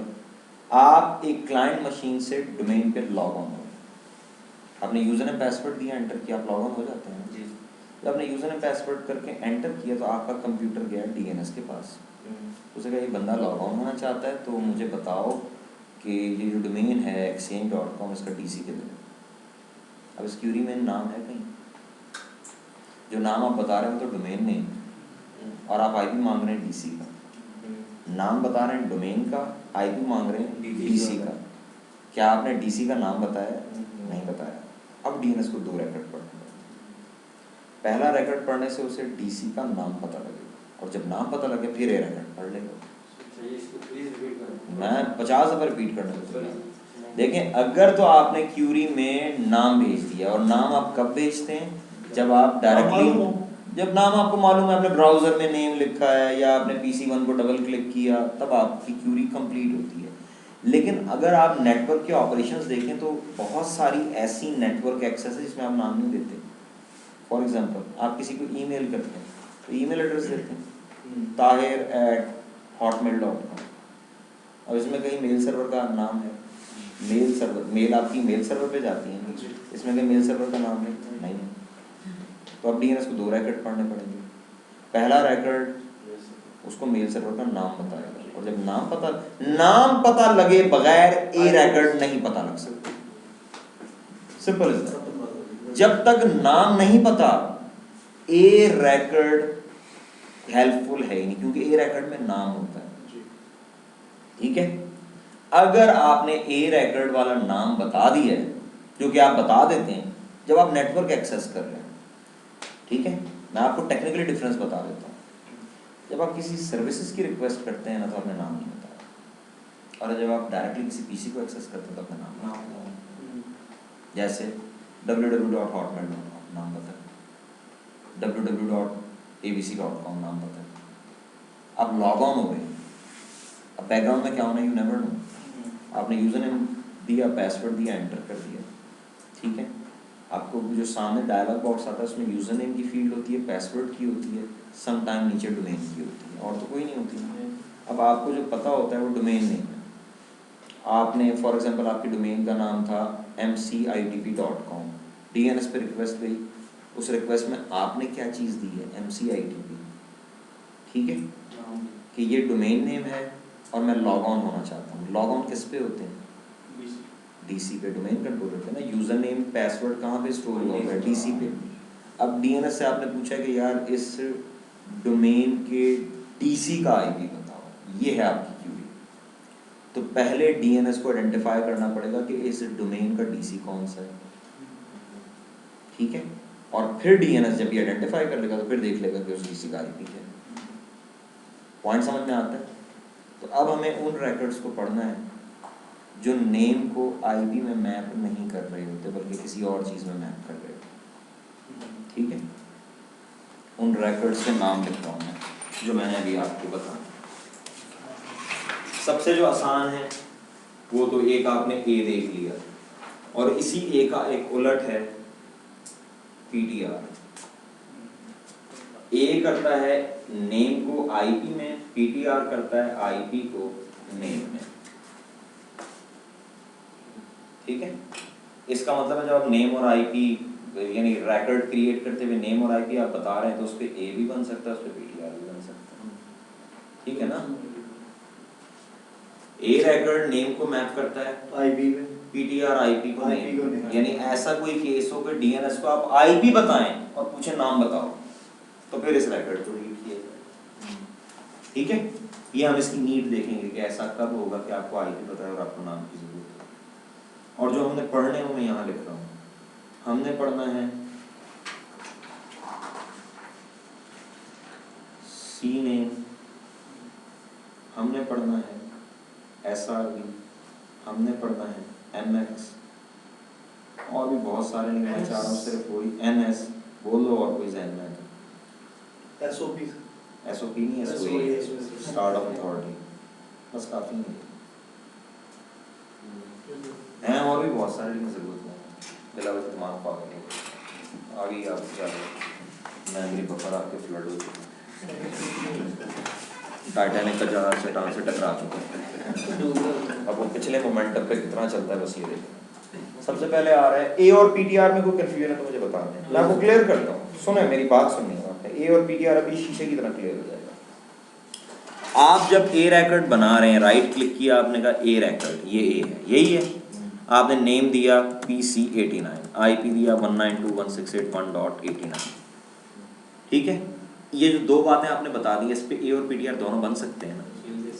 आप एक क्लाइंट मशीन से डोमेन पे लॉग ऑन हो, आपने यूजर एंड पासवर्ड दिया, एंटर किया, आप लॉग ऑन हो जाते हैं जी। जब आपने यूजर एंड पासवर्ड करके एंटर किया तो आपका कंप्यूटर गया डीएनएस के पास, उसे कहा ये बंदा लॉग ऑन होना चाहता है, तो मुझे बताओ कि ये जो डोमेन है exchange.com इसका डीसी के लिए। अब इस क्यूरी में नाम है कहीं, जो नाम आप बता रहे हो तो डोमेन नेम, और आप आईपी मांग रहे हैं डीसी का। नाम बता रहे हैं डोमेन का, आईपी मांग रहे हैं डीसी का। क्या आपने डीसी का नाम बताया? नहीं बताया। अब डीएनएस को दो रिकॉर्ड पढ़ना पड़ेगा। पहला रिकॉर्ड पढ़ने से उसे डीसी का नाम पता लगेगा, और जब नाम पता लगे फिर ये रिकॉर्ड पढ़ लेगा। मैं 50 दफा रिपीट करने को। देखें, अगर तो आपने क्यूरी में नाम भेज दिया, और नाम आप कब भेजते हैं, जब आप डायरेक्टली, जब नाम आपको मालूम है, आपने ब्राउजर में नेम लिखा है या आपने PC1 को डबल क्लिक किया, तब आपकी क्यूरी कंप्लीट होती है। लेकिन अगर आप नेटवर्क के ऑपरेशंस देखें तो बहुत सारी ऐसी नेटवर्क एक्सेस है जिसमें आप नाम नहीं देते। फॉर एग्जांपल, आप किसी को ईमेल करते हैं तो ईमेल एड्रेस देते हैं tahir@hotmail.com। अब इसमें कहीं मेल सर्वर का नाम है, मेल सर्वर, मेल आपकी मेल सर्वर पे जाती है, इसमें कहीं मेल सर्वर का नाम नहीं है। तो अब डीएनएस को दो रिकॉर्ड पढ़ने पड़ेंगे। पहला रिकॉर्ड उसको मेल सर्वर का नाम बताएगा, और जब नाम पता लगे बगैर ए रिकॉर्ड नहीं पता लग सकता। Simple is that. जब तक नाम नहीं पता, ए रिकॉर्ड हेल्पफुल है ही नहीं, क्योंकि ए रिकॉर्ड में नाम होता है। ठीक है, अगर आपने ए रिकॉर्ड वाला नाम बता दिया है, जो कि आप बता देते हैं जब आप नेटवर्क एक्सेस कर रहे हैं, ठीक है, मैं आपको टेक्निकली डिफरेंस बता देता हूँ। जब आप किसी सर्विसेज की रिक्वेस्ट करते हैं ना, तो आपने नाम नहीं बताया, और जब आप डायरेक्टली किसी पीसी को एक्सेस करते हैं तो अपना नाम बताया। जैसे www.hotmail.com नाम बताया, www.abc.com नाम बताया। आप लॉग ऑन हो गए, अब बैकग्राउंड में क्या होना है यू नेवर नो। आपने यूजर नेम दिया, पासवर्ड दिया, एंटर कर दिया, ठीक है। आपको जो सामने डायलॉग बॉक्स आता है उसमें यूजर नेम की फील्ड होती है, पासवर्ड की होती है, सम टाइम नीचे डोमेन की होती है, और तो कोई नहीं होती है। अब आपको जो पता होता है वो डोमेन नेम है। आपने फॉर एग्जांपल आपके डोमेन का नाम था mcitp.com, डीएनएस पे रिक्वेस्ट गई, उस रिक्वेस्ट में आपने क्या चीज़ दी है, mcitp, ठीक है, कि ये डोमेन नेम है और मैं लॉग ऑन होना चाहता हूँ। लॉग ऑन किस पे होते हैं? डीसी पे, डोमेन कंट्रोलर पे ना। यूजर नेम पासवर्ड कहाँ पे स्टोर हुआ है? डीसी पे। अब डीएनएस से आपने पूछा कि यार इस डोमेन के डीसी का आईपी बताओ, ये है आपकी क्यूरी। तो पहले डीएनएस को आइडेंटिफाई करना पड़ेगा कि इस डोमेन का डीसी कौन सा है, ठीक है, और फिर डीएनएस जब ये आइडेंटिफाई कर लेगा तो फिर देख लेगा कि उस डीसी का आईपी क्या है। पॉइंट समझ में आता है? तो अब हमें उन रिकॉर्ड्स को पढ़ना है जो नेम को आईपी में मैप नहीं कर रहे होते, बल्कि किसी और चीज़ में मैप कर रहे होते, ठीक है। उन रिकॉर्ड्स के नाम लिखता हूँ मैं, जो मैंने अभी आपको बताया। सबसे जो आसान है वो तो एक आपने ए देख लिया, और इसी ए का एक उलट है पीटीआर। ए करता है नेम को आईपी में, पीटीआर करता है आईपी को नेम में। ठीक है, इसका मतलब है जब आप नेम और आईपी यानी रिकॉर्ड क्रिएट करते हुए नेम और आईपी आप बता रहे हैं तो उस पर ए भी बन सकता है, उस पर पीटीआर भी बन सकता है। ठीक है ना, ए रिकॉर्ड नेम को मैप करता है आईपी में, पीटीआर आईपी को IP को नेम, name। यानी ऐसा कोई केस हो कि डीएनएस को आप आईपी बताएं और पूछे नाम बताओ तो फिर इस रिकॉर्ड को रीड किया जाए। ठीक है, ये हम इसकी नीड देखेंगे कि ऐसा कब होगा कि आपको आईपी पता है और आपको नाम की जरूरत है। और जो हमने पढ़ने हो मैं यहाँ लिख रहा हूँ, हमने पढ़ना है सी नेम, हमने पढ़ना है एसआरबी, हमने पढ़ना है एमएक्स, और भी बहुत सारे नहीं मैं चाह रहा हूँ सिर्फ वही एनएस बोल दो और कोई जहन में है। एसओपी एसओपी नहीं, एसओए स्टार्ट ऑफ अथॉरिटी, बस काफी नहीं हैं, और भी बहुत सारे लेकिन जरूरत नहीं है। बिला वजह दिमाग पागल है, आगे आप ज़्यादा मेमोरी बफर आपके फ्लड हो चुके हैं, टाइटैनिक का जहाज चट्टान से टकरा चुका है, अब वो पिछले मोमेंटम पे कितना चलता है बस ये देखें। सबसे पहले आ रहा है ए और पीटीआर में कोई कंफ्यूजन है तो मुझे बता दें, मैं आपको क्लियर करता हूँ। सुने मेरी बात सुननी है आपने, ए और पीटीआर अभी शीशे की तरह क्लियर हो जाएगा। आप जब ए रिकॉर्ड बना रहे हैं, राइट क्लिक किया, आपने कहा ए रिकॉर्ड, ये ए है, यही है, आपने नेम दिया PC89, आईपी दिया 192.168.1.89। ठीक है, ये जो दो बातें आपने बता दी इस पे ए और पीटीआर दोनों बन सकते हैं ना,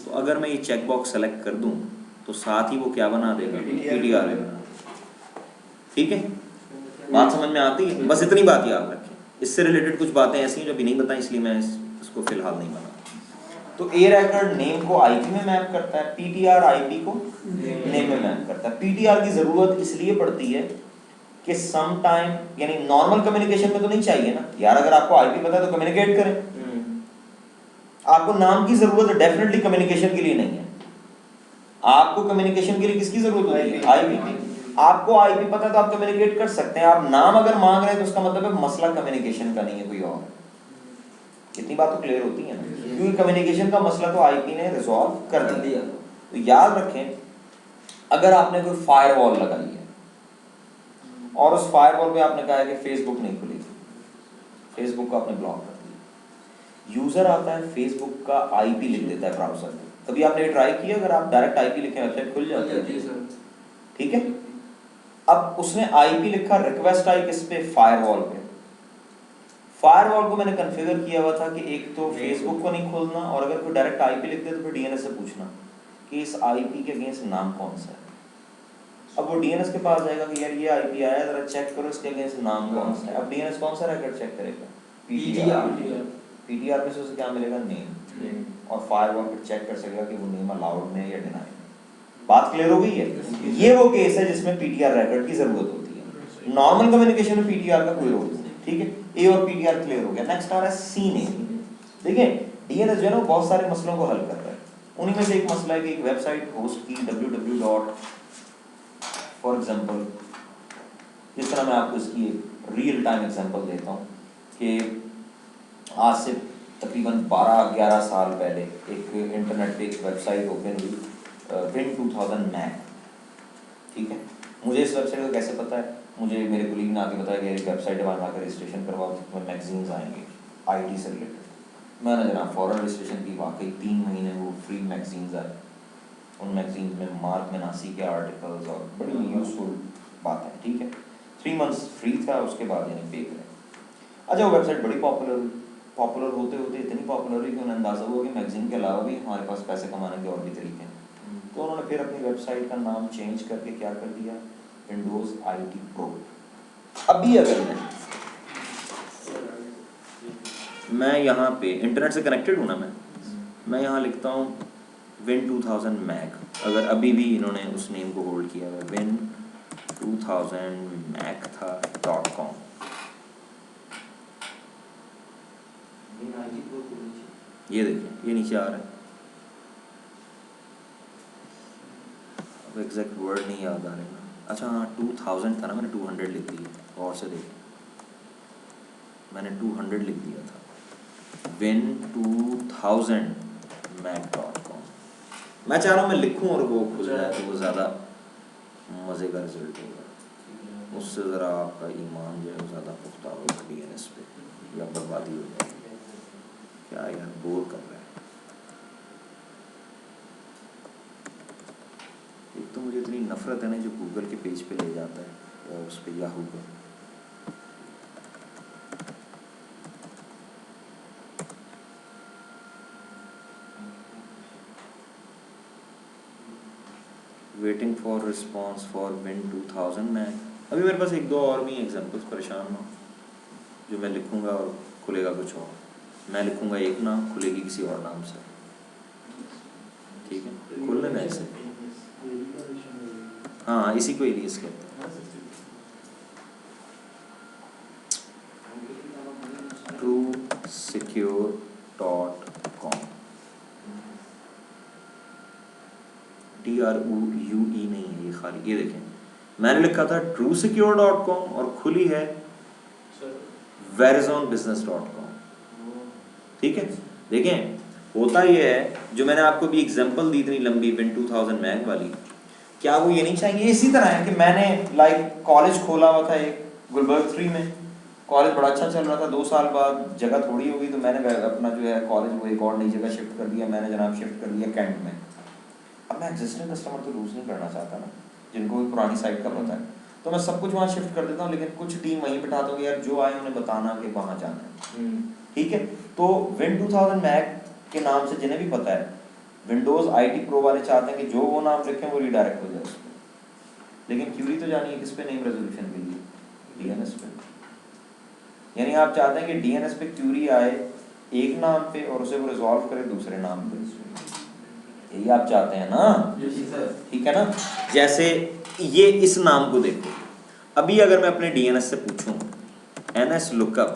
तो अगर मैं ये चेक बॉक्स सेलेक्ट कर दूं तो साथ ही वो क्या बना देगा, पीटीआर बना। ठीक है, बात समझ में आती है, बस इतनी बात याद रखें। इससे रिलेटेड कुछ बातें ऐसी हैं जो अभी नहीं बताई, इसलिए मैं इसको फिलहाल नहीं बना। तो ए रिकॉर्ड नेम को आईपी में मैप करता है, पीटीआर आईपी को नेम में मैप करता है। पीटीआर की जरूरत इसलिए पड़ती है कि सम टाइम यानी नॉर्मल कम्युनिकेशन में तो नहीं चाहिए ना यार, अगर आपको आईपी पता है तो कम्युनिकेट करें। आपको नाम की जरूरत डेफिनेटली कम्युनिकेशन के लिए नहीं है, आपको कम्युनिकेशन के लिए किसकी जरूरत होती है, आईपी की। आपको आईपी पता है तो आप कम्युनिकेट कर सकते हैं। आप नाम अगर मांग रहे हैं तो उसका मतलब है मसला कम्युनिकेशन का नहीं है, कोई और। इतनी बात तो क्लियर होती है ना, क्योंकि कम्युनिकेशन का मसला तो आईपी ने रिजॉल्व कर दिया। तो याद रखें, अगर आपने कोई फायरवॉल लगाई है और उस फायरवॉल पे आपने कहा है कि फेसबुक नहीं खुलेगी, फेसबुक को आपने ब्लॉक कर दिया, यूजर आता है फेसबुक का आईपी लिख देता है ब्राउजर में। कभी आपने ये ट्राई किया, अगर आप डायरेक्ट आईपी लिखें वेबसाइट खुल जाती है। ठीक है, अब उसने आईपी लिखा, रिक्वेस्ट आई किस पे, फायरवॉल पे। फायरवॉल को मैंने कॉन्फ़िगर किया हुआ था कि एक तो फेसबुक को नहीं खोलना, और अगर कोई डायरेक्ट आईपी लिख दे तो फिर डीएनएस से पूछना कि इस आईपी के अगेंस्ट नाम कौन सा है। अब वो डीएनएस के पास जाएगा कि यार ये आईपी आया है, जरा चेक करो इसके अगेंस्ट नाम कौन सा है। अब डीएनएस कौन सा रिकॉर्ड चेक करेगा, पीटीआर में से उसे क्या मिलेगा, नेम, और फायरवॉल पर चेक कर सकेगा कि वो नेम अलाउड में या डिनाई में। बात क्लियर हो गई है। ये वो केस है जिसमें पीटीआर रिकॉर्ड की जरूरत होती है, नॉर्मल कम्युनिकेशन में पीटीआर का कोई रोल नहीं। ठीक है, ए और पीटीआर क्लियर हो गया। नेक्स्ट आ रहा है सी नेम। देखिए डीएनएस जो है ना बहुत सारे मसलों को हल कर रहा है, उन्हीं में से एक मसला है कि एक वेबसाइट होस्ट की www फॉर एग्जांपल, जिस तरह मैं आपको इसकी एक रियल टाइम एग्जांपल देता हूँ कि आज से तकरीबन 12-11 साल पहले एक इंटरनेट पे एक वेबसाइट ओपन हुई, Win2000 मैक। ठीक है, मुझे इस वेबसाइट का कैसे पता है, मुझे मेरे कोलीग ने आके बताया कि एक वेबसाइट है, वहाँ जाकर रजिस्ट्रेशन करवाओ, उसमें मैगजीन्स आएंगे आईटी से रिलेटेड। मैंने जनाब फॉरन रजिस्ट्रेशन की, वाकई 3 महीने वो फ्री मैगजीन्स आए। उन मैगजीन्स में मार्क मेनासी के आर्टिकल्स और बड़ी यूजफुल बातें। ठीक है, 3 मंथ्स फ्री था, उसके बाद यानी पे करें। अच्छा, वो वेबसाइट बड़ी पॉपुलर होते होते इतनी पॉपुलर हुई कि उन्हें अंदाज़ा हुआ कि मैगजीन के अलावा भी हमारे पास पैसे कमाने के और भी तरीके हैं। तो उन्होंने फिर अपनी वेबसाइट का नाम चेंज करके क्या कर दिया, विंडोज IT प्रो। अभी अगर मैं यहाँ पे इंटरनेट से कनेक्टेड हूँ ना, मैं यहाँ लिखता हूँ Win2000 मैक, अगर अभी भी इन्होंने उस नेम को होल्ड किया हुआ, Win2000 मैक था .com, ये देखिए ये नीचे आ रहा है। अब एग्जैक्ट वर्ड नहीं याद आ रहे ना, अच्छा हाँ 2000 था ना, मैंने 200 लिख दिया, और से देखिए मैंने 200 लिख दिया था, Win2000 mac.com। मैं चाह रहा हूँ मैं लिखूँ और वो खुल जाए, तो वो ज़्यादा मज़े का रिजल्ट होगा। उससे ज़रा आपका ईमान जो है वो ज़्यादा पुख्ता होगा DNS पे, या बर्बादी हो जाएगी। क्या यार बोर कर रहा है। एक तो मुझे इतनी नफरत है ना जो गूगल के पेज पे ले जाता है, या उस पे याहू पे। Waiting for response for win 2000 में अभी मेरे पास एक दो और भी एग्जांपल्स, परेशान हो जो मैं लिखूंगा और खुलेगा कुछ और। मैं लिखूंगा एक नाम, खुलेगी किसी और नाम से। ठीक है, खुलने में ऐसे। हाँ, इसी को एलियस कहते हैं। TrueSecure.com, TRUE नहीं है ये, खाली ये देखें, मैंने लिखा था TrueSecure.com और खुली है verizonbusiness.com। ठीक है, देखें होता ये है, जो मैंने आपको भी एग्जांपल दी इतनी लंबी विन 2000 मैग वाली, क्या वो ये नहीं चाहेंगे? इसी तरह है कि मैंने कॉलेज खोला हुआ था एक गुलबर्ग 3 में, कॉलेज बड़ा अच्छा चल रहा था, 2 साल बाद जगह थोड़ी हो गई तो मैंने अपना जो है कॉलेज वो एक और नई जगह शिफ्ट कर दिया। मैंने जनाब शिफ्ट कर दिया कैंट में। अब मैं एग्जिस्टिंग कस्टमर तो लूज नहीं करना चाहता ना, जिनको भी पुरानी साइट का पता है, तो मैं सब कुछ वहाँ शिफ्ट कर देता हूँ, लेकिन कुछ टीम वहीं बिठाता हूँ यार जो आए उन्हें बताना कि वहाँ जाना है। ठीक है, तो विन 2000 मैग के नाम से जिन्हें भी पता है, विंडोज IT प्रो वाले चाहते हैं कि जो वो नाम लिखें वो रिडायरेक्ट हो जाए उस पर। लेकिन क्यूरी तो जानिए किस पे, नेम रेजोल्यूशन के लिए, DNS पे। यानी आप चाहते हैं कि DNS पे क्यूरी आए एक नाम पे और उसे वो रिजॉल्व करे दूसरे नाम पे, यही आप चाहते हैं ना? ठीक है ना? जैसे ये इस नाम को देखो, अभी अगर मैं अपने DNS से पूछूं nslookup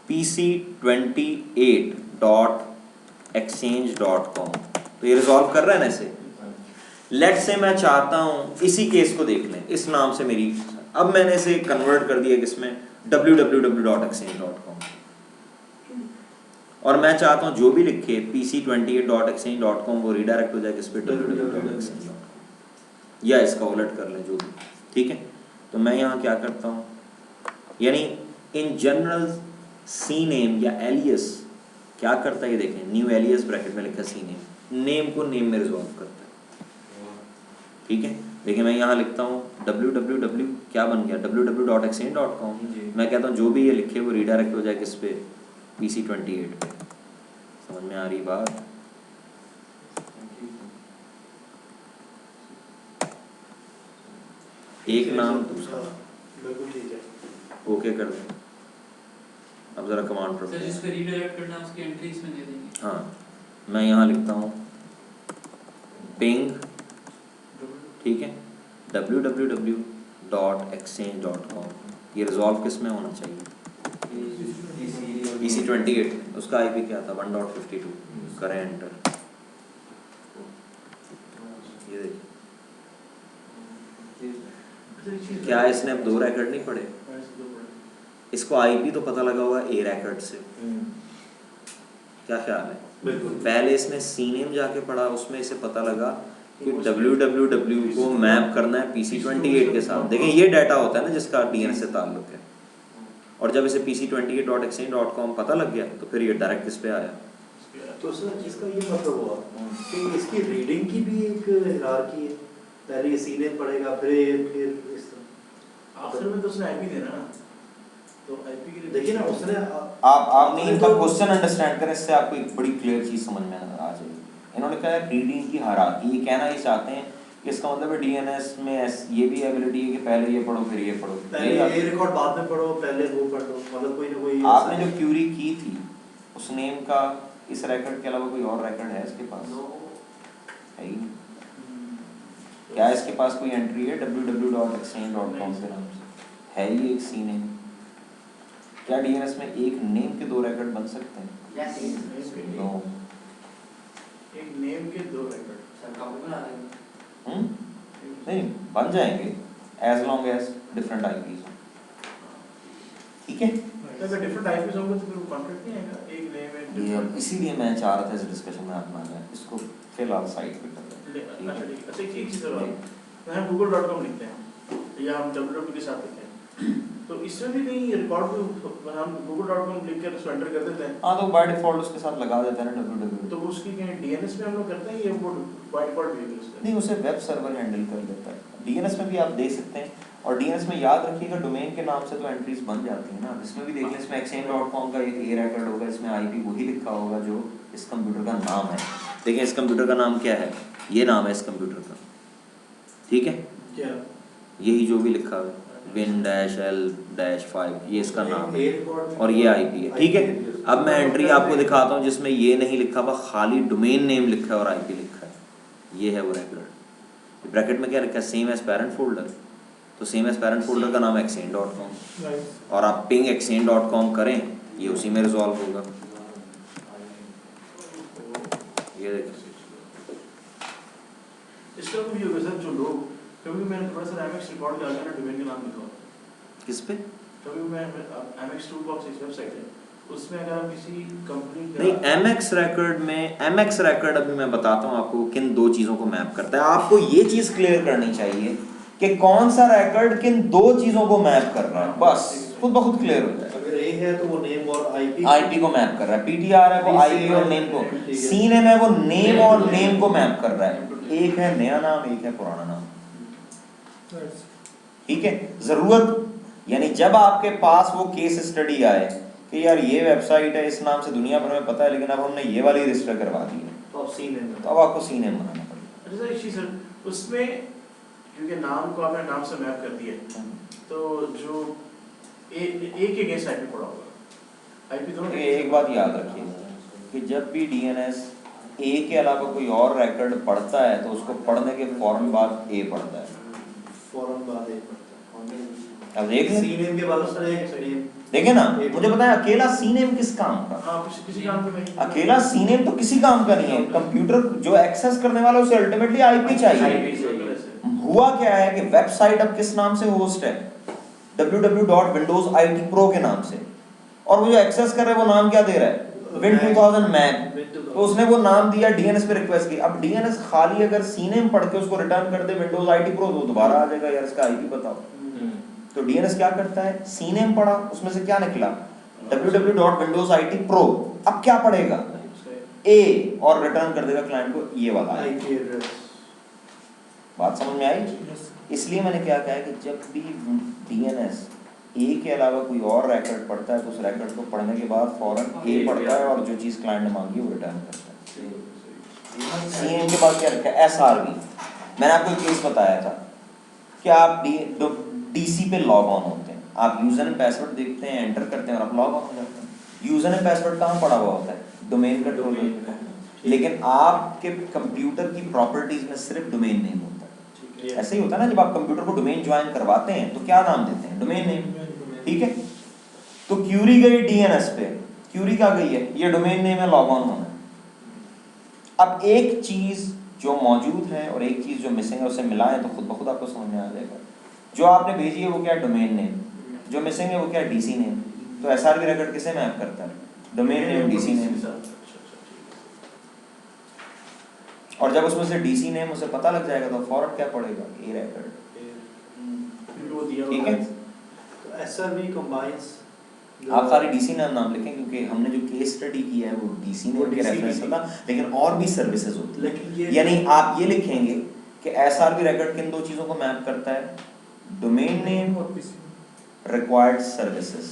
pc28.exchange.com, तो ये रिजॉल्व कर रहा है ना इसे। लेट्स से मैं चाहता हूं इसी केस को देख लें, इस नाम से मेरी, अब मैंने इसे कन्वर्ट कर दिया किसमें, www.exchange.com, और मैं चाहता हूं जो भी लिखे pc28.exchange.com वो रिडायरेक्ट हो जाए किस पे, www.exchange.com, या इसका उलट कर लें जो भी। ठीक है, तो मैं यहाँ क्या करता हूँ, यानी इन जनरल सी नेम या एलियस क्या करता है ये देखें, न्यू एलियस ब्रैकेट में लिखा सी नेम, नेम को नेम में रिजॉल्व करता है। ठीक है, देखिए मैं यहाँ लिखता हूँ www क्या बन गया, www.exchange.com। मैं कहता हूँ जो भी ये लिखे वो रिडायरेक्ट हो जाए किस पे, pc28 पे। समझ में आ रही बात? एक नाम दूसरा, बिल्कुल ठीक है, ओके कर दें। अब जरा कमांड सर जिसको रीडायरेक्ट करना है उसकी एंट्री इसमें दे देंगे। हाँ, मैं यहाँ लिखता हूँ पिंग, ठीक है, www.exchange.com, ये रिजॉल्व किस में होना चाहिए, pc28, उसका IP क्या था 1.52, करें एंटर। ये देखिए, क्या इसने अब 2 रिकॉर्ड नहीं पढ़े, इसको IP तो पता लगा होगा A रिकॉर्ड से, क्या ख्याल है? पहले इसने सी नेम जाके पढ़ा, उसमें इसे पता लगा कि www को मैप करना है pc28 के साथ। देखें ये डाटा होता है ना जिसका DNS से ताल्लुक है, और जब इसे pc28.exchange.com पता लग गया तो फिर ये डायरेक्ट किस पे आया। तो सर इसका ये मतलब हुआ कि इसकी रीडिंग की भी एक हायरार्की है, पहले ये सीने पढ़ेगा फिर इस तरह। आखिर में तो उसने IP देना ना, तो IP के लिए देखिए ना उसने आप नहीं इनका क्वेश्चन अंडरस्टैंड करें, इससे आपको एक बड़ी क्लियर चीज समझ में आ जाएगी। इन्होंने कहा है रीडिंग की हायरार्की, ये कहना ये चाहते हैं कि इसका मतलब है DNS में ये भी एबिलिटी है कि पहले ये पढ़ो फिर ये पढ़ो, पहले ये रिकॉर्ड बाद में पढ़ो पहले वो पढ़ लो, मतलब कोई ना कोई। आपने जो क्यूरी की थी उस नेम का इस रिकॉर्ड के अलावा कोई और रिकॉर्ड है इसके पास? है ही नहीं। क्या इसके पास कोई एंट्री है www.exchange.com के नाम से? है ही एक सी नेम। क्या DNS में एक नेम के 2 रिकॉर्ड बन सकते हैं? नो। एक नेम के 2 रिकॉर्ड नहीं बन जाएंगे as long as different IPs हो। ठीक है, अगर डिफरेंट IPs होंगे तो फिर वो कॉन्फ्लिक्ट नहीं आएगा, एक नेम है ये अब इसीलिए मैं चाह रहा था इस डिस्कशन में अपना जाए इसको फिलहाल साइट पे कर रहे हैं। अच्छा ठीक है। अच्छा एक चीज़ और हम google.com लिखते हैं या हम www के साथ लिखते हैं, तो इसमें भी कहीं रिकॉर्ड हम google.com लिख कर उसको एंटर कर देते हैं, हाँ तो बाय डिफॉल्ट उसके साथ लगा देते हैं ना www। तो उसकी कहीं DNS में हम लोग करते हैं या वो बाय डिफॉल्ट भी यूज करते नहीं, उसे वेब सर्वर हैंडल कर लेता है। डीएनएस में भी आप दे सकते हैं, और डीएनएस में याद रखिएगा डोमेन के नाम से तो एंट्रीज बन जाती है ना। इसमें भी देख लें, इसमें exchange.com का एक ए रेकॉर्ड होगा, इसमें आईपी वही लिखा होगा जो इस कंप्यूटर का नाम है। देखिए इस कंप्यूटर का नाम क्या है, ये नाम है इस कंप्यूटर का, ठीक है, क्या यही जो भी लिखा है Win-L-5 ये इसका नाम है और ये आईपी है, ठीक है। अब मैं एंट्री आपको दिखाता हूँ जिसमें ये नहीं लिखा हुआ, खाली डोमेन नेम लिखा है और आईपी लिखा है, ये है वो रेकॉर्ड। ब्रैकेट में क्या रखा है, सेम एज पेरेंट फोल्डर, तो सेम एज पेरेंट फोल्डर का नाम exchange.com, और आप पिंग exchange.com करें ये उसी में रिजॉल्व होगा। ये देखिए इसका भी होगा सर, जो लोग कभी मैंने थोड़ा सा MX रिकॉर्ड कर लिया ना, डोमेन का नाम लिखा, किस पे, कभी मैं MX टूलबॉक्स एक वेबसाइट है, उसमें अगर आप किसी कंपनी का नहीं MX record में, MX record अभी मैं बताता हूँ आपको किन दो चीज़ों को मैप करता है। आपको ये चीज़ क्लियर करनी चाहिए कि कौन सा रिकॉर्ड किन दो चीज़ों को मैप कर रहा है, बस खुद ब खुद क्लियर हो जाए। अगर ए है तो वो नेम और आईपी को मैप कर रहा है, पीटीआर है वो आईपी और नेम को, सीनेम है वो नेम और नेम को मैप कर रहा है। एक है नया नाम, एक है पुराना नाम, ठीक है। जरूरत यानी जब आपके पास वो केस स्टडी आए कि यार ये वेबसाइट है, इस नाम से दुनिया भर में पता है, लेकिन अब हमने ये वाली रजिस्टर करवा दी है, तो आप सीनेम तो अब आपको सीनेम बनाना पड़ेगा। अच्छा एक चीज़ सर, उसमें क्योंकि नाम को आपने नाम से मैप कर दिया, तो जो ए के अगेंस्ट आईपी पड़ा होगा, आईपी दोनों एक बात याद रखिएगा कि जब भी डीएनएस ए के अलावा कोई और रिकॉर्ड पढ़ता है तो उसको पढ़ने के फौरन बाद ए पढ़ता है, फौरन बाद ए पड़ता है। अब देख लें, सीनेम के बाद उसने एक नेम देखे ना, मुझे बताया अकेला सीनेम किस काम का, हाँ किसी काम पे नहीं, अकेला सीनेम तो किसी काम का नहीं है। कंप्यूटर जो एक्सेस करने वाला उसे अल्टीमेटली आईपी चाहिए। हुआ क्या है कि वेबसाइट अब किस नाम से होस्ट है, www.windows-IT-Pro के नाम से, और वो जो एक्सेस कर रहा है वो नाम क्या दे रहा है, Win2000 Mac, तो उसने वो नाम दिया, डीएनएस पे रिक्वेस्ट की। अब डीएनएस खाली अगर सीनेम पढ़ के उसको रिटर्न कर दे Windows-IT-Pro तो दोबारा आ जाएगा यार इसका आईपी बताओ। तो डीएनएस क्या करता है, सीनेम पढ़ा, उसमें से क्या निकला www.windows-IT-Pro, अब क्या पढ़ेगा ए, और रिटर्न कर देगा क्लाइंट को ये वाला आईपी एड्रेस। बात समझ में आई। इसलिए मैंने क्या कहा है कि जब भी डीएनएस ए के अलावा कोई और रिकॉर्ड पढ़ता है तो उस रिकॉर्ड को पढ़ने के बाद फौरन ए पढ़ता है और जो चीज़ क्लाइंट ने मांगी वो रिटर्न करता है। सीएम के बाद क्या रखा है, एसआरवी। मैंने आपको एक केस बताया था कि आप डीसी पे लॉग ऑन होते हैं, आप यूजर एंड पासवर्ड देखते हैं, एंटर करते हैं और आप लॉग ऑन हो जाते हैं। यूजर एंड पासवर्ड कहाँ पड़ा हुआ होता है, डोमेन कंट्रोलर पे, लेकिन आपके कंप्यूटर की प्रॉपर्टीज में सिर्फ डोमेन नेम होता है। ऐसे ही होता है ना, जब आप कंप्यूटर को डोमेन ज्वाइन करवाते हैं तो क्या नाम देते हैं, डोमेन नेम, ठीक है। तो क्यूरी गई डीएनएस पे, क्यूरी क्या गई है, ये डोमेन नेम है, लॉग ऑन होना। अब एक चीज जो मौजूद है और एक चीज जो मिसिंग है उसे मिलाएं तो खुद ब खुद आपको समझ में आ जाएगा। जो आपने भेजी है वो क्या है, डोमेन नेम, जो मिसिंग है वो क्या है, डीसी नेम। तो एसआरवी रिकॉर्ड किसे मैप करता है, डोमेन नेम डीसी नेम। और जब उसमें से डीसी नेम उसे पता लग जाएगा तो फौरन क्या पड़ेगा, ए रिकॉर्ड, ठीक है। तो एसआरवी कंबाइंस, आप सारे डीसी नाम लिखें क्योंकि हमने जो केस स्टडी किया है वो डीसी नेम के रेफरेंस में था, लेकिन और भी सर्विसेज होती है। यानी आप ये लिखेंगे कि एसआरवी रिकॉर्ड किन दो चीजों को मैप करता है, डोमेन नेम और required services.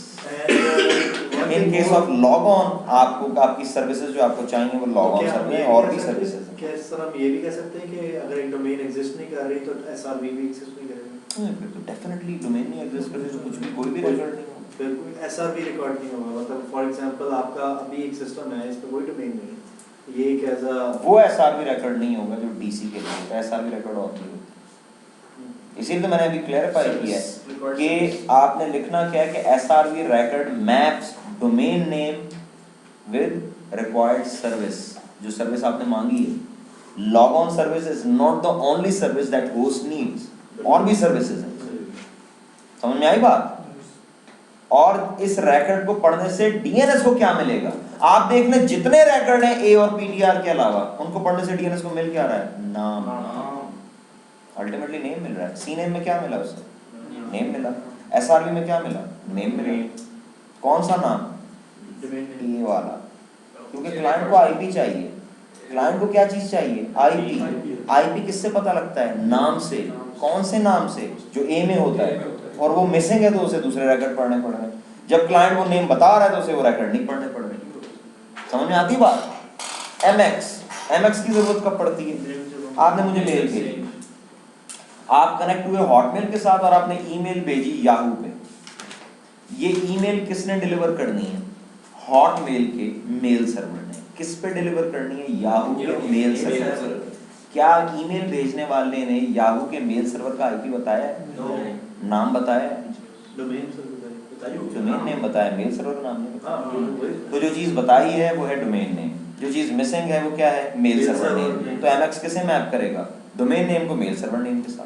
In case of log on आपको आपकी सर्विसेज जो आपको चाहिए वो लॉग ऑन सर्विस है, और भी सर्विसेज हैं। क्या सर हम ये भी कह सकते हैं कि अगर एक डोमेन एग्जिस्ट नहीं कर रही तो एसआरवी भी एग्जिस्ट नहीं करेगा? फिर तो डेफिनेटली डोमेन नहीं एग्जिस्ट करे तो कुछ भी कोई भी रिकॉर्ड नहीं होगा, फिर कोई एसआरवी रिकॉर्ड नहीं होगा। मतलब फॉर एग्जांपल आपका अभी एक सिस्टम है, इस पे कोई डोमेन नहीं है, ये एक एज अ वो एसआरवी रिकॉर्ड नहीं होगा जो डीसी के लिए होता है। एसआरवी रिकॉर्ड और नहीं होता, इसीलिए तो मैंने अभी क्लैरिफाई किया है कि आपने लिखना क्या है कि SRV record maps domain name with required service, जो सर्विस आपने मांगी है। Log on service is not the only service that host needs, और भी सर्विसेज हैं, समझ में आई बात। और इस रिकॉर्ड को पढ़ने से डीएनएस को क्या मिलेगा, आप देख लें जितने रिकॉर्ड हैं ए और पीटीआर के अलावा, उनको पढ़ने से डीएनएस को मिल क्या रहा है? नाम। अल्टीमेटली नेम मिल रहा है। सी नेम में क्या मिला उसे? नेम मिला। एसआरबी में क्या मिला? नेम मिला। कौन सा नाम? ये वाला। क्योंकि क्लाइंट को आईपी चाहिए। क्लाइंट को क्या चीज चाहिए? आईपी। आईपी किससे पता लगता है? नाम से। कौन से नाम से? जो ए में होता है, और वो मिसिंग है तो उसे दूसरे रिकॉर्ड पढ़ने पड़ रहे हैं। जब क्लाइंट वो नेम बता रहा है तो उसे वो रिकॉर्ड नहीं पढ़ने पड़ रहे। समझ में आती बात? एमएक्स की जरूरत कब पड़ती है? आपने मुझे मेल भेजी, आप कनेक्ट हुए हॉटमेल के साथ और आपने ईमेल भेजी याहू पे। ये ईमेल किसने डिलीवर करनी है? हॉटमेल के मेल सर्वर ने। किस पे डिलीवर करनी है? याहू के मेल सर्वर। क्या ईमेल भेजने वाले ने याहू के मेल सर्वर का आईपी बताया? नाम बताया? डोमेन नेम बताया, मेल सर्वर का नाम नहीं बताया। तो जो चीज बताई है वो है डोमेन नेम, जो चीज मिसिंग है वो क्या है? Mail server name. तो एमएक्स किसे मैप करेगा? डोमेन नेम को मेल सर्वर नेम के साथ।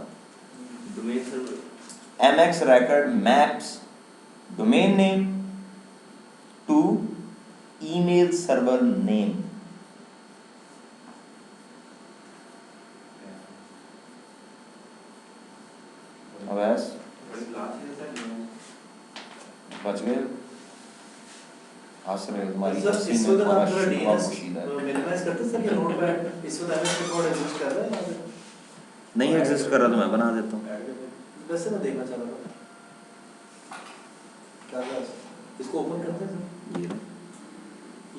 Domain server MX record maps domain name to email server name. Awais बच गए? हंस रहे हो, तुम्हारी सर हंसी इस में वक्त तुम्हारा आप थोड़ा शुक्र डीएनएस मुशीदा है। मिनिमाइज करते हैं सर ये नोटपैड इस वक्त एमएस रिकॉर्ड एग्जिस्ट कर रहा है? नहीं एग्जिस्ट कर रहा तो मैं बना देता हूँ। वैसे मैं देखना चाह रहा था क्या कर रहा है सर? इसको ओपन करते हैं सर।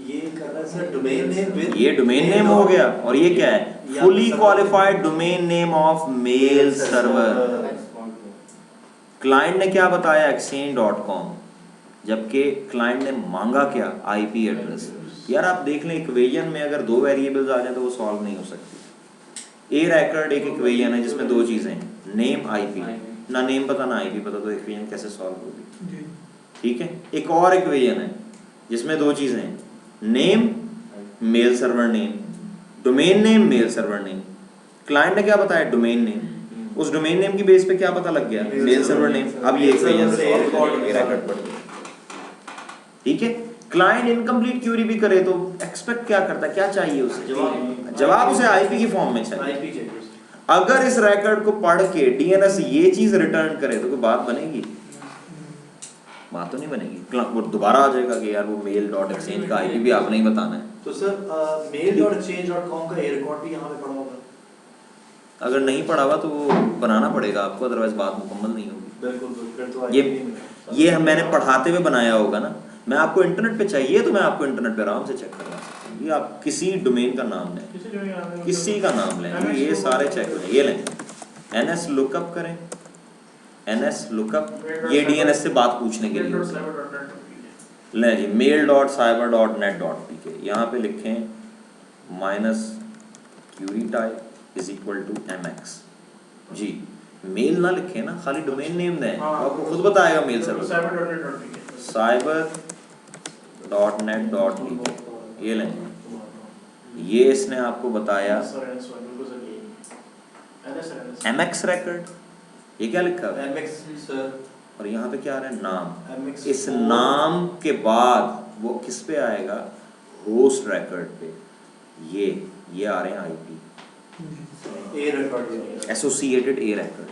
ये कर रहा है सर डोमेन नेम विद, ये डोमेन नेम हो गया, और ये क्या है? Fully qualified domain name of male server. Client ने क्या बताया? exchange.com, जबकि क्लाइंट ने मांगा क्या? IP address. यार आप देख लें इक्वेशन में अगर दो वेरिएबल्स आ जाए तो वो सॉल्व नहीं हो सकती। ए रिकॉर्ड एक इक्वेशन है जिसमें दो चीजें हैं, नेम आईपी। ना नेम पता ना आईपी पता, तो इक्वेशन कैसे सॉल्व होगी? ठीक है। एक और इक्वेशन है जिसमें दो चीजें हैं, name mail server name, domain name mail server name. Client ने क्या बताया? Domain name. उस डोमेन नेम की बेस पे क्या पता लग गया? Mail server name. अब ये इक्वेशन सॉल्व करके रिकॉर्ड पढ़ गया। ठीक है। क्लाइंट इनकम्प्लीट क्यूरी भी करे तो एक्सपेक्ट क्या करता है? क्या चाहिए उसे? जवाब उसे आईपी की फॉर्म में चाहिए। आईपी चाहिए। अगर इस रिकॉर्ड को पढ़ के डीएनएस ये चीज रिटर्न करे तो कोई बात बनेगी? बात तो नहीं बनेगी। वो दोबारा आ जाएगा कि यार वो mail.exchange का आईपी भी आपने ही बताना है। तो सर mail.exchange.com का ये रिकॉर्ड भी यहाँ पे पड़ा होगा? अगर नहीं पढ़ा हुआ तो वो बनाना पड़ेगा आपको, अदरवाइज बात मुकम्मल नहीं होगी। बिल्कुल फिर तो ये मैंने पढ़ाते हुए बनाया होगा ना। मैं आपको इंटरनेट पे चाहिए तो मैं आपको इंटरनेट पे आराम से चेक करवा सकता हूँ। ये आप किसी डोमेन का नाम लें, किसी का नाम लें, ये सारे चेक करें। ये लें एनएस लुकअप करें, एनएस लुकअप, ये डीएनएस से बात पूछने के लिए लें जी। mail.cyber.net.pk यहाँ पे लिखें -query type =mx जी। मेल ना लिखें ना, खाली डोमेन नेम दें, आपको खुद बताएगा मेल सर्वर। cyber.net.pk ये लें, ये इसने आपको बताया mx record। ये क्या लिखा है? MX sir. और यहाँ पे क्या आ रहा है? नाम। MX इस नाम के बाद वो किस पे आएगा? होस्ट रिकॉर्ड पे। ये आ रहे हैं आईपी, ए रिकॉर्ड, एसोसिएटेड ए रिकॉर्ड।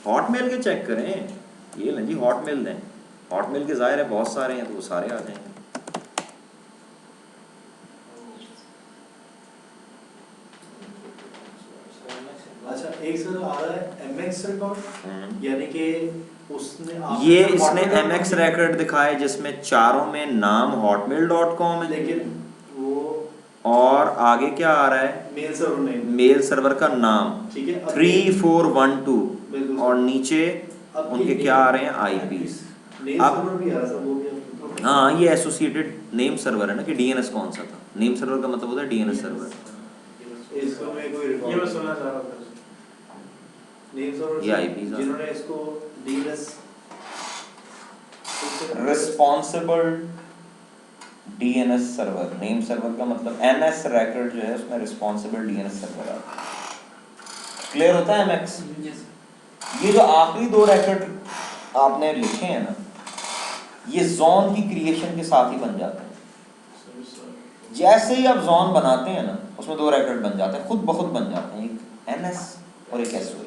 हॉटमेल के चेक करें, ये लें जी हॉटमेल दें। हॉटमेल के ज़ाहिर है बहुत सारे हैं तो वो सारे आ जाएंगे। अच्छा एक सर आ रहा है MX रिकॉर्ड, यानी कि उसने ये इसने mx रिकॉर्ड दिखाए जिसमें चारों में नाम hotmail.com है, लेकिन वो और आगे क्या आ रहा है? Mail server name, mail server का नाम, ठीक है। 3412 और नीचे उनके क्या आ रहे हैं? आईपीस। अब भी आ रहा है वो भी। हाँ ये एसोसिएटेड नेम सर्वर है ना, कि डीएनएस कौन सा था? नेम सर्वर का मतलब होता है डीएनएस सर्वर। इसको मैं कोई रिकॉर्ड ये मैं सुनना चाह रहा था। नेम सर्वर ये आईपी जिन्होंने इसको DNS responsible DNS server. Name server का मतलब एनएस रिकॉर्ड जो है उसमें रिस्पॉन्सिबल डीएनएस सर्वर आता है। क्लियर होता है एमएक्स? ये जो आखिरी दो रिकॉर्ड आपने लिखे हैं ना, ये जोन की क्रिएशन के साथ ही बन जाते हैं। सर्विस जैसे ही आप जोन बनाते हैं ना, उसमें दो रैकेट बन जाते हैं, खुद ब खुद बन जाते हैं, एक एनएस और एक एसओए।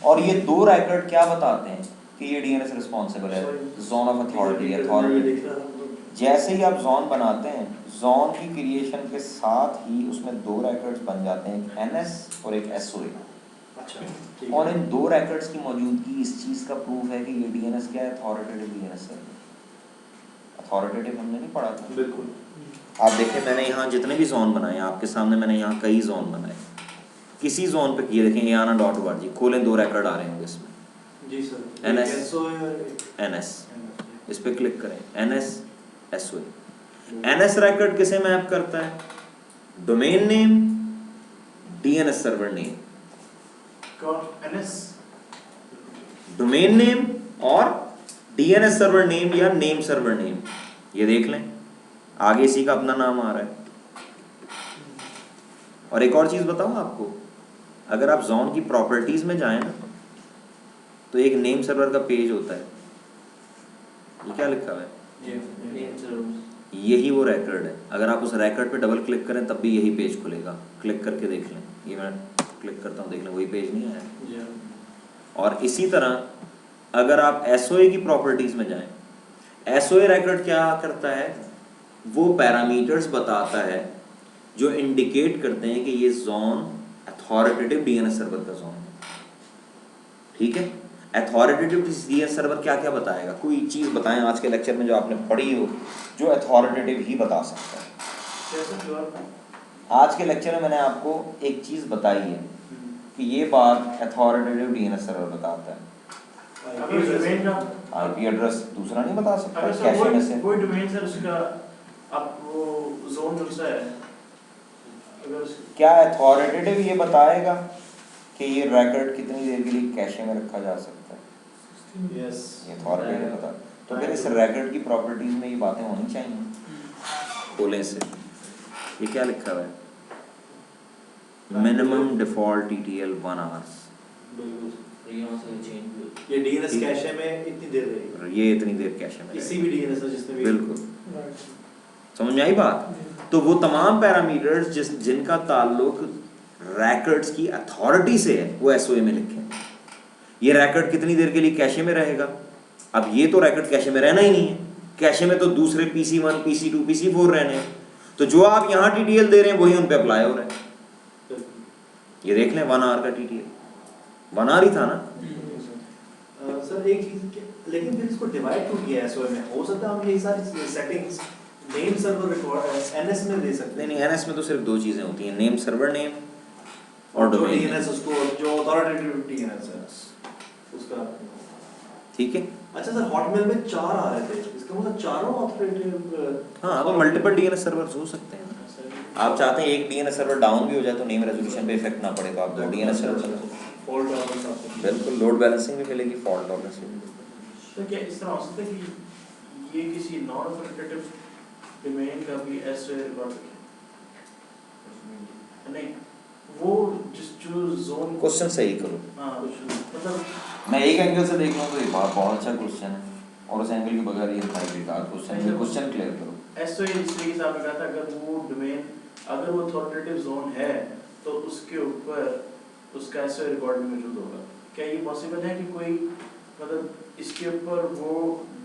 और ये दो रैकेट क्या बताते हैं कि ये डीएनएस रिस्पॉन्सिबल है, जोन ऑफ अथॉरिटी। जैसे ही आप जोन बनाते हैं, जोन की क्रिएशन के साथ ही उसमें दो रैकेट्स बन जाते हैं, एक एनएस और एक एसओए। अच्छा, ठीक और है। इन दो रैकेट्स की मौजूदगी इस चीज़ का प्रूफ है कि ये डीएनएस क्या है, अथॉरिटेटिव डीएनएस है। अथॉरिटेटिव हमने नहीं पढ़ा था। बिल्कुल। आप देखें, मैंने यहाँ जितने भी जोन बनाए आपके सामने, मैंने यहाँ कई जोन बनाए। किसी जोन पे किए, देखें यहाँ ना डॉट वर्ड जी खोलें, दो रैकेट आ रहे होंगे इसमें, जी सर। NS SOA और एक एनएस, NS, इस पे क्लिक करें, एनएस एसओए। एनएस रैकेट किसे मैप करता है? Domain name, DNS server name. कौन एनएस डोमेन नेम और डीएनएस सर्वर नेम या नेम सर्वर नेम, ये देख लें, आगे इसी का अपना नाम आ रहा है। और एक और चीज बताऊं आपको, अगर आप जोन की प्रॉपर्टीज में जाएं ना, तो एक नेम सर्वर का पेज होता है, ये क्या लिखा हुआ है? यही वो रैकेट है। अगर आप उस रैकेट पे डबल क्लिक करें तब भी यही पेज खुलेगा, क्लिक करके देख लें, ये मैं क्लिक करता हूँ, देख लें वही पेज नहीं आया। और इसी तरह अगर आप एसओए की प्रॉपर्टीज में जाएं, एसओए रैकेट क्या करता है, वो पैरामीटर्स बताता है जो इंडिकेट करते हैं कि ये जोन अथॉरिटेटिव डीएनएस सर्वर का जोन है। ठीक है, अथॉरिटेटिव डीएनएस सर्वर क्या क्या बताएगा, कोई चीज बताएं आज के लेक्चर में जो आपने पढ़ी हो, जो अथॉरिटेटिव ही बता सकता है। आज के लेक्चर में मैंने आपको एक चीज बताई है कि ये बात अथॉरिटेटिव डीएनएस सर्वर बताता है। आईपी एड्रेस दूसरा नहीं बता सकता, कैशे में से कोई डोमेन सर उसका अब वो जोन जो सा है, अगर क्या अथॉरिटेटिव ये बताएगा कि ये रैकेट कितनी देर के लिए कैशे में रखा जा सकता है? यस। ये अथॉरिटेटिव बता, तो फिर इस रैकेट की प्रॉपर्टीज में ये बातें होनी चाहिए। खोलें से, ये क्या लिखा हुआ है? Minimum default TTL 1 hours. ये डीएनएस कैशे में इतनी देर रहेगी, ये इतनी देर कैशे में किसी भी डीएनएस में जिसमें भी। बिल्कुल, समझ में आई बात? तो वो तमाम पैरामीटर्स जिनका ताल्लुक रैकेट्स की अथॉरिटी से है, वो एसओए में लिखे। ये रैकेट कितनी देर के लिए कैशे में रहेगा? अब ये तो रैकेट कैशे में रहना ही नहीं है, कैशे में तो दूसरे PC1, PC2, PC4 रहने हैं। तो जो आप यहाँ टीटीएल दे रहे हैं वही उन पे अप्लाई हो रहा है। ये देख लें 1 आवर का टीटीएल 1 आवर ही था ना। सर एक चीज, लेकिन फिर इसको डिवाइड क्यों किया है एसओए में? हो सकता है हम ये सारी settings name server record NS में दे सकते हैं। नहीं, एनएस में तो सिर्फ दो चीजें होती हैं, नेम सर्वर नेम और जो डोमेन डीएनएस उसको जो अथॉरिटेटिव डीएनएस है उसका। ठीक है। अच्छा सर, हॉटमेल में 4 आ रहे थे, इसका मतलब चारों अथॉरिटेटिव। हाँ, तो मल्टीपल डीएनएस सर्वर्स हो सकते हैं। आप चाहते हैं एक डीएनएस सर्वर डाउन भी हो जाए तो नेम रेजोल्यूशन पे इफेक्ट ना पड़े, तो आप 2 डीएनएस सर्वर, फॉल्ट टॉलरेंस। बिल्कुल लोड बैलेंसिंग भी मिलेगी, फॉल्ट टॉलरेंस भी मिलेगी। तो क्या इस तरह हो सकता है कि ये किसी नॉन अथॉरिटेटिव डोमेन का भी एसओए रिकॉर्ड नहीं, वो जिस जो जोन क्वेश्चन सही करो। हाँ मतलब मैं एक एंगल से देख लूँ तो ये बहुत अच्छा क्वेश्चन है, और उस एंगल के बगैर ये था बेकार क्वेश्चन है। क्वेश्चन क्लियर करो। एसओए इस तरीके से आपने कहा था, अगर वो डोमेन अगर वो अथॉरिटेटिव जोन है तो उसके ऊपर उसका एसओए रिकॉर्ड भी मौजूद होगा। क्या ये पॉसिबल है कि कोई मतलब इसके ऊपर वो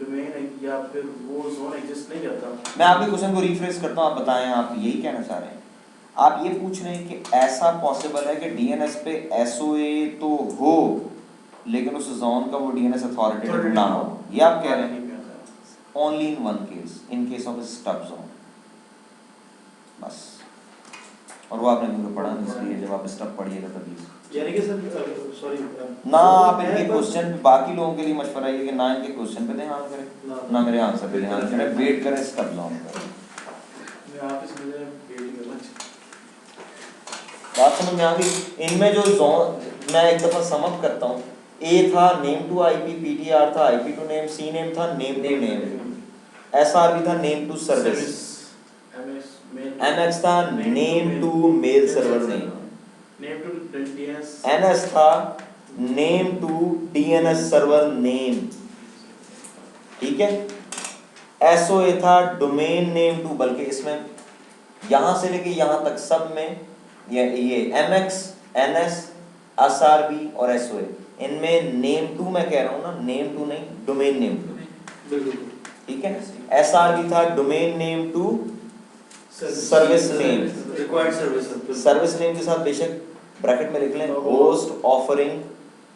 डोमेन या फिर वो जोन एग्जिस्ट नहीं करता? मैं आपके क्वेश्चन को रिफ्रेश करता हूँ, आप बताएं, आप यही कहना चाह रहे हैं? आप ये पूछ रहे हैं कि ऐसा पॉसिबल है कि डीएनएस पे एसओए तो हो लेकिन उस जोन का वो डीएनएस अथॉरिटेटिव ना हो, ये आप कह रहे हैं? Only in one case, in case of stub zone, बस। और वो आपने क्योंकि पढ़ा नहीं, इसलिए जब आप स्टब पढ़िएगा तभी। यानी कि सर सॉरी ना आप इनके क्वेश्चन, बाकी लोगों के लिए मशवरा ये कि ना इनके क्वेश्चन पे ध्यान करें ना मेरे आंसर पे ध्यान करें, वेट करें स्टब जोन पर। मैं आप इस मुझे वेट करना बात समझ में आ गई? इनमें जो जोन, मैं एक दफा समअप करता हूँ। ए था नेम टू आईपी, पीटीआर था IP to name, C name था name to name, S R था नेम टू सर्विस, एमएक्स था name to mail server name, name to DNS, NS था name to DNS server name. ठीक है, SOA था domain name to, बल्कि इसमें यहां से लेके यहां तक सब में ये एमएक्स, एनएस, एसआरबी और एसओए, इनमें नेम टू मैं कह रहा हूं ना, नेम टू नहीं, डोमेन नेम टू, बिल्कुल ठीक है। एसआरबी था domain name to service name, required service service name के साथ बेशक ब्रैकेट में लिख लें होस्ट ऑफरिंग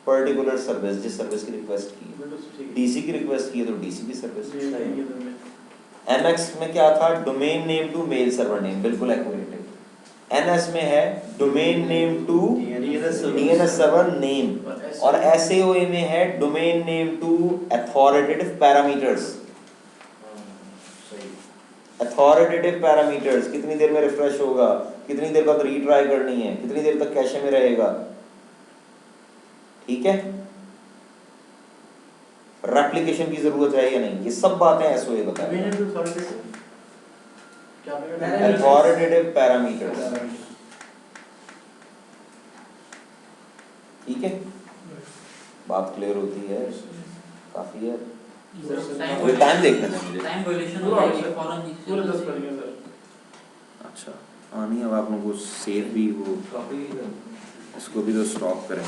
पर्टिकुलर सर्विस, जिस सर्विस की रिक्वेस्ट की है, बिल्कुल ठीक है। डीसी की रिक्वेस्ट की है तो डीसी की सर्विस। जी, ये तो मैं- एमएक्स में क्या था, domain name to mail server name, बिल्कुल एक्यूरेट है। एनएस में है domain name to DNS server name, और एसएओए में है domain name to authoritative parameters. सही। अथॉरिटेटिव पैरामीटर्स, कितनी देर में रिफ्रेश होगा, कितनी देर बाद रीट्राई करनी है, कितनी देर तक कैशे में रहेगा, ठीक है। रेप्लिकेशन की जरूरत है या नहीं, ये सब बातें एसओए बताएगा। Domain name to authoritative? क्या आपने कहा? Parameters. अथॉरिटेटिव पैरामीटर्स, ठीक है, बात क्लियर होती है, काफी है। टाइम ये टाइम देखना है मुझे। टाइम वायलेशन हो पूरा जाएगी सर, फौरन नीचे पूरे चला 10 कर जाएगा। दिया सर। अच्छा, हाँ नहीं, अब आप लोगों को सेव भी वो काफी इसको भी तो स्टॉप करें।